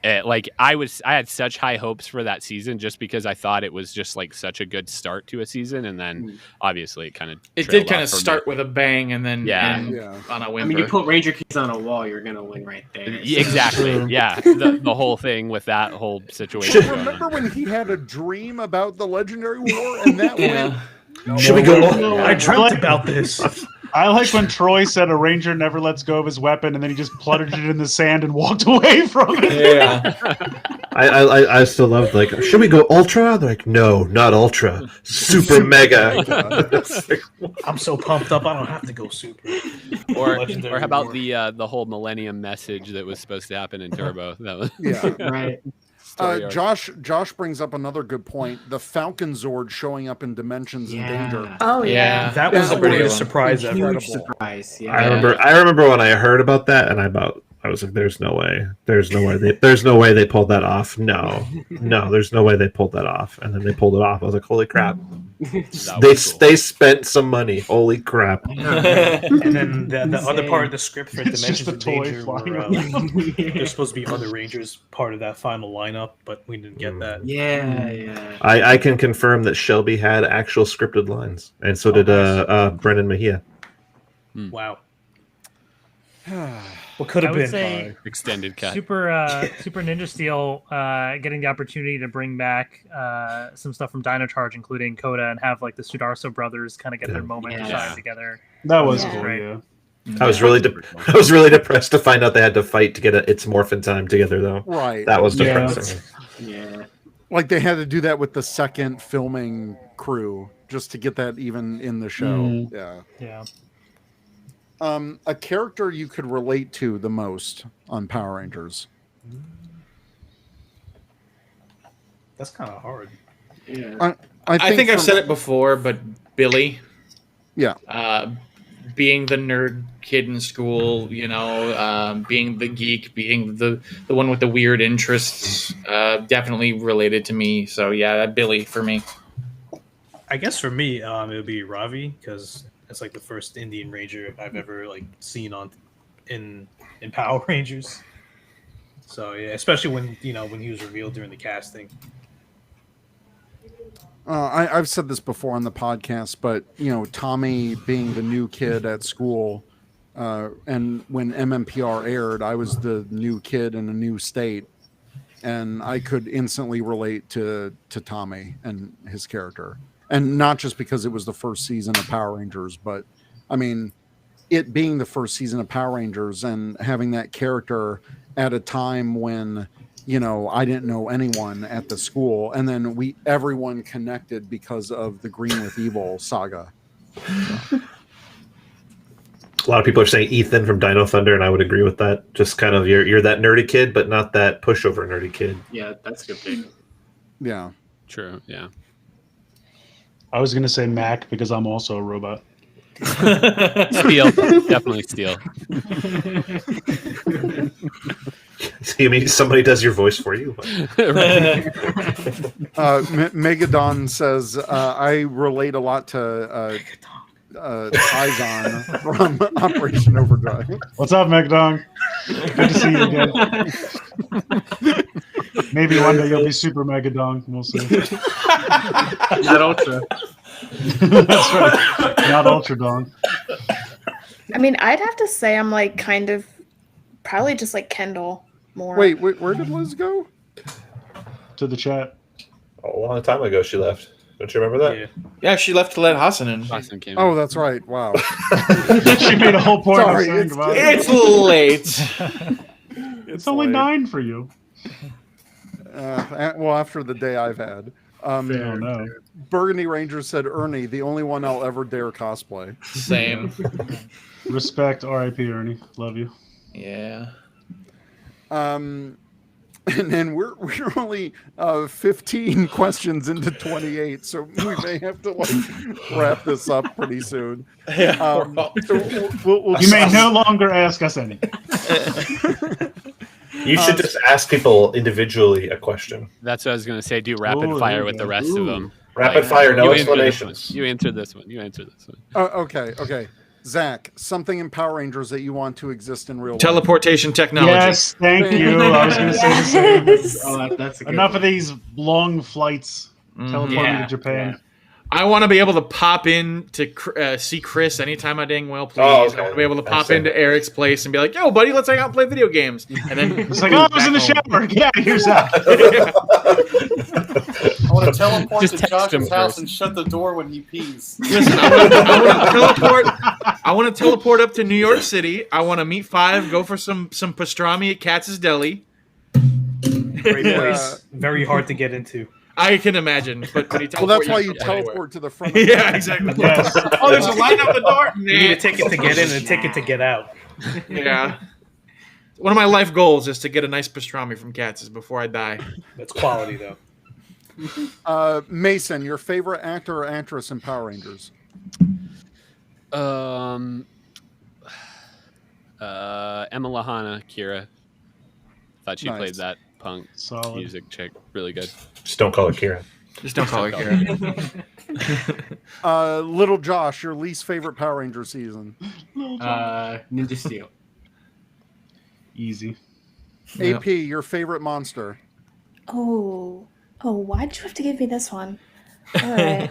I had such high hopes for that season just because I thought it was just like such a good start to a season, and then obviously it did kind of start with a bang and then end on a whimper. I mean, you put Ranger Keys on a wall, you're gonna win right there. Exactly. Yeah, the whole thing with that whole situation. Remember when he had a dream about the Legendary War and that went? Should we go? I dreamt about this. I like when Troy said a ranger never lets go of his weapon, and then he just plundered it in the sand and walked away from it. Yeah. I still loved should we go ultra? They're like, no, not ultra, super mega. I'm so pumped up, I don't have to go super. Or how about the whole Millennium message that was supposed to happen in Turbo? That was right. Josh brings up another good point. The Falcon Zord showing up in Dimensions in Danger. Oh yeah, that was the greatest surprise ever. Huge surprise. Yeah. I remember when I heard about that, and I was like, "There's no way they pulled that off. No, there's no way they pulled that off." And then they pulled it off. I was like, "Holy crap!" They spent some money. Holy crap! And then the other part of the script for Dimensions of Danger, where there's supposed to be other Rangers part of that final lineup, but we didn't get that. Yeah. I can confirm that Shelby had actual scripted lines, and so did Brennan Mejia. Wow. What could have been say extended cut. Super Ninja Steel getting the opportunity to bring back some stuff from Dino Charge, including Coda, and have the Sudarso brothers kind of get their moment to shine together. That was cool. Yeah. I was really depressed to find out they had to fight to get It's Morphin Time together, though. Right. That was depressing. Yeah. Like they had to do that with the second filming crew just to get that even in the show. Yeah. A character you could relate to the most on Power Rangers. That's kind of hard. Yeah. I think I've said it before, but Billy. Yeah. Being the nerd kid in school, being the geek, being the one with the weird interests, definitely related to me. So yeah, Billy for me. I guess for me, it would be Ravi, because it's the first Indian Ranger I've ever seen in Power Rangers. So yeah, especially when he was revealed during the casting. I've said this before on the podcast, but Tommy being the new kid at school, and when MMPR aired, I was the new kid in a new state, and I could instantly relate to Tommy and his character. And not just because it was the first season of Power Rangers, but I mean, it being the first season of Power Rangers and having that character at a time when, I didn't know anyone at the school. And then everyone connected because of the Green with Evil saga. A lot of people are saying Ethan from Dino Thunder, and I would agree with that. Just kind of you're that nerdy kid, but not that pushover nerdy kid. Yeah, that's a good pick. Yeah. True. Yeah. I was gonna say Mac because I'm also a robot. Steel, definitely Steel. You mean somebody does your voice for you? Megadon says I relate a lot to Tyson from Operation Overdrive. What's up, McDong? Good to see you again. Maybe one day you'll be Super Megadong. We'll see. Not Ultra. That's right. Not Ultra Dong. I mean, I'd have to say I'm like kind of probably just like Kendall more. Wait, where did Liz go? To the chat. A long time ago she left. Don't you remember that? Yeah, she left to let Hassan in. Hassan came Oh, that's right. Wow. She made a whole point Sorry, of saying goodbye. It's late. It's only 9 for you. Well, after the day I've had. No. Burgundy Ranger said, Ernie, the only one I'll ever dare cosplay. Same. Respect, R.I.P. Ernie. Love you. Yeah. And then we're only 15 questions into 28, so we may have to wrap this up pretty soon. Yeah, we'll you may no longer ask us any. You should just ask people individually a question. That's what I was going to say. Do rapid fire with the rest of them. Rapid fire, no you explanations. You answer this one. You answer this one. Okay. Zach, something in Power Rangers that you want to exist in real life. Teleportation technology. Yes, thank you. I was going to say the same. Oh, that's a good Enough one. of these long flights. Teleport me to Japan. Yeah. I want to be able to pop in to see Chris anytime I dang well, please. Oh, okay. I want to be able to pop into Eric's place and be like, "Yo, buddy, let's hang out and play video games." And then It's like, I was in the shower. Yeah, here's Zach. I want to teleport Just to text Josh's him house first. and shut the door when he pees. Listen, I want to teleport up to New York City. I want to meet Five, go for some pastrami at Katz's Deli. Great place. Very hard to get into. I can imagine, but could he Well, that's why you you anywhere. teleport to the front. Of Yeah, exactly. Yes. Oh, there's a line out the door. You need a ticket to get in and a ticket to get out. Yeah. One of my life goals is to get a nice pastrami from Katz's before I die. That's quality, though. Mason, your favorite actor or actress in Power Rangers? Emma Lahana, Kira. Thought she played that punk music chick really good. Just don't call her Kira. Just don't call her Kira. Little Josh, your least favorite Power Ranger season? Ninja Steel. Easy. AP, your favorite monster? Oh, why'd you have to give me this one? All right.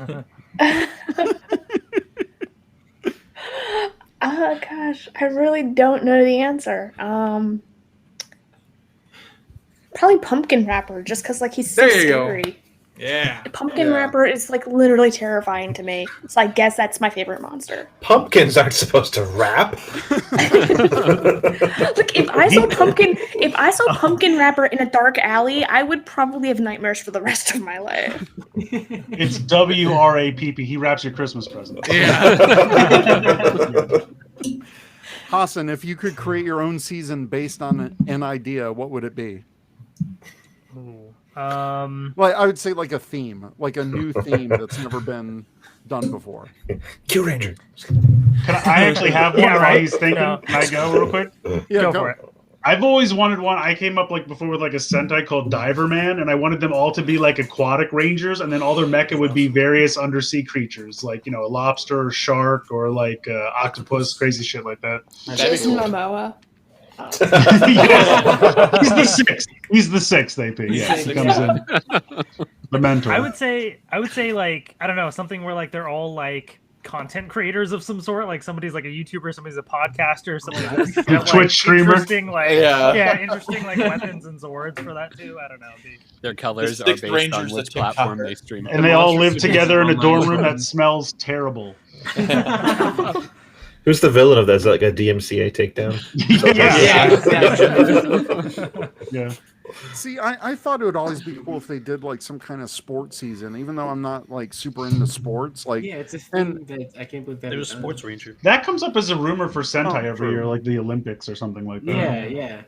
Oh gosh, I really don't know the answer. Probably Pumpkin Wrapper, just because like he's so There you go. scary. Yeah. Pumpkin Wrapper is like literally terrifying to me. So I guess that's my favorite monster. Pumpkins aren't supposed to rap. Look, if I saw Pumpkin Wrapper in a dark alley, I would probably have nightmares for the rest of my life. It's WRAPP. He wraps your Christmas present. Yeah. Hassan, if you could create your own season based on an idea, what would it be? Like I would say like a theme, like a new theme that's never been done before. Q Ranger. Can I actually have one while he's thinking? No. Can I go real quick? Yeah, Go for it. I've always wanted one. I came up like before with like a Sentai called Diver Man, and I wanted them all to be like aquatic rangers, and then all their mecha would be various undersea creatures, like a lobster or shark or like octopus, crazy shit like that. Jason Momoa. Yes. He's the sixth AP. Yeah, he comes in. The mentor. I would say like I don't know, something where like they're all like content creators of some sort, like somebody's like a YouTuber, somebody's a podcaster, somebody's like, Twitch streamer. Interesting, like interesting like weapons and swords for that too. I don't know. Their colors The are sixth based Rangers on which that Tim platform Cocker. they stream. And they all live together in a dorm room that smells terrible. Who's the villain of that? Is that like a DMCA takedown? Yeah. See, I thought it would always be cool if they did like some kind of sports season, even though I'm not like super into sports. Like, Yeah, it's a thing that I can't believe that. There was Sports Ranger. That comes up as a rumor for Sentai every true. year, like the Olympics or something like that. Yeah.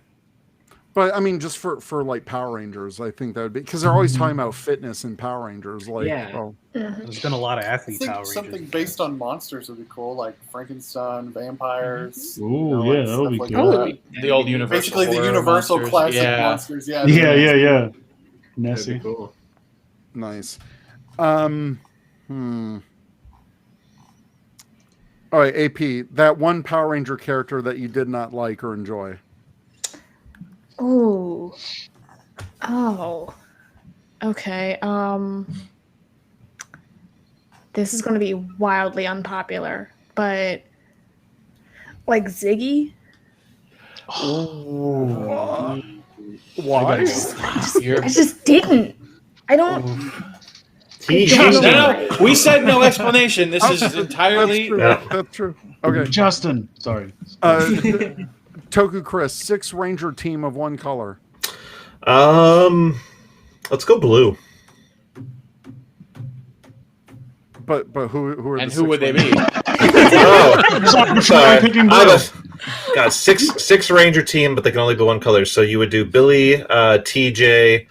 but I mean, just for like Power Rangers, I think that would be because they're always talking about fitness in Power Rangers. Like, Yeah. well, There's been a lot of I athlete think Power something Rangers. based on monsters would be cool, like Frankenstein, vampires. Ooh, yeah, that would be stuff cool. like that. The old Universal. Basically, the horror Universal monsters. classic Yeah. monsters. Yeah. Yeah. Nessie. That'd be cool. nice. All right, AP, that one Power Ranger character that you did not like or enjoy. Oh. Okay. This is going to be wildly unpopular, but like Ziggy. Oh. Why? I just didn't. I don't. No, we said no explanation. This is entirely. That's true. Okay. Justin, sorry. Toku Chris, 6 Ranger team of one color. Let's go blue. But who are and the who would they be? Got six Ranger team, but they can only be one color. So you would do Billy, TJ,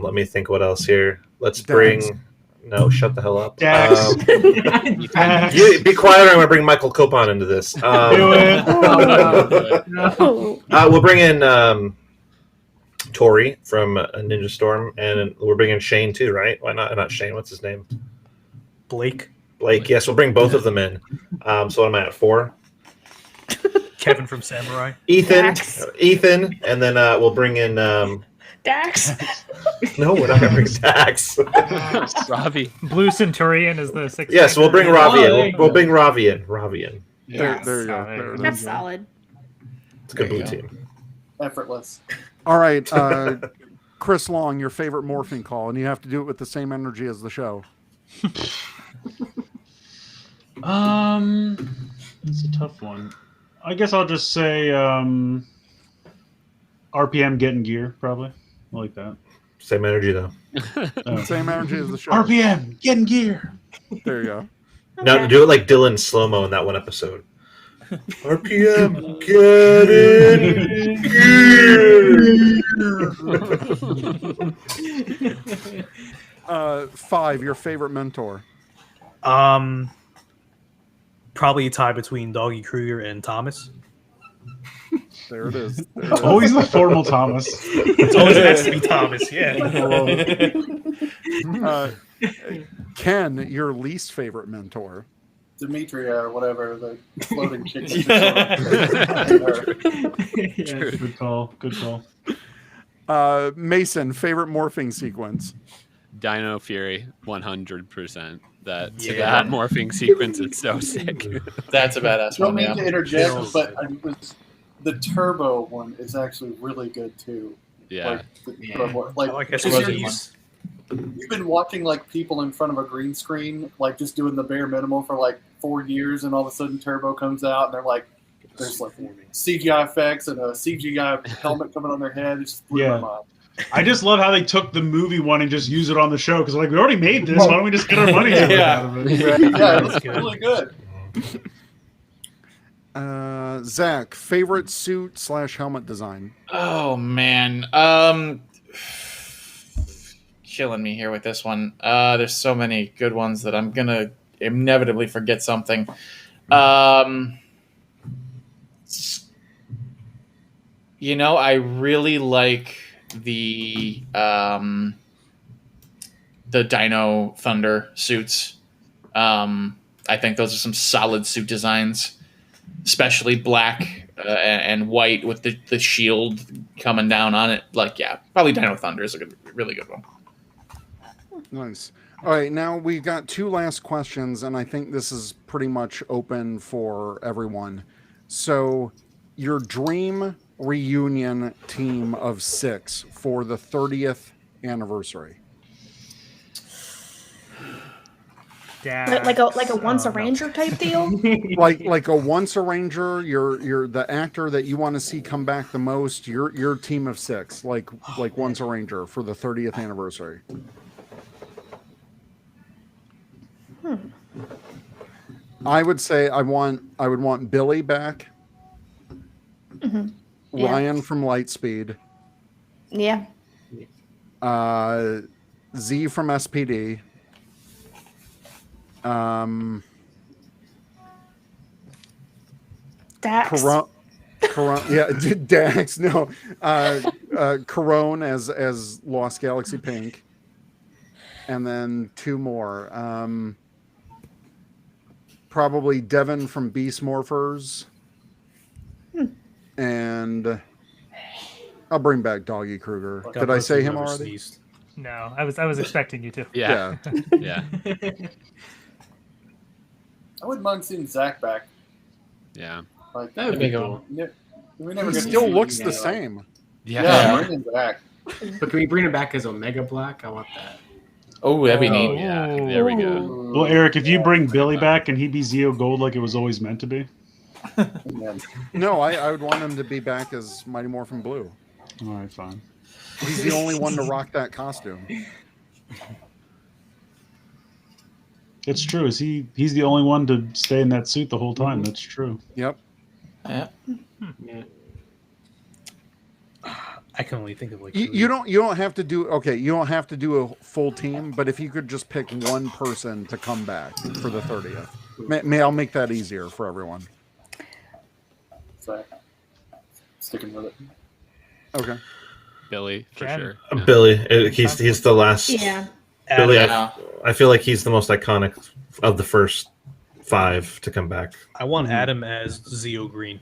Let me think what else here. Let's bring. No, shut the hell up. You, be quiet, or I'm going to bring Michael Copon into this. Do it. We'll bring in Tori from Ninja Storm, and we're bringing Shane too, right? Why not? Not Shane. What's his name? Blake. Yes, we'll bring both of them in. So what am I at, 4? Kevin from Samurai. Ethan, and then we'll bring in Dax. No, we're not going to bring Dax. Ravi. Blue Centurion is the 6th. Yes, we'll bring Ravi in. We'll bring Ravi in. There you go. That's solid. It's a good blue team. Effortless. All right, Chris Long, your favorite morphing call, and you have to do it with the same energy as the show. It's a tough one. I guess I'll just say RPM getting gear, probably. I like that. Same energy, though. Same energy as the show. RPM getting gear. There you go. Now do it like Dylan slow-mo in that one episode. RPM getting gear. 5, your favorite mentor. Probably a tie between Doggy Kruger and Thomas. There it is. It's always the formal Thomas. It's always has to be Thomas, yeah. Ken, your least favorite mentor. Demetria or whatever, the floating chicken. Good call. Good call. Mason, favorite morphing sequence. Dino Fury, 100%. That morphing sequence is so sick. That's a badass Don't one. mean to interject, but the turbo one is actually really good too. Yeah. You've been watching like people in front of a green screen, like just doing the bare minimum for like 4 years, and all of a sudden Turbo comes out, and they're like, there's like CGI effects and a CGI helmet coming on their head. It just blew my mind. I just love how they took the movie one and just used it on the show because like we already made this. Why don't we just get our money out of it? Yeah, it looks really good. Zach, favorite suit / helmet design. Oh man, killing me here with this one. There's so many good ones that I'm gonna inevitably forget something. I really like the Dino Thunder suits. I think those are some solid suit designs, especially black and white with the shield coming down on it. Probably Dino Thunder is a really good one. Nice. All right, now we've got 2 last questions, and I think this is pretty much open for everyone. So, your dream reunion team of 6 for the 30th anniversary. Like a once a ranger type deal. like a once a ranger. You're the actor that you want to see come back the most. Your team of 6, like once a ranger for the 30th anniversary. I would say I would want Billy back. Mm-hmm. Yeah. Ryan from Lightspeed. Yeah. Z from SPD. Dax. Dax. No. Corone as Lost Galaxy Pink. And then 2 more. probably Devin from Beast Morphers. And I'll bring back Doggy Kruger. Did I say him already? No, I was expecting you to. Yeah. Yeah. I wouldn't mind seeing Zach back. Yeah. Like That would be cool. We never He get to still see looks him, the like- same. Yeah, bring him back. But can we bring it back as Omega Black? I want that. Oh, that'd be neat. Yeah, there we go. Well, Eric, if you bring Billy back, can he be Zeo Gold like it was always meant to be? No, I would want him to be back as Mighty Morphin Blue. All right, fine. He's the only one to rock that costume. It's true. He's the only one to stay in that suit the whole time. That's true. Yep. Yeah. I can only think of like You don't have to do you don't have to do a full team, but if you could just pick one person to come back for the 30th, may I'll make that easier for everyone. Zach, sticking with it. Okay. Billy, for Jen? sure. Billy, he's the last. Yeah. Billy, Yeah. I feel like he's the most iconic of the first 5 to come back. I want Adam as Zeo Green.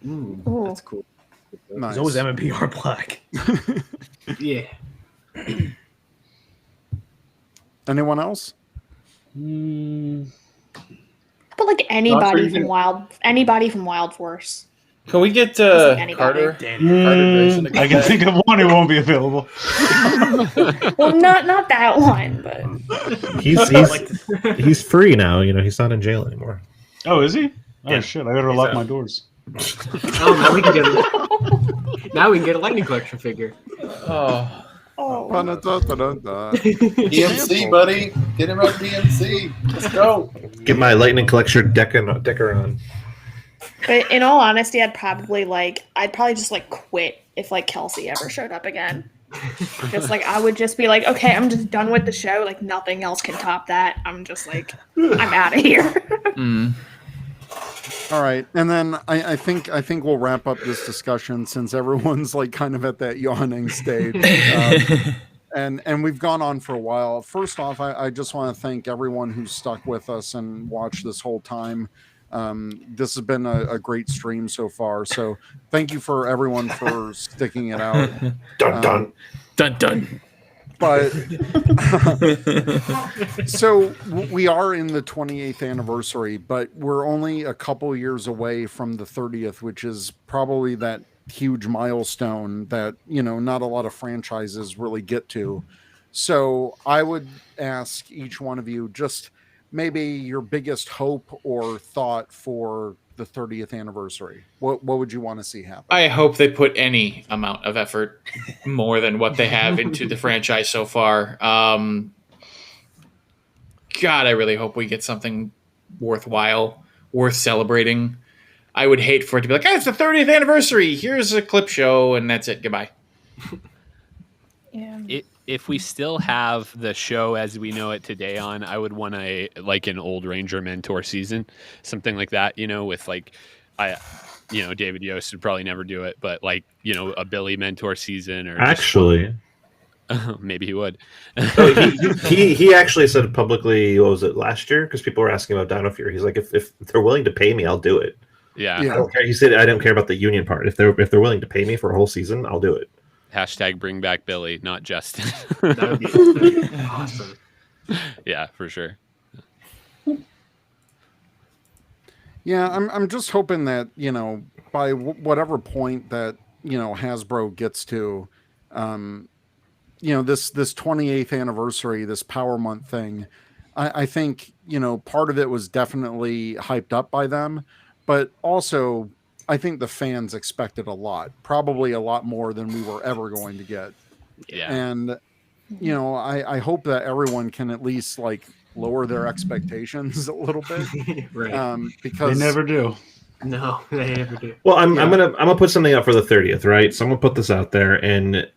That's cool. Nice. He's always MMPR Black. Yeah. Anyone else? But like anybody from Wild Force. Can we get like anybody. Carter Grayson to come I can back? think of one who won't be available. Well, not that one, but He's free now. You know, he's not in jail anymore. Oh, is he? Oh Yeah. shit! I better lock my doors. Oh, now we can get a Lightning Collection figure. Oh. DMC, buddy. Get him at DMC. Let's go. Get my Lightning Collector Decker on. But in all honesty, I'd probably just quit if Kelsey ever showed up again. Just I would just be like, okay, I'm just done with the show. Like nothing else can top that. I'm just I'm out of here. All right, and then I think we'll wrap up this discussion since everyone's kind of at that yawning stage, and we've gone on for a while. First off, I just want to thank everyone who stuck with us and watched this whole time. This has been a great stream so far, so thank you for everyone for sticking it out. Dun dun dun dun. But so we are in the 28th anniversary, but we're only a couple years away from the 30th, which is probably that huge milestone that not a lot of franchises really get to. So I would ask each one of you just maybe your biggest hope or thought for the 30th anniversary. What would you want to see happen? I hope they put any amount of effort more than what they have into the franchise so far. God, I really hope we get something worthwhile, worth celebrating. I would hate for it to be like, it's the 30th anniversary. Here's a clip show, and that's it. Goodbye. Yeah. If we still have the show as we know it today on, I would want an old Ranger mentor season, something like that. With David Yost would probably never do it, but a Billy mentor season or actually, maybe he would. he actually said publicly, what was it, last year? Because people were asking about Dino Fury. He's like, if they're willing to pay me, I'll do it. Yeah. I don't care. He said, I don't care about the union part. If they're willing to pay me for a whole season, I'll do it. Hashtag bring back Billy, not Justin. That would be awesome. Yeah, for sure. Yeah, I'm just hoping that, by whatever point that, Hasbro gets to, this 28th anniversary, this Power Month thing, I think, part of it was definitely hyped up by them, but also I think the fans expected a lot, probably a lot more than we were ever going to get. Yeah. And, I hope that everyone can at least lower their expectations a little bit. Right. Because they never do. No, they never do. Well, I'm gonna put something up for the 30th, right? So I'm gonna put this out there, and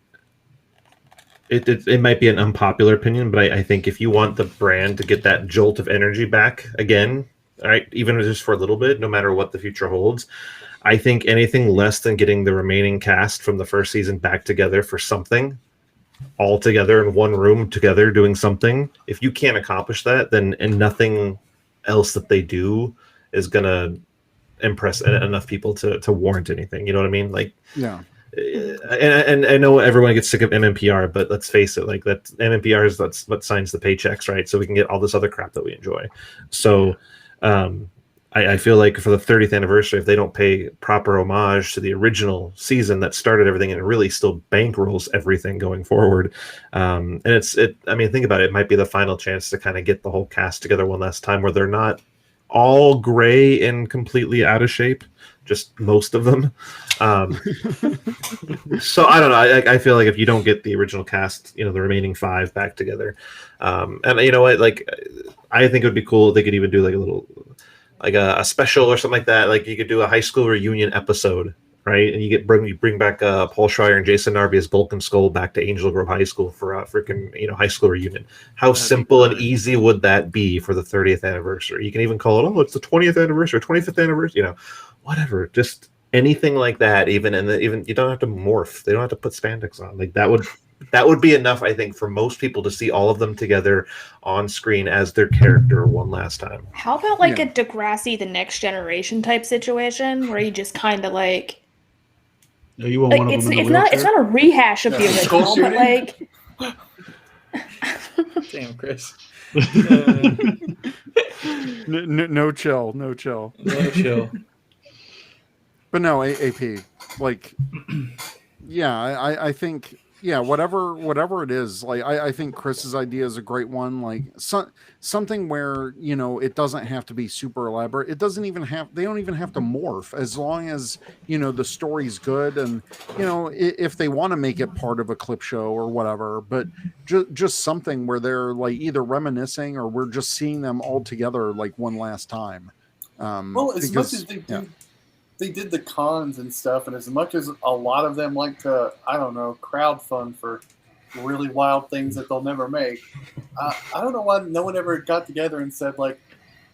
it might be an unpopular opinion, but I think if you want the brand to get that jolt of energy back again, right, even just for a little bit, no matter what the future holds, I think anything less than getting the remaining cast from the first season back together for something, all together in one room together doing something, if you can't accomplish that, then nothing else that they do is gonna impress enough people to warrant anything. You know what I mean? Like, yeah. And I know everyone gets sick of MMPR, but let's face it, like that MMPR is that's what signs the paychecks, right? So we can get all this other crap that we enjoy. So I feel like for the 30th anniversary, if they don't pay proper homage to the original season that started everything and it really still bankrolls everything going forward, and I mean, think about it. It might be the final chance to kind of get the whole cast together one last time where they're not all gray and completely out of shape, just most of them. So I don't know. I feel like if you don't get the original cast, the remaining 5 back together, and you know what, like I think it would be cool if they could even do like a little, like a special or something like that. Like you could do a high school reunion episode, right? And you bring back Paul Schreier and Jason Narby as Bulk and Skull back to Angel Grove High School for a freaking high school reunion. How simple and easy would that be for the 30th anniversary? You can even call it, it's the 20th anniversary, 25th anniversary, whatever. Just anything like that. Even you don't have to morph. They don't have to put spandex on. Like that would be enough, I think, for most people to see all of them together on screen as their character one last time. How about like a Degrassi The Next Generation type situation where you just kind of like. No, you want one of them in the wheelchair? It's not a rehash of the original, but like. Damn, Chris. No chill. But no, AP, like, yeah, I think, yeah, whatever it is, like, I think Chris's idea is a great one. Like, something where, it doesn't have to be super elaborate. They don't even have to morph, as long as, the story's good. And, if they want to make it part of a clip show or whatever, but just something where they're like either reminiscing or we're just seeing them all together like one last time. Well, as much as they do. They did the cons and stuff, and as much as a lot of them like to, I don't know, crowdfund for really wild things that they'll never make, I don't know why no one ever got together and said, like,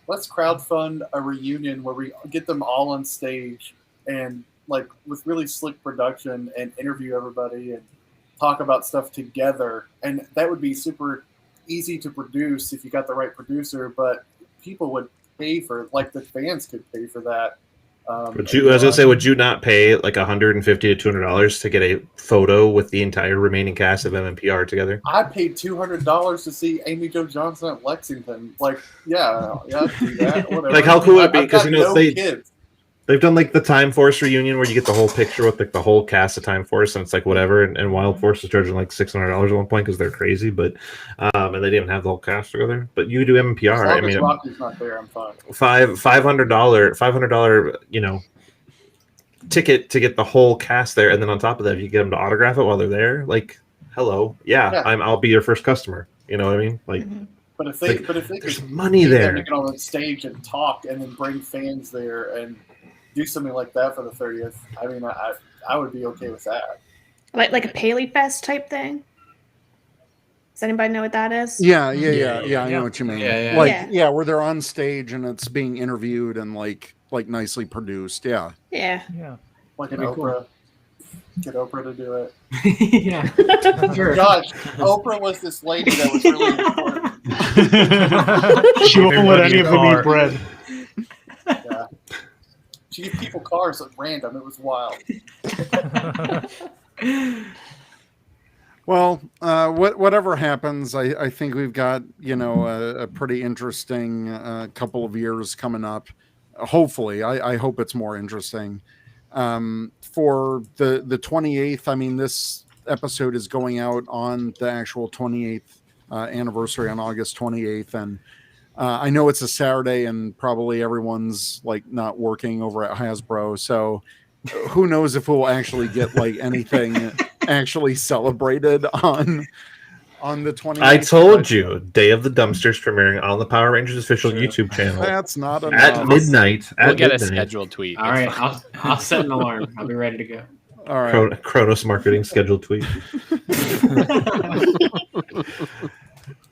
let's crowdfund a reunion where we get them all on stage and, like, with really slick production and interview everybody and talk about stuff together. And that would be super easy to produce if you got the right producer, but people would pay for, like, the fans could pay for that. Would you not pay like $150 to $200 to get a photo with the entire remaining cast of MMPR together? I paid $200 to see Amy Jo Johnson at Lexington. Like, yeah, I'd do that. Whatever. Like, how cool would it be? Because kids. They've done like the Time Force reunion where you get the whole picture with like the whole cast of Time Force, and it's like whatever. And Wild Force is charging like $600 at one point because they're crazy, but and they didn't even have the whole cast together. But you do MMPR. As long as Rocky's not there, I'm fine. $500 ticket to get the whole cast there, and then on top of that, if you get them to autograph it while they're there, like, hello, I'll be your first customer. You know what I mean? Like, but if they there's money there to get on the stage and talk, and then bring fans there and do something like that for the 30th, I mean, I would be okay with that. Like a Paley Fest type thing. Does anybody know what that is? Yeah. I know what you mean. Yeah. Where they're on stage and it's being interviewed and like nicely produced. Yeah. Like an Oprah. Get Oprah to do it. Yeah. Sure. Gosh, Oprah was this lady that was really important. She won't let any of them eat bread. Yeah. She gave people cars at random. It was wild. Well, whatever happens, I think we've got, a pretty interesting couple of years coming up. Hopefully, I hope it's more interesting. For the 28th, I mean, this episode is going out on the actual 28th anniversary on August 28th. And I know it's a Saturday and probably everyone's like not working over at Hasbro. So who knows if we'll actually get like anything actually celebrated on the 28th. I told you, Day of the Dumpsters premiering on the Power Rangers official YouTube channel. That's not enough. At midnight. We'll get a scheduled tweet. All right, I'll set an alarm. I'll be ready to go. All right. Kronos marketing scheduled tweet.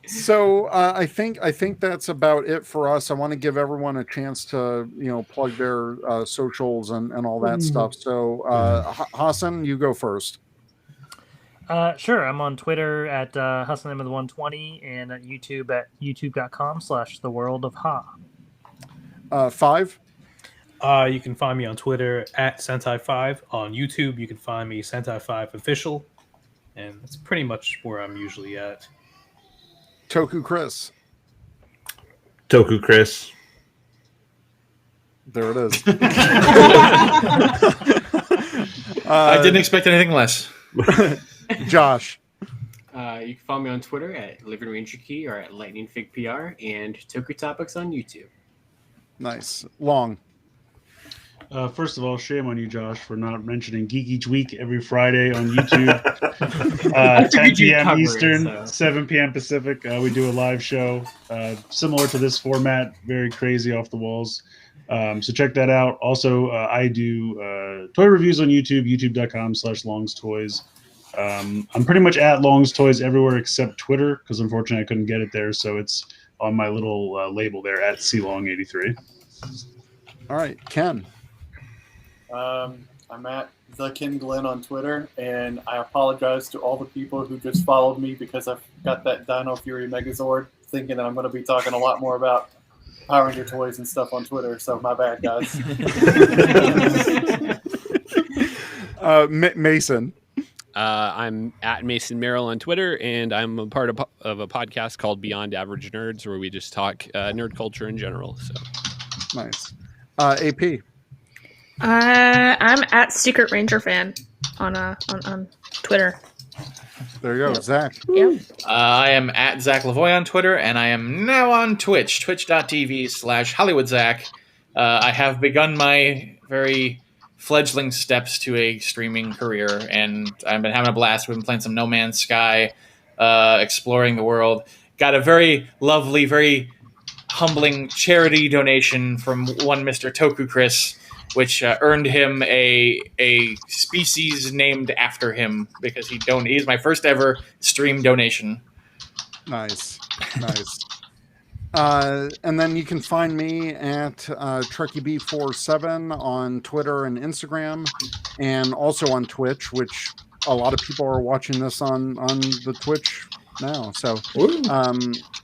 So I think that's about it for us. I want to give everyone a chance to plug their socials and all that stuff. So Hassan, you go first. Sure. I'm on Twitter at HassanM120 and at YouTube at youtube.com/theworldofha. 5. You can find me on Twitter at Sentai5. On YouTube, you can find me Sentai5 Official. And that's pretty much where I'm usually at. Toku Chris. Toku Chris. There it is. I didn't expect anything less. Josh. You can follow me on Twitter at Living Ranger Key or at Lightning Fig PR and Toku Topics on YouTube. Nice. Long. First of all, shame on you, Josh, for not mentioning Geek Each Week every Friday on YouTube. 10 p.m. Eastern, 7 p.m. Pacific. We do a live show similar to this format, very crazy, off the walls. So check that out. Also, I do toy reviews on YouTube, youtube.com/longstoys. I'm pretty much at Long's Toys everywhere except Twitter, because unfortunately I couldn't get it there. So it's on my little label there at CLong83. All right, Ken. I'm at the Ken Glenn on Twitter, and I apologize to all the people who just followed me because I've got that Dino Fury Megazord, thinking that I'm going to be talking a lot more about Power Ranger toys and stuff on Twitter. So my bad, guys. Mason. I'm at Mason Merrill on Twitter, and I'm a part of a podcast called Beyond Average Nerds, where we just talk nerd culture in general. So nice. AP. I'm at Secret Ranger Fan on Twitter. There you go, Yep. Zach. Yep. I am at Zach Lavoie on Twitter, and I am now on Twitch, twitch.tv/HollywoodZach. I have begun my very fledgling steps to a streaming career, and I've been having a blast. We've been playing some No Man's Sky, exploring the world. Got a very lovely, very humbling charity donation from one Mr. Toku Chris, which earned him a species named after him because he's my first ever stream donation. Nice. And then you can find me at TrekkieB47 on Twitter and Instagram, and also on Twitch, which a lot of people are watching this on the Twitch now. So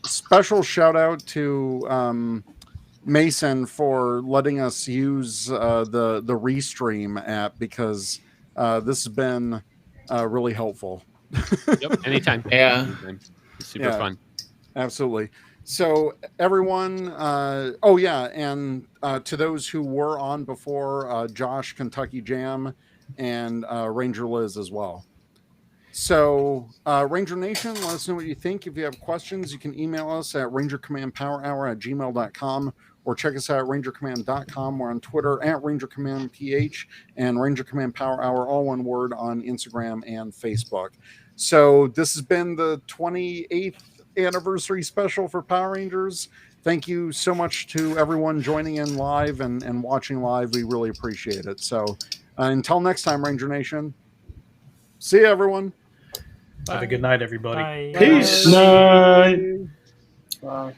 special shout out to Mason for letting us use the Restream app, because this has been really helpful. Yep, anytime. Yeah. Anytime. It's super fun. Absolutely. So everyone, and to those who were on before, Josh, Kentucky Jam, and Ranger Liz as well. So Ranger Nation, let us know what you think. If you have questions, you can email us at rangercommandpowerhour@gmail.com, or check us out at rangercommand.com. We're on Twitter at rangercommandph and Ranger Command Power Hour, all one word, on Instagram and Facebook. So this has been the 28th anniversary special for Power Rangers. Thank you so much to everyone joining in live and watching live. We really appreciate it. So until next time, Ranger Nation, see you, everyone. Have a good night, everybody. Peace. Night. Bye.